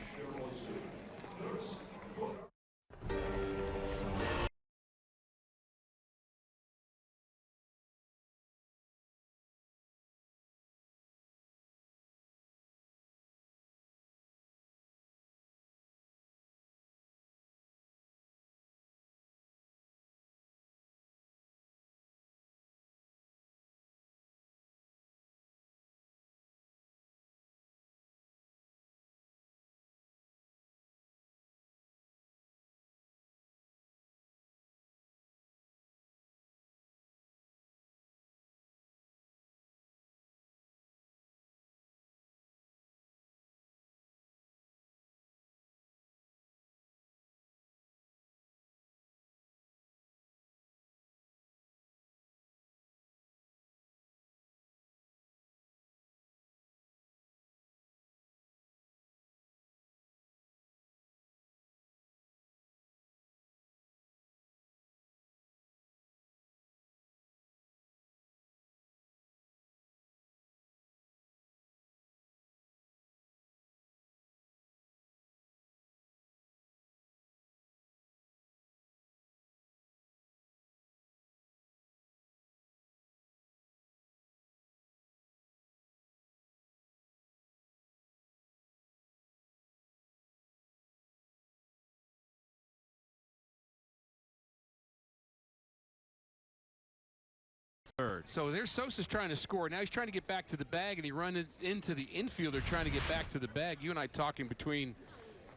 third. So there's Sosa's trying to score. Now he's trying to get back to the bag, and he runs into the infielder trying to get back to the bag. You and I talking between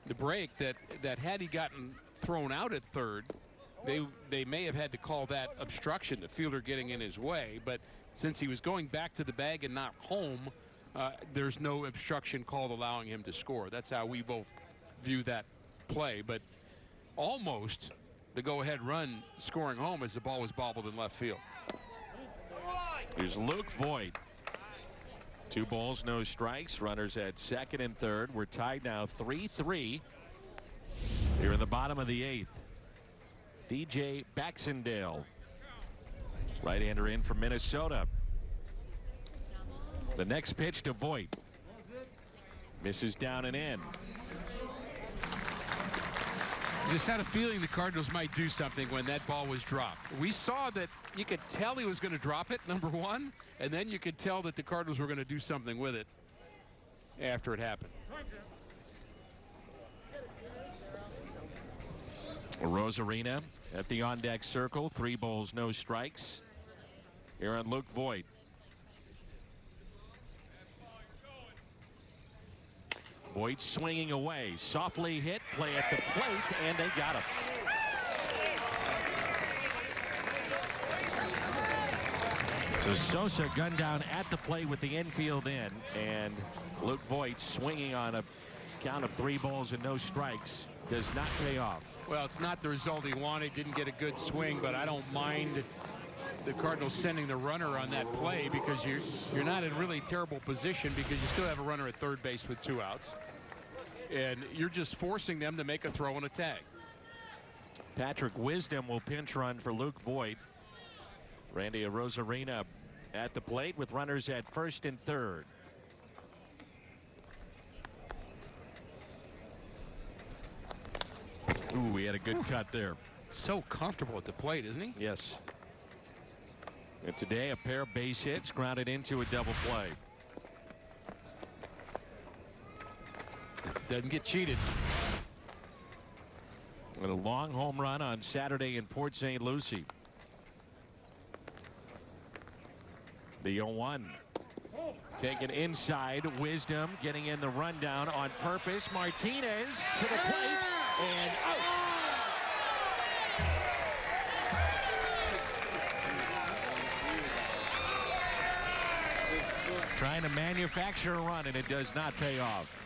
the break that had he gotten thrown out at third, they may have had to call that obstruction, the fielder getting in his way. But since he was going back to the bag and not home, there's no obstruction called allowing him to score. That's how we both view that play. But almost the go-ahead run scoring home as the ball was bobbled in left field. Here's Luke Voigt. 2 balls, no strikes. Runners at second and third. We're tied now 3-3 here in the bottom of the 8th. DJ Baxendale, right-hander in from Minnesota. The next pitch to Voigt. Misses down and in. Just had a feeling the Cardinals might do something when that ball was dropped. We saw that you could tell he was going to drop it, number one, and then you could tell that the Cardinals were going to do something with it after it happened. Rosarina at the on-deck circle. 3 balls, no strikes. Here on Luke Voigt. Voigt swinging away. Softly hit. Play at the plate, and they got him. So Sosa gunned down at the plate with the infield in, and Luke Voigt swinging on a count of 3 balls and no strikes does not pay off. Well, it's not the result he wanted. Didn't get a good swing, but I don't mind the Cardinals sending the runner on that play because you're not in really terrible position because you still have a runner at third base with 2 outs. And you're just forcing them to make a throw and a tag. Patrick Wisdom will pinch run for Luke Voigt. Randy Rosarina at the plate with runners at first and third. Ooh, he had a good cut there. So comfortable at the plate, isn't he? Yes. And today a pair of base hits grounded into a double play. Doesn't get cheated. And a long home run on Saturday in Port St. Lucie. The 0-1. Taken inside. Wisdom getting in the rundown on purpose. Martinez to the plate and out. Trying to manufacture a run, and it does not pay off.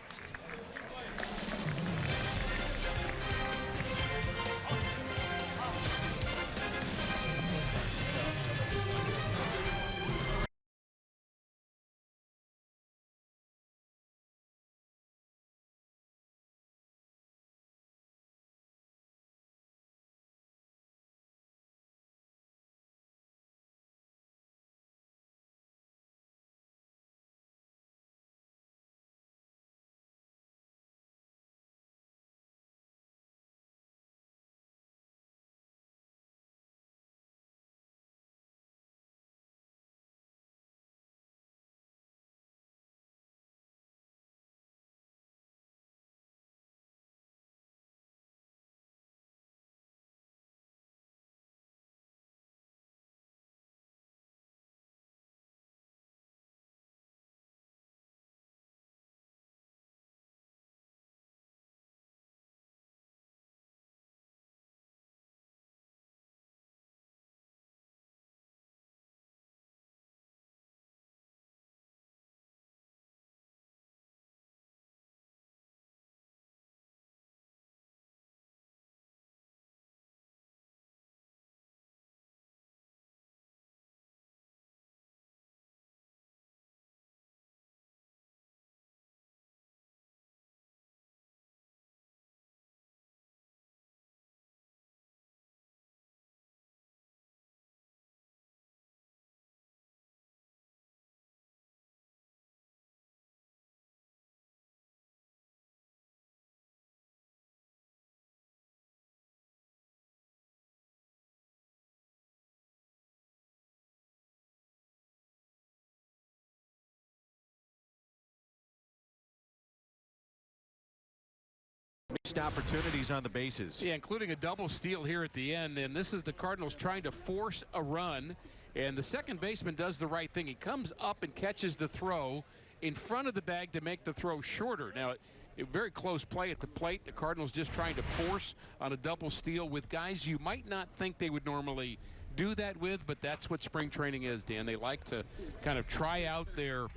Missed opportunities on the bases. Yeah, including a double steal here at the end. And this is the Cardinals trying to force a run And the second baseman does the right thing. He comes up and catches the throw in front of the bag to make the throw shorter. Now, a very close play at the plate. The Cardinals just trying to force on a double steal with guys you might not think they would normally do that with, but that's what spring training is, Dan. They like to kind of try out their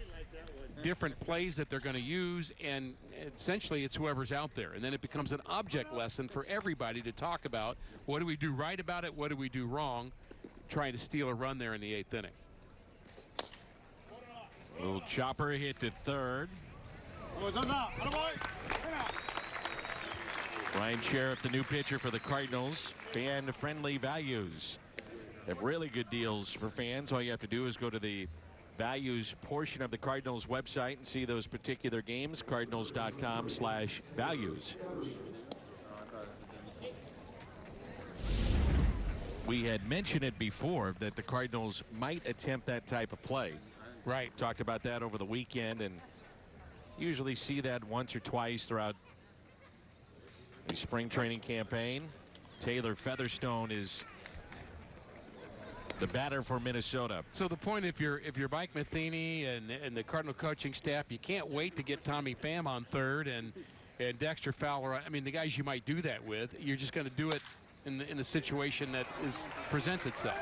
different plays that they're going to use, and essentially it's whoever's out there. And then it becomes an object lesson for everybody to talk about. What do we do right about it? What do we do wrong? Trying to steal a run there in the 8th inning. Little chopper hit to third. Ryan Sheriff, the new pitcher for the Cardinals. Fan-friendly values. They have really good deals for fans. All you have to do is go to the values portion of the Cardinals website and see those particular games. Cardinals.com/values. We had mentioned it before that the Cardinals might attempt that type of play. Right. Talked about that over the weekend, and usually see that once or twice throughout a spring training campaign. Taylor Featherstone is the batter for Minnesota. So the point, if you're Mike Matheny and the Cardinal coaching staff, you can't wait to get Tommy Pham on third and Dexter Fowler. I mean, the guys you might do that with, you're just going to do it in the situation that presents itself.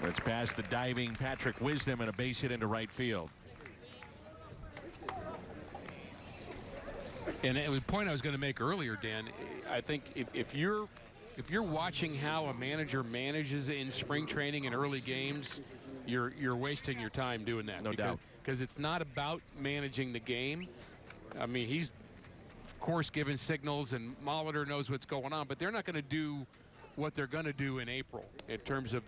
It's past the diving Patrick Wisdom and a base hit into right field. And the point I was going to make earlier, Dan, I think if you're watching how a manager manages in spring training and early games, you're wasting your time doing that. No doubt. Because it's not about managing the game. I mean, he's of course giving signals, and Molitor knows what's going on, but they're not going to do what they're going to do in April in terms of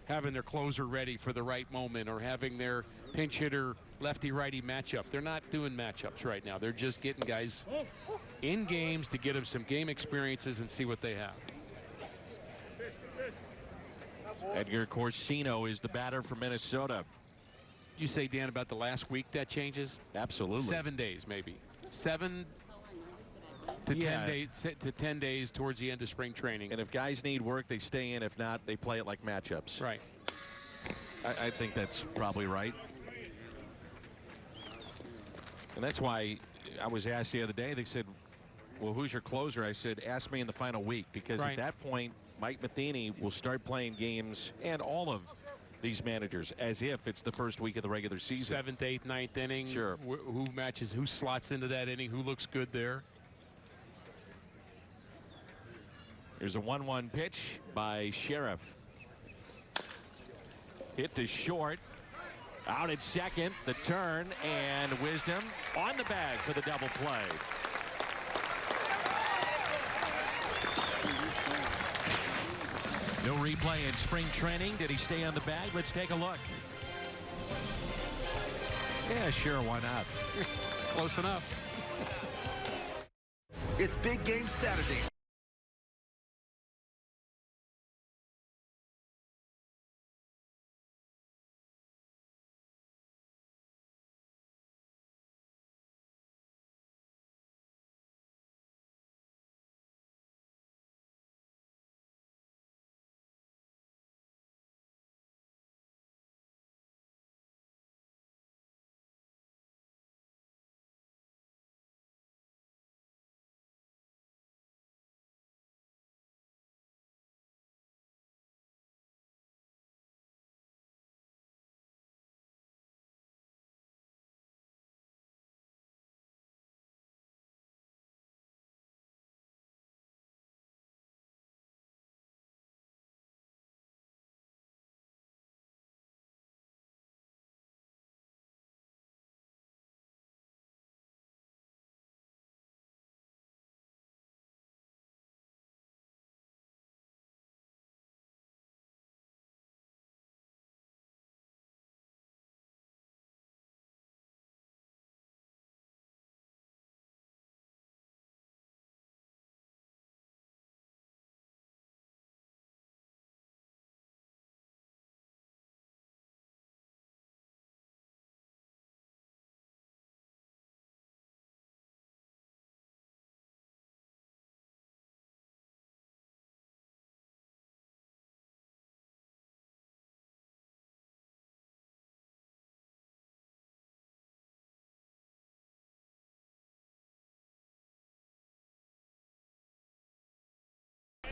having their closer ready for the right moment or having their pinch hitter lefty-righty matchup. They're not doing matchups right now. They're just getting guys in games to get them some game experiences and see what they have. Edgar Corsino is the batter for Minnesota. Did you say, Dan, about the last week that changes? Absolutely. 7 days, maybe. 7 to 10 days to 10 days towards the end of spring training. And if guys need work, they stay in. If not, they play it like matchups. Right. I think that's probably right. And that's why I was asked the other day, they said, well, who's your closer? I said, ask me in the final week, because at that point, Mike Matheny will start playing games, and all of these managers, as if it's the first week of the regular season. 7th, 8th, 9th inning. Sure. Who matches, who slots into that inning, who looks good there. Here's a 1-1 pitch by Sheriff. Hit to short. Out at second, the turn, and Wisdom on the bag for the double play. No replay in spring training. Did he stay on the bag? Let's take a look. Yeah, sure, why not? Close enough. It's Big Game Saturday.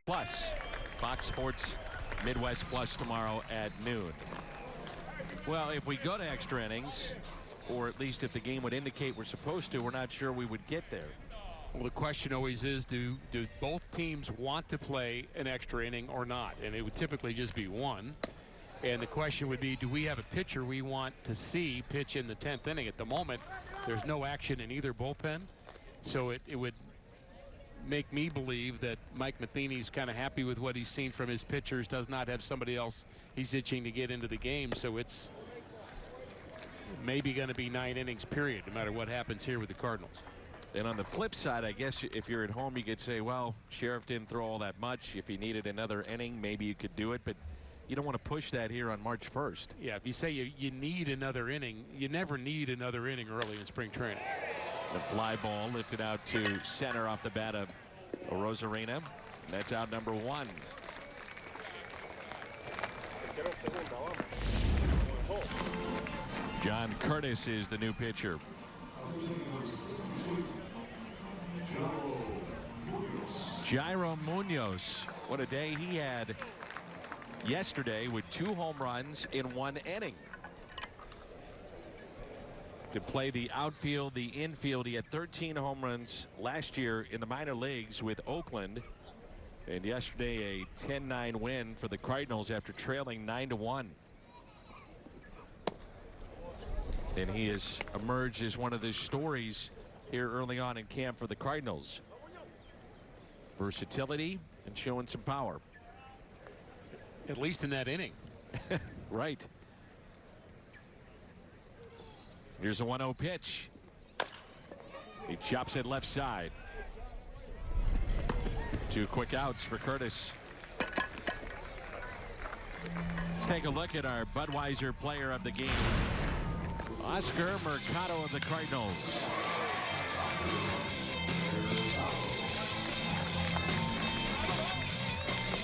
Plus, Fox Sports Midwest Plus tomorrow at noon. Well, if we go to extra innings, or at least if the game would indicate we're supposed to, we're not sure we would get there. Well, the question always is, do both teams want to play an extra inning or not? And it would typically just be one. And the question would be, do we have a pitcher we want to see pitch in the 10th inning? At the moment, there's no action in either bullpen. So it would make me believe that Mike Matheny's kind of happy with what he's seen from his pitchers, does not have somebody else he's itching to get into the game. So it's maybe going to be 9 innings period, no matter what happens here with the Cardinals. And on the flip side, I guess if you're at home, you could say, well, Sheriff didn't throw all that much. If he needed another inning, maybe you could do it. But you don't want to push that here on March 1st. Yeah, if you say you need another inning, you never need another inning early in spring training. The fly ball lifted out to center off the bat of Rosarena. That's out number 1. John Curtis is the new pitcher. Jairo Munoz, what a day he had yesterday with 2 home runs in 1 inning. To play the outfield, the infield, he had 13 home runs last year in the minor leagues with Oakland. And yesterday a 10-9 win for the Cardinals after trailing 9-1. And he has emerged as one of the stories here early on in camp for the Cardinals. Versatility and showing some power. At least in that inning. Right. Here's a 1-0 pitch. He chops it left side. 2 quick outs for Curtis. Let's take a look at our Budweiser player of the game, Oscar Mercado of the Cardinals.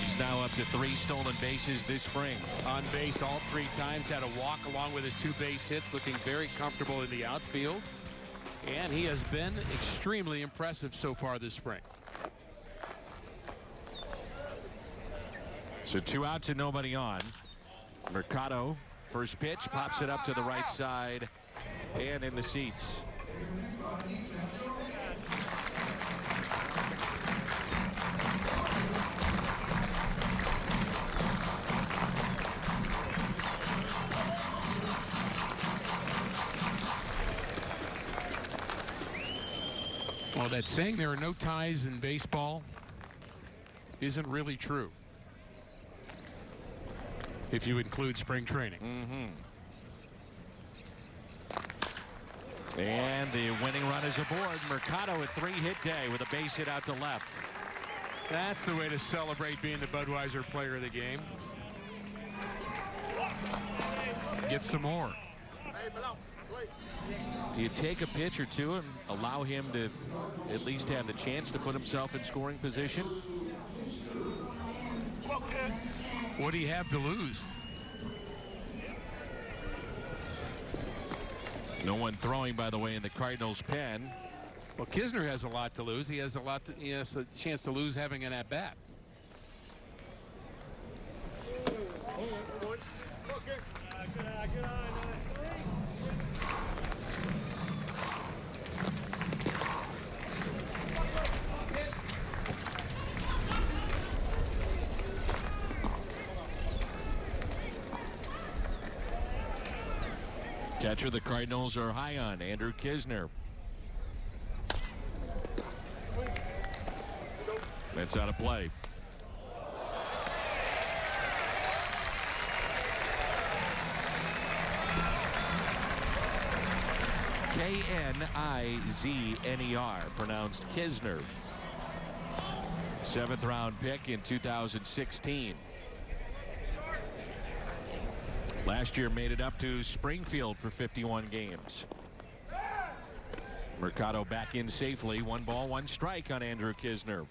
He's now up to 3 stolen bases this spring. On base all 3 times, had a walk along with his 2 base hits, looking very comfortable in the outfield. And he has been extremely impressive so far this spring. So 2 outs and nobody on. Mercado, first pitch, pops it up to the right side and in the seats. Well, that saying there are no ties in baseball isn't really true, if you include spring training. And the winning run is aboard. Mercado a 3-hit day with a base hit out to left. That's the way to celebrate being the Budweiser player of the game. Get some more. Do you take a pitch or 2 and allow him to at least have the chance to put himself in scoring position? What do you have to lose? No one throwing, by the way, in the Cardinals' pen. Well, Kisner has a lot to lose. He has a chance to lose having an at-bat. Catcher the Cardinals are high on, Andrew Kisner. That's out of play. K-N-I-Z-N-E-R, pronounced Kisner. 7th round pick in 2016. Last year made it up to Springfield for 51 games. Mercado back in safely. 1 ball, 1 strike on Andrew Kisner.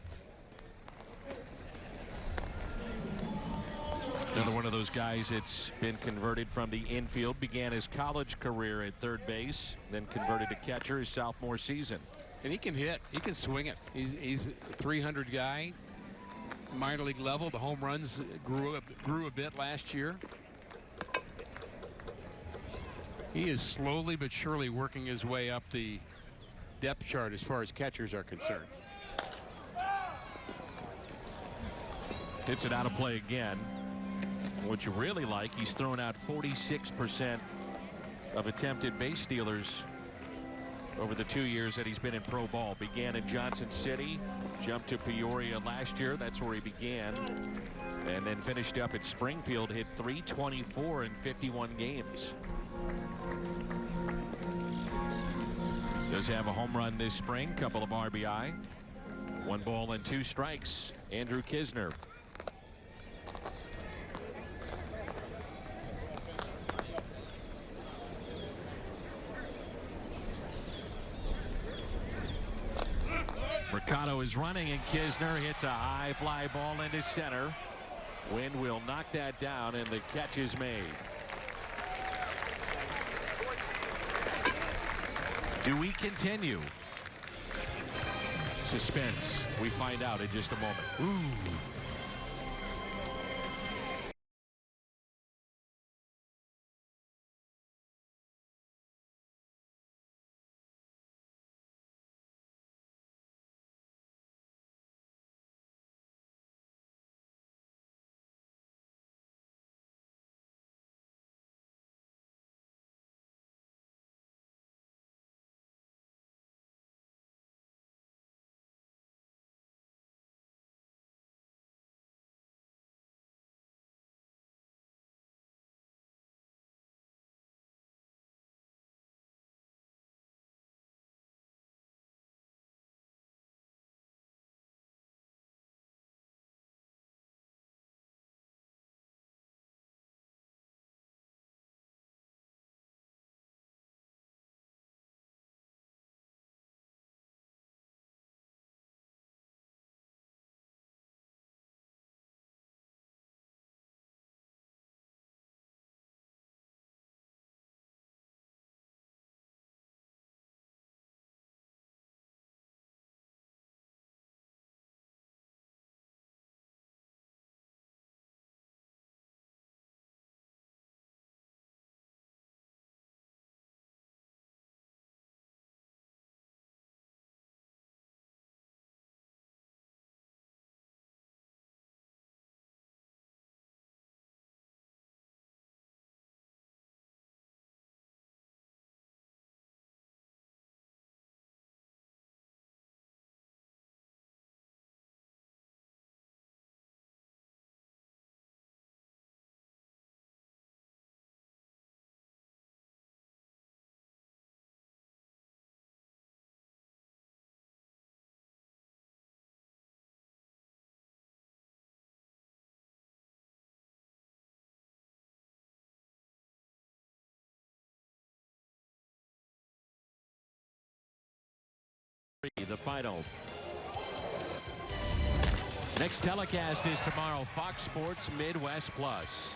Another one of those guys that's been converted from the infield. Began his college career at third base, then converted to catcher his sophomore season. And he can hit. He can swing it. He's a 300 guy. minor league level. The home runs grew a bit last year. He is slowly but surely working his way up the depth chart as far as catchers are concerned. Hits it out of play again. What you really like, he's thrown out 46% of attempted base stealers over the 2 years that he's been in pro ball. Began in Johnson City, jumped to Peoria last year. That's where he began. And then finished up at Springfield, hit .324 in 51 games. Does have a home run this spring, couple of RBI. 1 ball and 2 strikes. Andrew Kisner. Mercado is running, and Kisner hits a high fly ball into center. Wind will knock that down, and the catch is made. Do we continue? Suspense. We find out in just a moment. Ooh. The final. Next telecast is tomorrow, Fox Sports Midwest Plus.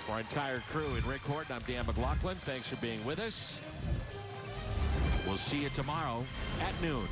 For our entire crew and Rick Horton, I'm Dan McLaughlin. Thanks for being with us. We'll see you tomorrow at noon.